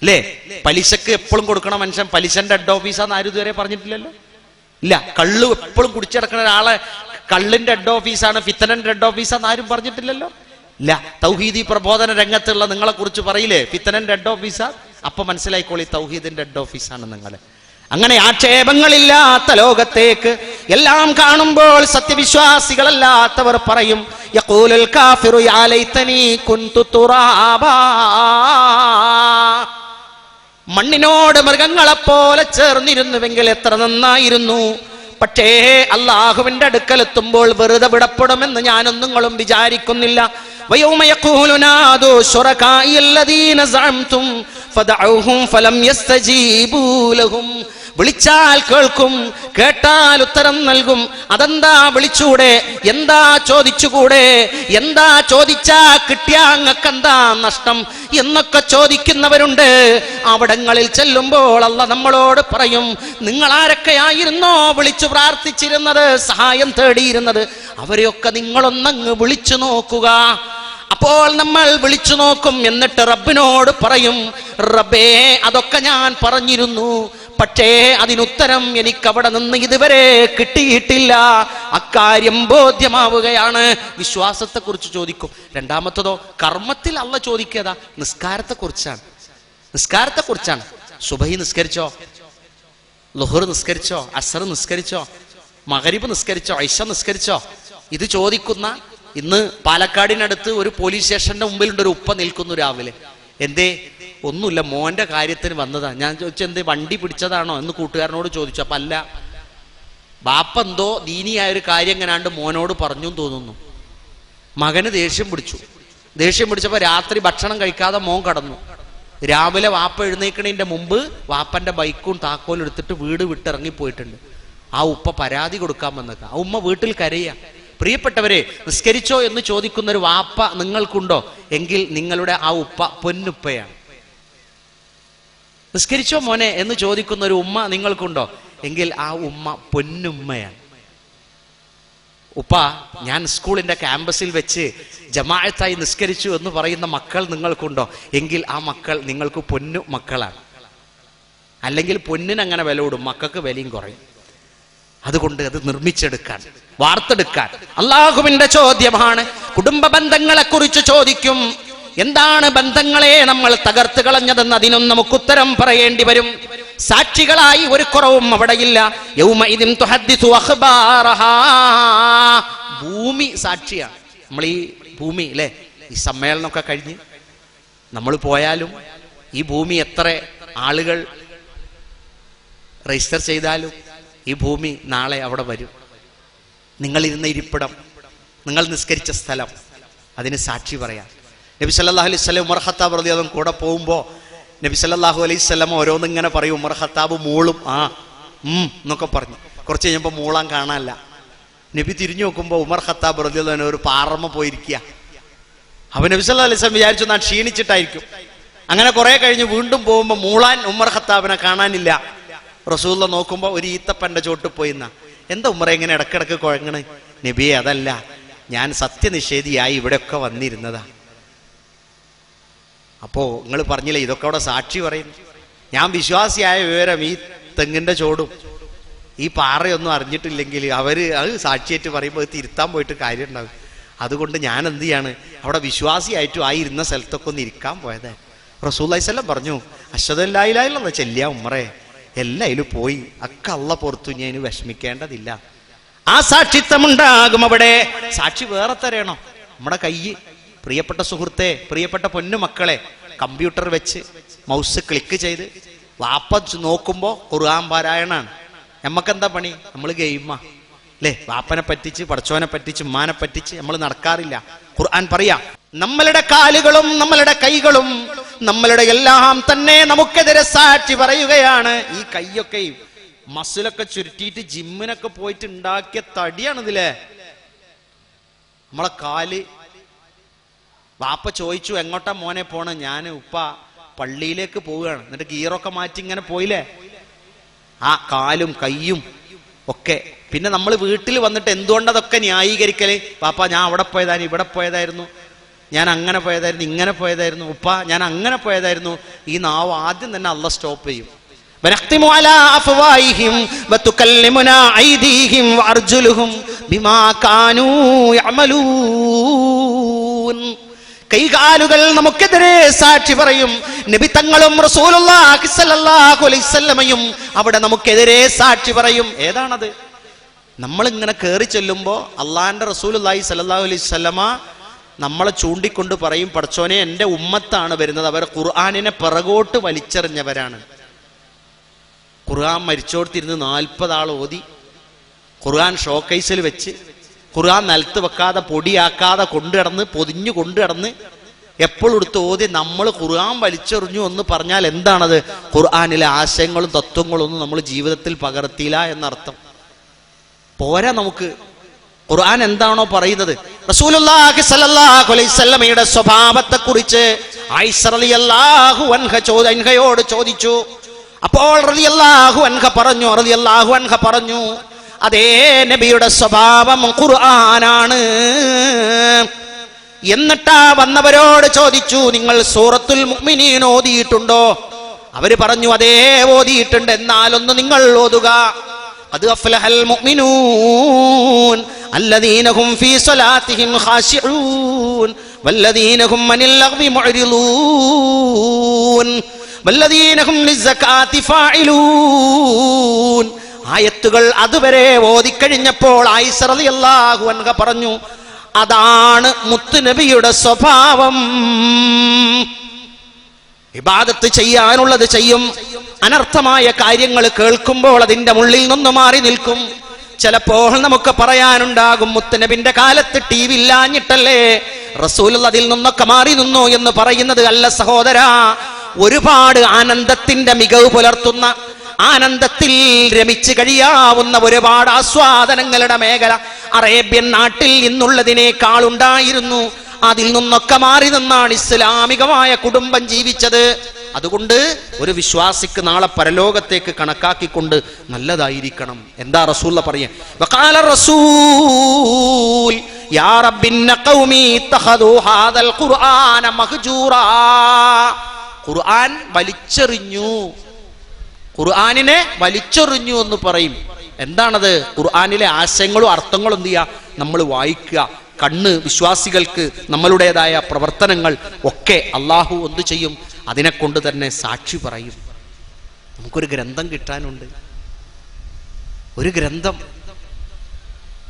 അല്ലേ? പലിശക്ക് എപ്പോഴും കൊടുക്കണ മനുഷ്യൻ പലിശന്റെ ഹെഡ് ഓഫീസാന്ന് ആരും ഇതുവരെ പറഞ്ഞിട്ടില്ലല്ലോ. ഇല്ല, കള്ള് എപ്പോഴും കുടിച്ചടക്കുന്ന ഒരാളെ കള്ളിന്റെ ഹെഡ് ഓഫീസാണ്, ഫിത്തനന്റെ ഹെഡ് ഓഫീസാന്ന് ആരും പറഞ്ഞിട്ടില്ലല്ലോ. ഇല്ല, തൗഹീദി പ്രബോധന രംഗത്തുള്ള നിങ്ങളെ കുറിച്ച് പറയില്ലേ ഫിത്തനന്റെ ഹെഡ് ഓഫീസാ, അപ്പൊ മനസ്സിലായിക്കോളി തൗഹീദിന്റെ ഹെഡ് ഓഫീസാണ് നിങ്ങൾ. അങ്ങനെ ആക്ഷേപങ്ങളില്ലാത്ത ലോകത്തേക്ക് എല്ലാം കാണുമ്പോൾ സത്യവിശ്വാസികളല്ലാത്തവർ പറയും, യഖൂലുൽ കാഫിറു യാ ലൈതനി കുൻതു തുറാബാ, മണ്ണിനോട് മൃഗങ്ങളെപ്പോലെ ചേർന്നിരുന്നുവെങ്കിൽ എത്ര നന്നായിരുന്നു. പക്ഷേ അല്ലാഹുവിന്റെ അടുക്കലെത്തുമ്പോൾ വെറുതെ വിടപ്പെടുമെന്ന് ഞാനും നിങ്ങളും വിചാരിക്കുന്നില്ല. വയൗമ യഖൂലു നാദു ശുറകാഇ അല്ലദീന സഅംതും ഫദഉഹും ഫലം യസ്തജീബൂ ലഹും, വിളിച്ചാൽ കേൾക്കും, കേട്ടാൽ ഉത്തരം നൽകും. അതെന്താ വിളിച്ചൂടെ, എന്താ ചോദിച്ചുകൂടെ, എന്താ ചോദിച്ചാ കിട്ടിയാ അങ്ങക്കെന്താ നഷ്ടം എന്നൊക്കെ ചോദിക്കുന്നവരുണ്ട്. അവിടങ്ങളിൽ ചെല്ലുമ്പോൾ അല്ലാഹ് നമ്മളോട് പറയും, നിങ്ങൾ ആരൊക്കെയായിരുന്നോ വിളിച്ചു പ്രാർത്ഥിച്ചിരുന്നത്, സഹായം തേടിയിരുന്നത്, അവരെയൊക്കെ നിങ്ങളൊന്നങ്ങ് വിളിച്ചു നോക്കുക. അപ്പോൾ നമ്മൾ വിളിച്ചു നോക്കും, എന്നിട്ട് റബ്ബിനോട് പറയും, റബ്ബേ അതൊക്കെ ഞാൻ പറഞ്ഞിരുന്നു, പക്ഷേ അതിനുത്തരം എനിക്കവിടെ നിന്ന് ഇതുവരെ കിട്ടിയിട്ടില്ല. അക്കാര്യം ബോധ്യമാവുകയാണ്. വിശ്വാസത്തെ കുറിച്ച് ചോദിക്കും. രണ്ടാമത്തതോ കർമ്മത്തിൽ അള്ള ചോദിക്കതാ നിസ്കാരത്തെ കുറിച്ചാണ്. നിസ്കാരത്തെ കുറിച്ചാണ്. സുബഹി നിസ്കരിച്ചോ, ളുഹർ നിസ്കരിച്ചോ, അസ്ർ നിസ്കരിച്ചോ, മഗ്രിബ് നിസ്കരിച്ചോ, ഇശ നിസ്കരിച്ചോ, ഇത് ചോദിക്കുന്ന ഇന്ന് പാലക്കാടിനടുത്ത് ഒരു പോലീസ് സ്റ്റേഷന്റെ മുമ്പിലുണ്ട് ഒരു ഉപ്പ നിൽക്കുന്നു രാവിലെ. എന്തേ? ഒന്നുമില്ല, മോന്റെ കാര്യത്തിന് വന്നതാ. ഞാൻ ചോദിച്ചു എന്തേ, വണ്ടി പിടിച്ചതാണോ എന്ന് കൂട്ടുകാരനോട് ചോദിച്ചു. അപ്പൊ അല്ല, ബാപ്പ എന്തോ ദീനിയായ ഒരു കാര്യം എങ്ങനാണ്ട് മോനോട് പറഞ്ഞു തോന്നുന്നു. മകന് ദേഷ്യം പിടിച്ചു. ദേഷ്യം പിടിച്ചപ്പോ രാത്രി ഭക്ഷണം കഴിക്കാതെ മോൻ കടന്നു. രാവിലെ വാപ്പ എഴുന്നേക്കണതിന്റെ മുമ്പ് വാപ്പന്റെ ബൈക്കും താക്കോലും എടുത്തിട്ട് വീട് വിട്ടിറങ്ങിപ്പോയിട്ടുണ്ട്. ആ ഉപ്പ പരാതി കൊടുക്കാൻ വന്നേക്ക. ആ ഉമ്മ വീട്ടിൽ കരയുക. പ്രിയപ്പെട്ടവരെ, നിസ്കരിച്ചോ എന്ന് ചോദിക്കുന്ന ഒരു വാപ്പ നിങ്ങൾക്കുണ്ടോ എങ്കിൽ നിങ്ങളുടെ ആ ഉപ്പ പൊന്നുപ്പയാണ്. നിസ്കരിച്ചോ മോനെ എന്ന് ചോദിക്കുന്ന ഒരു ഉമ്മ നിങ്ങൾക്കുണ്ടോ എങ്കിൽ ആ ഉമ്മ പൊന്നുമ്മയാണ്. ഉപ്പ, ഞാൻ സ്കൂളിന്റെ ക്യാമ്പസിൽ വെച്ച് ജമാഅത്തായി നിസ്കരിച്ചു എന്ന് പറയുന്ന മക്കൾ നിങ്ങൾക്കുണ്ടോ എങ്കിൽ ആ മക്കൾ നിങ്ങൾക്ക് പൊന്നു മക്കളാണ്. അല്ലെങ്കിൽ പൊന്നിനങ്ങനെ വില കൂടും, മക്കൾക്ക് വിലയും കുറയും. അതുകൊണ്ട് അത് നിർമ്മിച്ചെടുക്കാൻ, വാർത്തെടുക്കാൻ അള്ളാഹുവിന്റെ ചോദ്യമാണ്. കുടുംബ ബന്ധങ്ങളെ കുറിച്ച് ചോദിക്കും. എന്താണ് ബന്ധങ്ങളെ നമ്മൾ തകർത്ത് കളഞ്ഞതെന്ന് അതിനും നമുക്ക് ഉത്തരം പറയേണ്ടി വരും. സാക്ഷികളായി ഒരു കുറവും അവിടെയില്ല. യൗമഇദിൻ തുഹദ്ദിസു അഖ്ബാറഹാ, ഭൂമി സാക്ഷിയാണ്. നമ്മൾ ഈ ഭൂമി അല്ലേ, ഈ സമ്മേളനമൊക്കെ കഴിഞ്ഞ് നമ്മൾ പോയാലും ഈ ഭൂമി എത്ര ആളുകൾ രജിസ്റ്റർ ചെയ്താലും ഈ ഭൂമി നാളെ അവിടെ വരും. നിങ്ങളിരുന്ന ഇരിപ്പിടം, നിങ്ങൾ നിസ്കരിച്ച സ്ഥലം, അതിന് സാക്ഷി പറയാം. നബി സല്ലല്ലാഹു അലൈഹി വസല്ലം ഉമർ ഖത്താബ് റളിയല്ലാഹു അൻഹു കൂടെ പോകുമ്പോൾ നബി സല്ലല്ലാഹു അലൈഹി വസല്ലം ഓരോന്നിങ്ങനെ പറയും. ഉമർ ഖത്താബ് മൂളും, എന്നൊക്കെ പറഞ്ഞു. കുറച്ച് കഴിഞ്ഞപ്പോൾ മൂളാൻ കാണാനല്ല. നബി തിരിഞ്ഞു നോക്കുമ്പോൾ ഉമർ ഖത്താബ് റളിയല്ലാഹു അൻഹു ഒരു പാറമ്മ പോയിരിക്കുക. അപ്പൊ നബി സല്ലല്ലാഹു അലൈഹി വസല്ലം വിചാരിച്ചു ഞാൻ ക്ഷീണിച്ചിട്ടായിരിക്കും. അങ്ങനെ കുറെ കഴിഞ്ഞ് വീണ്ടും പോകുമ്പോൾ മൂളാൻ ഉമർ ഖത്താബിനെ കാണാനില്ല. റസൂലുള്ള നോക്കുമ്പോൾ ഒരു ഈത്തപ്പന്റെ ചോട്ട് പോയിന്ന. എന്താ ഉമറെ ഇങ്ങനെ ഇടക്കിടക്ക് കുഴങ്ങണ്? നബിയെ അതല്ല, ഞാൻ സത്യനിഷേധിയായി ഇവിടെയൊക്കെ വന്നിരുന്നതാ. അപ്പോ നിങ്ങൾ പറഞ്ഞില്ലേ ഇതൊക്കെ അവിടെ സാക്ഷി പറയുന്നു. ഞാൻ വിശ്വാസിയായ വിവരം ഈ തെങ്ങിന്റെ ചോടും ഈ പാറയൊന്നും അറിഞ്ഞിട്ടില്ലെങ്കിൽ അവര് അത് സാക്ഷിയായിട്ട് പറയുമ്പോൾ തിരുത്താൻ പോയിട്ട് കാര്യം ഉണ്ടാവും. അതുകൊണ്ട് ഞാൻ എന്ത് ചെയ്യാണ്, അവിടെ വിശ്വാസിയായിട്ടും ആയിരുന്ന സ്ഥലത്തൊക്കെ ഒന്ന് ഇരിക്കാൻ പോയത്. റസൂലുള്ളാഹി സ്വല്ലല്ലാഹു അലൈഹി വസല്ലം പറഞ്ഞു, അശ്ഹദു അല്ലാ ഇലാഹ ഇല്ലല്ലാഹ് ചെല്ലിയ ഉമ്മറേ എല്ലാം അതിൽ പോയി, അക്ക അള്ളാഹ് പുറത്തു, ഞാൻ അതിന് വിഷമിക്കേണ്ടതില്ല. ആ സാക്ഷിത്വം ഉണ്ടാകും അവിടെ. സാക്ഷി വേറെ തരയണോ? നമ്മുടെ കൈ, പ്രിയപ്പെട്ട സുഹൃത്തെ, പ്രിയപ്പെട്ട പൊന്നു മക്കളെ, കമ്പ്യൂട്ടർ വെച്ച് മൗസ് ക്ലിക്ക് ചെയ്ത് വാപ്പ നോക്കുമ്പോ ഖുർആൻ പാരായണാണ്. നമ്മക്കെന്താ പണി? നമ്മൾ ഗെയിമാ അല്ലേ? വാപ്പനെ പറ്റിച്ച്, പടച്ചോനെ പറ്റിച്ച്, ഉമ്മാനെ പറ്റിച്ച് നമ്മൾ നടക്കാറില്ല. ഖുർആൻ പറയാ, നമ്മളുടെ കാലുകളും നമ്മളുടെ കൈകളും നമ്മളുടെ എല്ലാം തന്നെ നമുക്കെതിരെ സാക്ഷി പറയുകയാണ്. ഈ കൈയൊക്കെ മസിലൊക്കെ ചുരുട്ടിയിട്ട് ജിമ്മിനൊക്കെ പോയിട്ട് ഉണ്ടാക്കിയ തടിയാണിതില്ലേ. നമ്മളെ കാല്. വാപ്പ ചോദിച്ചു, എങ്ങോട്ടാ മോനെ പോണ? ഞാൻ ഉപ്പ പള്ളിയിലേക്ക് പോവുകയാണ്. എന്നിട്ട് ഗീറൊക്കെ മാറ്റി ഇങ്ങനെ പോയില്ലേ. ആ കാലും കയ്യും ഒക്കെ. പിന്നെ നമ്മൾ വീട്ടിൽ വന്നിട്ട് എന്തുകൊണ്ടതൊക്കെ ന്യായീകരിക്കല്? പാപ്പ ഞാൻ അവിടെ പോയതായിരുന്നു, ഇവിടെ പോയതായിരുന്നു, ഞാൻ അങ്ങനെ പോയതായിരുന്നു, ഇങ്ങനെ പോയതായിരുന്നു, ഉപ്പ ഞാൻ അങ്ങനെ പോയതായിരുന്നു. ഈ നാവ് ആദ്യം തന്നെ അള്ളാഹ് സ്റ്റോപ്പ് ചെയ്യും. കൈകാലുകൾ നമുക്കെതിരെ സാക്ഷി പറയും. നബി തങ്ങളും റസൂലുള്ളാഹി സ്വല്ലല്ലാഹു അലൈഹി വസല്ലമയും അവിടെ നമുക്കെതിരെ സാക്ഷി പറയും. ഏതാണത്? നമ്മളിങ്ങനെ കയറി ചെല്ലുമ്പോൾ അള്ളാഹിന്റെ റസൂലുള്ളാഹി സ്വല്ലല്ലാഹു അലൈഹി വസല്ലമ നമ്മളെ ചൂണ്ടിക്കൊണ്ട് പറയും, പടച്ചോനെ എൻ്റെ ഉമ്മത്താണ് വരുന്നത്, അവർ ഖുർആനിനെ പിറകോട്ട് വലിച്ചെറിഞ്ഞവരാണ്. ഖുർആൻ മരിച്ചോടത്തിരുന്ന് 40 ആൾ ഓതി, ഖുർആൻ ഷോക്കേസിൽ വെച്ച്, ഖുർആൻ നിലത്ത് വെക്കാതെ പൊടിയാക്കാതെ കൊണ്ടുകിടന്ന് പൊതിഞ്ഞു കൊണ്ടുകിടന്ന് എപ്പോഴും എടുത്ത് ഓതി നമ്മൾ ഖുർആൻ വലിച്ചെറിഞ്ഞു എന്ന് പറഞ്ഞാൽ എന്താണത്? ഖുർആനിലെ ആശയങ്ങളും തത്വങ്ങളും ഒന്നും നമ്മൾ ജീവിതത്തിൽ പകർത്തിയില്ല എന്നർത്ഥം. പോരാ, നമുക്ക് ഖുർആൻ എന്താണോ പറയുന്നത്. റസൂലുള്ളാഹി സ്വല്ലല്ലാഹു അലൈഹി വസല്ലമയുടെ സ്വഭാവത്തെക്കുറിച്ച് ആയിഷ റളിയല്ലാഹു അൻഹയോട് ചോദിച്ചു. അപ്പോൾ റളിയല്ലാഹു അൻഹ പറഞ്ഞു, അതേ നബിയുടെ സ്വഭാവം ഖുർആനാണ്. എന്നിട്ടാ വന്നവരോട് ചോദിച്ചു, നിങ്ങൾ സൂറത്തുൽ മുഅ്മിനീൻ ഓതിയിട്ടുണ്ടോ? അവര് പറഞ്ഞു, അതേ ഓതിയിട്ടുണ്ട്. എന്നാലൊന്ന് നിങ്ങൾ ഓതുക. ഖദ് അഫ്ലഹൽ മുഅ്മിനൂൻ അല്ലദീന ഹും ഫീ സ്വലാത്തിഹിം ഖാശിഊൻ വല്ലദീന ഹും അനിൽ ലഗ്വി മുഅ്രിദൂൻ വല്ലദീന ഹും ലിസ്സകാത്തി ഫാഇലൂൻ. ആയത്തുകൾ അതുവരെ ഓതിക്കഴിഞ്ഞപ്പോൾ ആയിഷ റളിയല്ലാഹു അൻഹ പറഞ്ഞു, അതാണ് മുത്തുനബിയുടെ സ്വഭാവം. ഇബാദത്ത് ചെയ്യാനുള്ളത് ചെയ്യും, അനർത്ഥമായ കാര്യങ്ങൾ കേൾക്കുമ്പോൾ അതിന്റെ ഉള്ളിൽ നിന്ന് മാറി നിൽക്കും. ചിലപ്പോൾ നമുക്ക് പറയാനുണ്ടാകും, മുത്തുനബിന്റെ കാലത്ത് TV ഇല്ലാഞ്ഞിട്ടല്ലേ റസൂൽ അതിൽ നിന്നൊക്കെ മാറി നിന്നു എന്ന് പറയുന്നത് അല്ല സഹോദരാ. ഒരുപാട് ആനന്ദത്തിന്റെ മികവ് പുലർത്തുന്ന, ആനന്ദത്തിൽ രമിച്ച് കഴിയാവുന്ന ഒരുപാട് ആസ്വാദനങ്ങളുടെ മേഖല അറേബ്യൻ നാട്ടിൽ ഇന്നുള്ളതിനേക്കാൾ ഉണ്ടായിരുന്നു. അതിൽ നിന്നൊക്കെ മാറി നിന്നാണ് ഇസ്ലാമികമായ കുടുംബം ജീവിച്ചത്. അതുകൊണ്ട് ഒരു വിശ്വാസിക്ക് നാളെ പരലോകത്തേക്ക് കണക്കാക്കിക്കൊണ്ട് നല്ലതായിരിക്കണം. എന്താ റസൂൽ പറയാ? വഖാല റസൂൽ യാ റബ്ബിന്ന ഖൗമി തഖദു ഹാദൽ ഖുർആന മഹ്ജൂറാ. ഖുർആൻ വലിച്ചെറിഞ്ഞു, ഖുർആനിനെ വലിച്ചെറിഞ്ഞു എന്ന് പറയും. എന്താണത്? ഖുർആനിലെ ആശയങ്ങളും അർത്ഥങ്ങളും എന്ത് ചെയ്യുക? നമ്മൾ വായിക്കുക. കണ്ണ് വിശ്വാസികൾക്ക് നമ്മളുടേതായ പ്രവർത്തനങ്ങൾ ഒക്കെ അള്ളാഹു എന്ത് ചെയ്യും? അതിനെ കൊണ്ട് തന്നെ സാക്ഷി പറയും. നമുക്കൊരു ഗ്രന്ഥം കിട്ടാനുണ്ട്. ഒരു ഗ്രന്ഥം,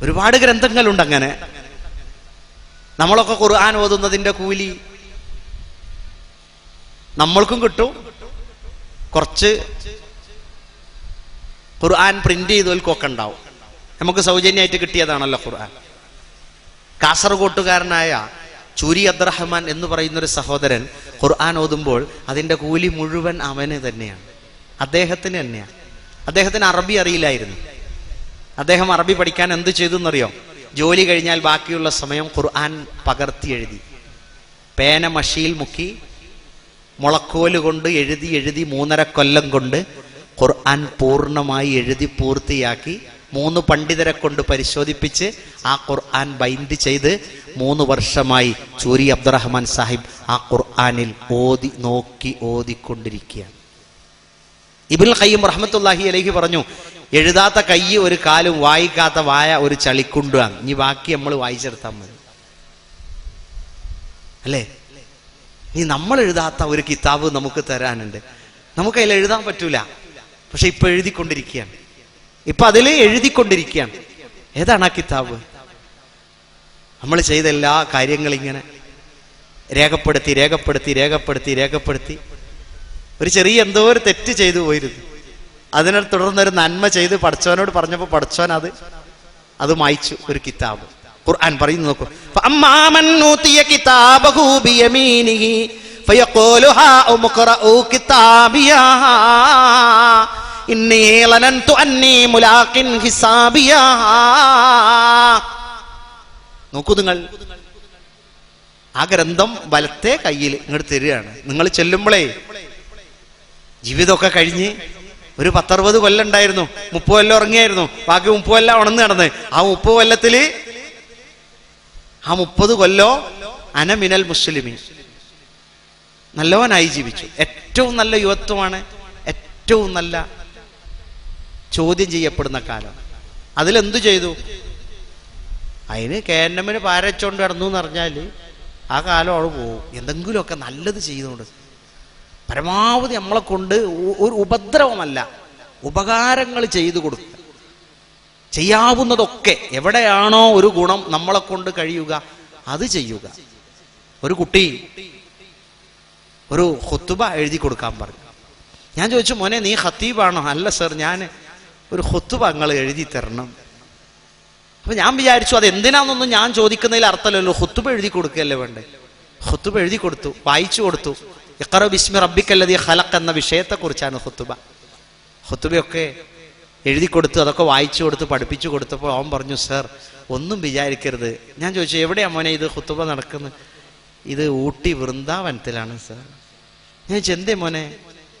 ഒരുപാട് ഗ്രന്ഥങ്ങളുണ്ട്. അങ്ങനെ നമ്മളൊക്കെ ഖുർആൻ ഓതുന്നതിന്റെ കൂലി നമ്മൾക്കും കിട്ടും. കുറച്ച് ഖുർആൻ പ്രിന്റ് ചെയ്തവർക്കൊക്കെ ഉണ്ടാവും. നമുക്ക് സൗജന്യമായിട്ട് കിട്ടിയതാണല്ലോ ഖുർആൻ. കാസർഗോട്ടുകാരനായ ചൂരി അബ്ദുറഹ്മാൻ എന്ന് പറയുന്നൊരു സഹോദരൻ ഖുർആൻ ഓതുമ്പോൾ അതിൻ്റെ കൂലി മുഴുവൻ അവന് തന്നെയാണ്, അദ്ദേഹത്തിന് തന്നെയാണ്. അദ്ദേഹത്തിന് അറബി അറിയില്ലായിരുന്നു. അദ്ദേഹം അറബി പഠിക്കാൻ എന്ത് ചെയ്തു എന്നറിയോ? ജോലി കഴിഞ്ഞാൽ ബാക്കിയുള്ള സമയം ഖുർആൻ പകർത്തി എഴുതി, പേന മഷിയിൽ മുക്കി മുളക്കോല് കൊണ്ട് എഴുതി 3.5 കൊല്ലം കൊണ്ട് ഖുർആൻ പൂർണ്ണമായി എഴുതി പൂർത്തിയാക്കി 3 പണ്ഡിതരെ കൊണ്ട് പരിശോധിപ്പിച്ച് ആ ഖുർആൻ ബൈൻഡ് ചെയ്ത് 3 വർഷമായി ചൂരി അബ്ദുറഹ്മാൻ സാഹിബ് ആ ഖുർആനിൽ ഓതിക്കൊണ്ടിരിക്കുകയാണ്. ഇബ്നുൽ ഖയ്യിം റഹ്മത്തുള്ളാഹി അലൈഹി പറഞ്ഞു, എഴുതാത്ത കൈ ഒരു കാലും വായിക്കാത്ത വായ ഒരു ചളിക്കുണ്ടാണ്. ഇനി ബാക്കി നമ്മൾ വായിച്ചെടുത്താൽ മതി അല്ലേ? ഇനി നമ്മൾ എഴുതാത്ത ഒരു കിതാബ് നമുക്ക് തരാനുണ്ട്. നമുക്ക് അതിൽ എഴുതാൻ പറ്റൂല, പക്ഷെ ഇപ്പൊ എഴുതിക്കൊണ്ടിരിക്കുകയാണ്. ഇപ്പൊ അതിൽ എഴുതിക്കൊണ്ടിരിക്കുകയാണ്. ഏതാണ് ആ കിതാബ്? നമ്മൾ ചെയ്ത എല്ലാ കാര്യങ്ങളും ഇങ്ങനെ രേഖപ്പെടുത്തി ഒരു ചെറിയ എന്തോ ഒരു തെറ്റ് ചെയ്തു പോയിരുന്നു. അതിനെ തുടർന്നൊരു നന്മ ചെയ്ത് പടച്ചവനോട് പറഞ്ഞപ്പോൾ പടച്ചവൻ അത് മായ്ച്ചു. ഒരു കിതാബ് ഖുർആൻ പറയുന്നു, നോക്കൂ. ഫഅമ്മാമൻ ഊതിയ കിതാബഹു ബിയമീനിഹി ഫയഖൂലു ഹാ ഉഖറഉ കിതാബിയാ ഇന്നി ലനന്തു അന്നി മുലാഖിൻ ഹിസാബിയാ. നോക്കൂ, നിങ്ങൾ ആ ഗ്രന്ഥം വലത്തെ കയ്യിൽ ഇങ്ങോട്ട് തരികയാണ്. നിങ്ങൾ ചെല്ലുമ്പോഴേ ജീവിതമൊക്കെ കഴിഞ്ഞ് ഒരു 10-60 കൊല്ലം ഉണ്ടായിരുന്നു, 30 കൊല്ലം ഉറങ്ങിയായിരുന്നു, ബാക്കി 30 കൊല്ലം ഉണർന്ന് നടന്ന്. ആ 30 കൊല്ലത്തില് ആ 30 കൊല്ലോ അനമിനൽ മുസ്ലിമീൻ, നല്ലവനായി ജീവിച്ചു. ഏറ്റവും നല്ല യുവത്വമാണ്, ഏറ്റവും നല്ല ചോദ്യം ചെയ്യപ്പെടുന്ന കാലം. അതിലെന്തു ചെയ്തു? അതിന് കേന്നമ്മിന് പാരച്ചോണ്ട് കിടന്നു എന്ന് പറഞ്ഞാൽ ആ കാലം അവിടെ പോകും. എന്തെങ്കിലുമൊക്കെ നല്ലത് ചെയ്യുന്നുണ്ട്. പരമാവധി നമ്മളെ കൊണ്ട് ഒരു ഉപദ്രവമല്ല, ഉപകാരങ്ങൾ ചെയ്തു കൊടുക്കുക. ചെയ്യാവുന്നതൊക്കെ എവിടെയാണോ ഒരു ഗുണം നമ്മളെ കൊണ്ട് കഴിയുക അത് ചെയ്യുക. ഒരു കുട്ടി ഒരു ഖുത്ബ എഴുതി കൊടുക്കാൻ പറഞ്ഞു. ഞാൻ ചോദിച്ചു, മോനെ നീ ഖത്തീബാണോ? അല്ല സർ, ഞാൻ ഒരു ഖുത്ബ നിങ്ങൾ എഴുതി തരണം. അപ്പൊ ഞാൻ വിചാരിച്ചു അത് എന്തിനാന്നൊന്നും ഞാൻ ചോദിക്കുന്നതിൽ അർത്ഥമല്ലല്ലോ, ഖുത്ബ എഴുതി കൊടുക്കുകയല്ലേ വേണ്ടേ. ഖുത്ബ എഴുതി കൊടുത്തു, വായിച്ചു കൊടുത്തു. ഇഖ്റ ബിസ്മി റബ്ബിക്കല്ലദീ ഖലഖ് എന്ന വിഷയത്തെക്കുറിച്ചാണ് ഖുത്ബ. ഖുത്ബയൊക്കെ എഴുതി കൊടുത്തു, അതൊക്കെ വായിച്ചു കൊടുത്ത് പഠിപ്പിച്ചു കൊടുത്തപ്പോൾ അവൻ പറഞ്ഞു, സർ ഒന്നും വിചാരിക്കരുത്. ഞാൻ ചോദിച്ചു, എവിടെയാ മോനെ ഇത് ഖുത്ബ നടക്കുന്നത്? ഇത് ഊട്ടി വൃന്ദാവനത്തിലാണ് സർ. ഞാൻ ചോദിച്ചു, എന്തേ മോനെ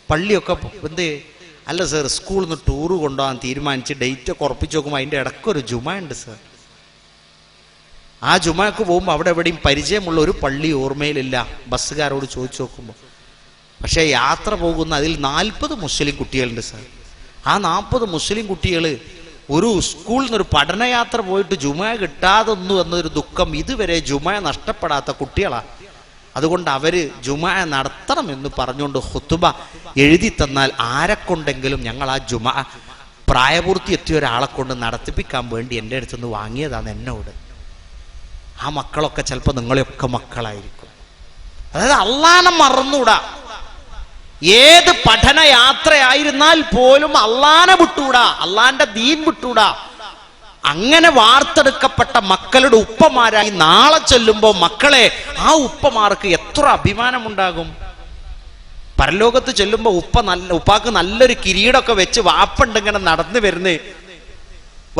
പള്ളിയൊക്കെ എന്തേ? അല്ല സർ, സ്കൂളിൽ നിന്ന് ടൂറ് കൊണ്ടുപോകാൻ തീരുമാനിച്ച് ഡേറ്റ് ഒക്കെ ഉറപ്പിച്ച് നോക്കുമ്പോൾ അതിൻ്റെ ഇടയ്ക്കൊരു ജുമ ഉണ്ട് സർ. ആ ജുമക്ക് പോകുമ്പോൾ അവിടെ എവിടെയും പരിചയമുള്ള ഒരു പള്ളി ഓർമ്മയിലില്ല. ബസ്സുകാരോട് ചോദിച്ചു നോക്കുമ്പോൾ പക്ഷേ യാത്ര പോകുന്ന അതിൽ 40 മുസ്ലിം കുട്ടികളുണ്ട് സർ. ആ 40 മുസ്ലിം കുട്ടികൾ ഒരു സ്കൂളിൽ നിന്നൊരു പഠനയാത്ര പോയിട്ട് ജുമ കിട്ടാതൊന്നു എന്നൊരു ദുഃഖം, ഇതുവരെ ജുമ നഷ്ടപ്പെടാത്ത കുട്ടികളാണ്. അതുകൊണ്ട് അവര് ജുമ നടത്തണമെന്ന് പറഞ്ഞുകൊണ്ട് ഖുത്ബ എഴുതി തന്നാൽ ആരെക്കൊണ്ടെങ്കിലും ഞങ്ങൾ ആ ജുമ പ്രായപൂർത്തി എത്തിയ ഒരാളെ കൊണ്ട് നടത്തിപ്പിക്കാൻ വേണ്ടി എൻ്റെ അടുത്തുനിന്ന് വാങ്ങിയതാണ് എന്നോട്. ആ മക്കളൊക്കെ ചിലപ്പോൾ നിങ്ങളെയൊക്കെ മക്കളായിരിക്കും. അതായത് അള്ളാനെ മറന്നൂടാ. ഏത് പഠനയാത്രയായിരുന്നാൽ പോലും അള്ളാനെ വിട്ടൂടാ, അള്ളാന്റെ ദീൻ വിട്ടൂടാ. അങ്ങനെ വാർത്തെടുക്കപ്പെട്ട മക്കളുടെ ഉപ്പമാരായി നാളെ ചെല്ലുമ്പോൾ മക്കളെ ആ ഉപ്പമാർക്ക് എത്ര അഭിമാനമുണ്ടാകും. പരലോകത്ത് ചെല്ലുമ്പോൾ ഉപ്പാക്ക് നല്ലൊരു കിരീടമൊക്കെ വെച്ച് വാപ്പുണ്ടിങ്ങനെ നടന്നു വരുന്നേ.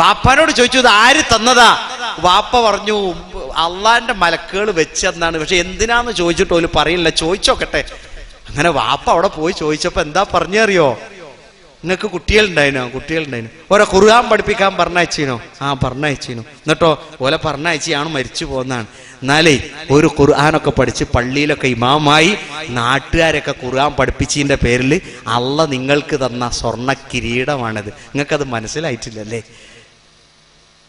വാപ്പാനോട് ചോദിച്ചു, ഇത് ആര് തന്നതാ? വാപ്പ പറഞ്ഞു, അള്ളാന്റെ മലക്കുകൾ വെച്ചെന്നാണ്. പക്ഷെ എന്തിനാന്ന് ചോദിച്ചിട്ട് പോലും പറയില്ല, ചോദിച്ചോക്കട്ടെ. അങ്ങനെ വാപ്പ അവിടെ പോയി ചോദിച്ചപ്പോ എന്താ പറഞ്ഞറിയോ? നിങ്ങൾക്ക് കുട്ടികളുണ്ടായിനോ? ഓരോ ഖുർആൻ പഠിപ്പിക്കാൻ പറഞ്ഞയച്ചീനോ? ആ പറഞ്ഞയച്ചീനോ. എന്നിട്ടോ ഓലെ പറഞ്ഞയച്ചിയാണ് മരിച്ചു പോകുന്നതാണ്. എന്നാലേ ഒരു ഖുർആനൊക്കെ പഠിച്ച് പള്ളിയിലൊക്കെ ഇമാമായി നാട്ടുകാരൊക്കെ ഖുർആൻ പഠിപ്പിച്ചതിന്റെ പേരിൽ അള്ള നിങ്ങൾക്ക് തന്ന സ്വർണ്ണ കിരീടമാണിത്. നിങ്ങൾക്കത് മനസ്സിലായിട്ടില്ലല്ലേ?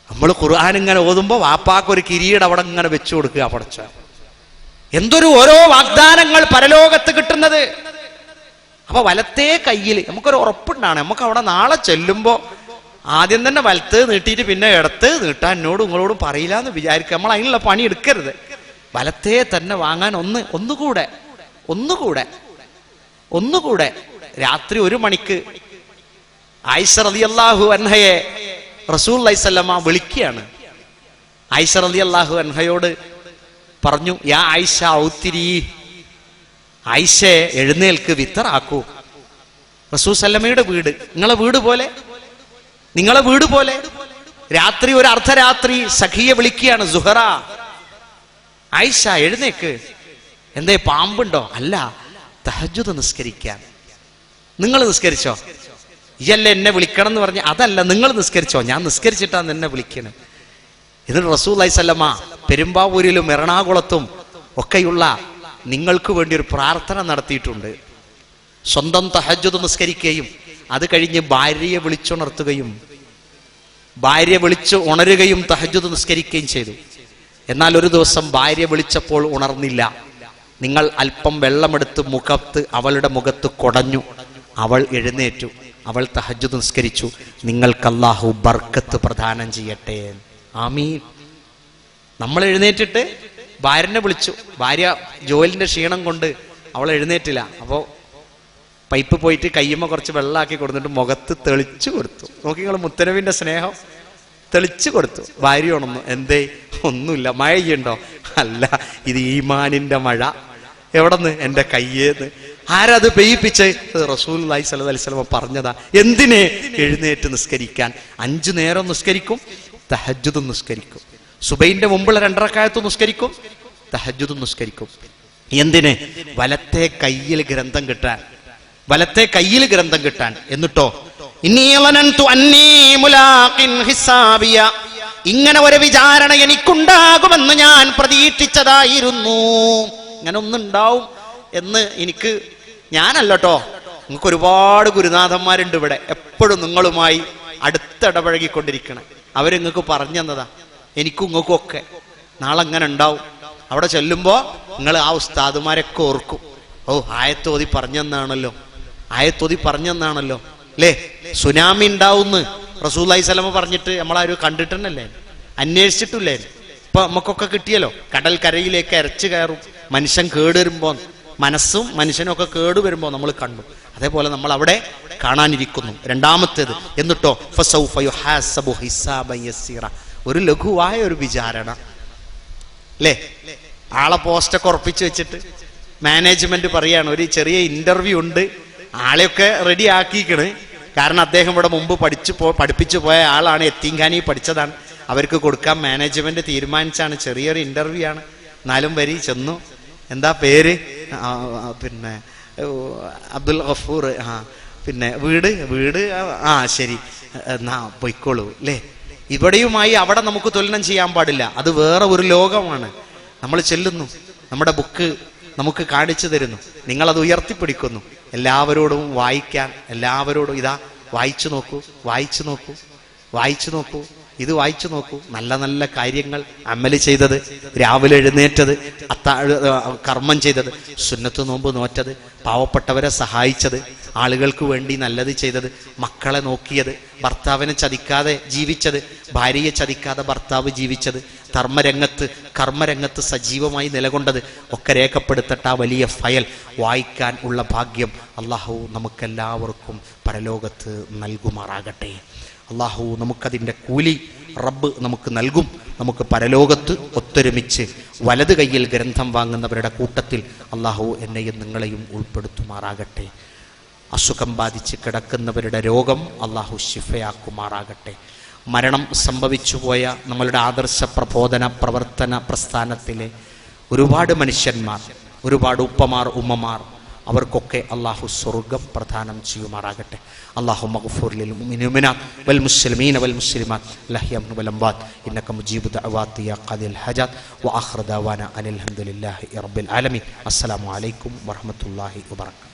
നമ്മൾ ഖുർആൻ ഇങ്ങനെ ഓതുമ്പോൾ വാപ്പാക്കൊരു കിരീടം അവിടെ ഇങ്ങനെ വെച്ചു കൊടുക്കുക. പടച്ച എന്തൊരു ഓരോ വാഗ്ദാനങ്ങൾ പരലോകത്ത് കിട്ടുന്നത്. അപ്പൊ വലത്തേ കയ്യിൽ നമുക്കൊരു ഉറപ്പുണ്ടാണ്, നമുക്ക് അവിടെ നാളെ ചെല്ലുമ്പോൾ ആദ്യം തന്നെ വലത്ത് നീട്ടിയിട്ട് പിന്നെ ഇടത്ത് നീട്ടാൻ എന്നോടും നിങ്ങളോടും പറയില്ല എന്ന് വിചാരിക്കുക. നമ്മൾ അതിനുള്ള പണി എടുക്കരുത്. വലത്തേ തന്നെ വാങ്ങാൻ ഒന്നുകൂടെ രാത്രി 1 മണിക്ക് ആയിഷ റളിയല്ലാഹു അൻഹയെ റസൂലുള്ളാഹി സ്വല്ലല്ലാഹു അലൈഹി വസല്ലം വിളിക്കുകയാണ്. ആയിഷ റളിയല്ലാഹു അൻഹയോട് പറഞ്ഞു, യാ ആയിഷ ഔത്തിരി, ആയിഷെ എഴുന്നേൽക്ക്, വിത്തറാക്കൂ. റസൂൽ സല്ലമയുടെ വീട് നിങ്ങളെ വീട് പോലെ രാത്രി ഒരു അർദ്ധരാത്രി സഖിയെ വിളിക്കുകയാണ്, സുഹറ, ആയിഷ എഴുന്നേക്ക്. എന്തേ പാമ്പുണ്ടോ? അല്ല, തഹജ്ജുദ് നിസ്കരിക്കാൻ. നിങ്ങൾ നിസ്കരിച്ചോ? ഇയല്ല എന്നെ വിളിക്കണം എന്ന് പറഞ്ഞ്, അതല്ല, നിങ്ങൾ നിസ്കരിച്ചോ, ഞാൻ നിസ്കരിച്ചിട്ടാണ് എന്നെ വിളിക്കണം. എന്നിട്ട് റസൂലുള്ളാഹി സ്വല്ലല്ലാഹു അലൈഹി വസല്ലമ പെരുമ്പാവൂരിലും എറണാകുളത്തും ഒക്കെയുള്ള നിങ്ങൾക്ക് വേണ്ടി ഒരു പ്രാർത്ഥന നടത്തിയിട്ടുണ്ട്. സ്വന്തം തഹജ്ജുദ് നിസ്കരിക്കുകയും അത് കഴിഞ്ഞ് ഭാര്യയെ വിളിച്ചുണർത്തുകയും ഭാര്യ വിളിച്ചു ഉണരുകയും തഹജ്ജുദ് നിസ്കരിക്കുകയും ചെയ്തു. എന്നാൽ ഒരു ദിവസം ഭാര്യ വിളിച്ചപ്പോൾ ഉണർന്നില്ല. നിങ്ങൾ അല്പം വെള്ളമെടുത്ത് അവളുടെ മുഖത്ത് കൊടഞ്ഞു. അവൾ എഴുന്നേറ്റു, അവൾ തഹജ്ജുദ് നിസ്കരിച്ചു. നിങ്ങൾക്ക് അല്ലാഹു ബർക്കത്ത് പ്രദാനം ചെയ്യട്ടെ. ആമീൻ. നമ്മൾ എഴുന്നേറ്റിട്ട് ഭാര്യനെ വിളിച്ചു. ഭാര്യ ജോലിന്റെ ക്ഷീണം കൊണ്ട് അവൾ എഴുന്നേറ്റില്ല. അപ്പോൾ പൈപ്പ് പോയിട്ട് കയ്യുമ്മ കുറച്ച് വെള്ളമാക്കി കൊടുത്തിട്ട് മുഖത്ത് തെളിച്ചു കൊടുത്തു. നോക്കി നിങ്ങൾ മുത്തനബിന്റെ സ്നേഹം, തെളിച്ചു കൊടുത്തു. ഭാര്യ ഉണർന്നു. എന്തേ? ഒന്നുമില്ല. മഴ ചെയ്യുണ്ടോ? അല്ല, ഇത് ഈമാനിന്റെ മഴ. എവിടെന്ന്? എൻ്റെ കയ്യേന്ന്. ആരത് പെയ്യിപ്പിച്ച്? റസൂലുള്ളാഹി സ്വല്ലല്ലാഹു അലൈഹി വസല്ലം പറഞ്ഞതാ. എന്തിനെ? എഴുന്നേറ്റ് നിസ്കരിക്കാൻ. 5 നേരം നിസ്കരിക്കും, തഹജ്ജുദ് നിസ്കരിക്കും. സുബൈന്റെ മുമ്പുള്ള 2 റക്അത്ത് നിസ്കരിക്കും, തഹജ്ജുദ് നിസ്കരിക്കും. എന്തിന്? വലത്തെ കയ്യിൽ ഗ്രന്ഥം കിട്ടാൻ, വലത്തെ കയ്യിൽ ഗ്രന്ഥം കിട്ടാൻ. എന്നിട്ടോ ഇങ്ങനെ ഒരു വിചാരണ എനിക്കുണ്ടാകുമെന്ന് ഞാൻ പ്രതീക്ഷിച്ചതായിരുന്നു. ഇങ്ങനെ ഒന്നുണ്ടാവും എന്ന് ഞാനല്ലോ, നിങ്ങൾക്ക് ഒരുപാട് ഗുരുനാഥന്മാരുണ്ട് ഇവിടെ, എപ്പോഴും നിങ്ങളുമായി അടുത്തിടപഴകിക്കൊണ്ടിരിക്കണം. അവരിങ്ങൾക്ക് പറഞ്ഞു തന്നതാ. എനിക്കും ഇങ്ങൾക്കും ഒക്കെ നാളെ അങ്ങനെ ഉണ്ടാവും. അവിടെ ചെല്ലുമ്പോൾ നിങ്ങൾ ആ ഉസ്താദുമാരൊക്കെ ഓർക്കും. ഓ, ആയത്തോതി പറഞ്ഞെന്നാണല്ലോ, ആയത്തോതി പറഞ്ഞെന്നാണല്ലോ അല്ലേ. സുനാമി ഉണ്ടാവുന്ന് റസൂലുള്ളാഹി സ്വല്ലല്ലാഹു അലൈഹി വസല്ലം പറഞ്ഞിട്ട് നമ്മളാരും കണ്ടിട്ടുണ്ടല്ലേ, അന്വേഷിച്ചിട്ടില്ലേ. ഇപ്പൊ നമുക്കൊക്കെ കിട്ടിയല്ലോ. കടൽ കരയിലേക്ക് ഇരച്ചു കയറും മനുഷ്യൻ കേട് വരുമ്പോൾ, മനസ്സും മനുഷ്യനും ഒക്കെ കേട് വരുമ്പോൾ നമ്മൾ കണ്ടു. അതേപോലെ നമ്മൾ അവിടെ കാണാനിരിക്കുന്നു. രണ്ടാമത്തേത്, എന്നിട്ടോ ഫസൗഫ യുഹാസബു ഹിസാബൻ യസീറ, ഒരു ലഘുവായ ഒരു വിചാരണ അല്ലേ. ആളെ പോസ്റ്റൊക്കെ ഉറപ്പിച്ചു വെച്ചിട്ട് മാനേജ്മെന്റ് പറയാണ് ഒരു ചെറിയ ഇന്റർവ്യൂ ഉണ്ട്, ആളെയൊക്കെ റെഡി ആക്കിക്കണ്. കാരണം അദ്ദേഹം ഇവിടെ മുമ്പ് പഠിപ്പിച്ചു പോയ ആളാണ്, യത്തീംഖാനി പഠിച്ചതാണ്, അവർക്ക് കൊടുക്കാൻ മാനേജ്മെന്റ് തീരുമാനിച്ചാണ്. ചെറിയൊരു ഇന്റർവ്യൂ ആണ്. 4 വരി ചെന്നു. എന്താ പേര്? പിന്നെ അബ്ദുൽ ഗഫൂർ. പിന്നെ വീട് ശരി, എന്നാ പൊയ്ക്കോളൂ അല്ലേ. ഇവിടെയുമായി അവിടെ നമുക്ക് തുലനം ചെയ്യാൻ പാടില്ല. അത് വേറെ ഒരു ലോകമാണ്. നമ്മൾ ചെല്ലുന്നു, നമ്മുടെ ബുക്ക് നമുക്ക് കാണിച്ചു തരുന്നു, നിങ്ങളത് ഉയർത്തിപ്പിടിക്കുന്നു. എല്ലാവരോടും വായിക്കാൻ, എല്ലാവരോടും ഇതാ വായിച്ചു നോക്കൂ, വായിച്ചു നോക്കൂ, വായിച്ചു നോക്കൂ, ഇത് വായിച്ചു നോക്കൂ. നല്ല നല്ല കാര്യങ്ങൾ അമല് ചെയ്തത്, രാവിലെ എഴുന്നേറ്റത്, കർമ്മം ചെയ്തത്, സുന്നത്ത് നോമ്പ് നോറ്റത്, പാവപ്പെട്ടവരെ സഹായിച്ചത്, ആളുകൾക്ക് വേണ്ടി നല്ലത് ചെയ്തത്, മക്കളെ നോക്കിയത്, ഭർത്താവിനെ ചതിക്കാതെ ജീവിച്ചത്, ഭാര്യയെ ചതിക്കാതെ ഭർത്താവ് ജീവിച്ചത്, കർമ്മരംഗത്ത് സജീവമായി നിലകൊണ്ടത് ഒക്കെ രേഖപ്പെടുത്തട്ട വലിയ ഫയൽ വായിക്കാൻ ഉള്ള ഭാഗ്യം അള്ളാഹു നമുക്കെല്ലാവർക്കും പരലോകത്ത് നൽകുമാറാകട്ടെ. അള്ളാഹു നമുക്കതിൻ്റെ കൂലി റബ്ബ് നമുക്ക് നൽകും. നമുക്ക് പരലോകത്ത് ഒത്തൊരുമിച്ച് വലത് കയ്യിൽ ഗ്രന്ഥം വാങ്ങുന്നവരുടെ കൂട്ടത്തിൽ അള്ളാഹു എന്നെയും നിങ്ങളെയും ഉൾപ്പെടുത്തുമാറാകട്ടെ. അസുഖം ബാധിച്ച് കിടക്കുന്നവരുടെ രോഗം അള്ളാഹു ശിഫയാക്കുമാറാകട്ടെ. മരണം സംഭവിച്ചു പോയ നമ്മളുടെ ആദർശ പ്രബോധന പ്രവർത്തന പ്രസ്ഥാനത്തിലെ ഒരുപാട് മനുഷ്യന്മാർ, ഒരുപാട് ഉപ്പമാർ, ഉമ്മമാർ, അവർക്കൊക്കെ അള്ളാഹു സ്വർഗം പ്രദാനം ചെയ്യുമാറാകട്ടെ. അല്ലാഹു മഗ്ഫൂർ ലിൽ മുഅ്മിനീന വൽ മുസ്ലിമീന വൽ മുസ്ലിമാത്ത് ലഹ്യം വൽ അംവാത്ത് ഇന്നക മുജീബു ദഅവാതി യാ ഖാദിൽ ഹജാത്ത് വ ആഖിറു ദഅവാന അനിൽ ഹംദുലില്ലാഹി റബ്ബിൽ ആലമീൻ. അസ്സലാമു അലൈക്കും വറഹ്മത്തുള്ളാഹി വബറകാതുഹു.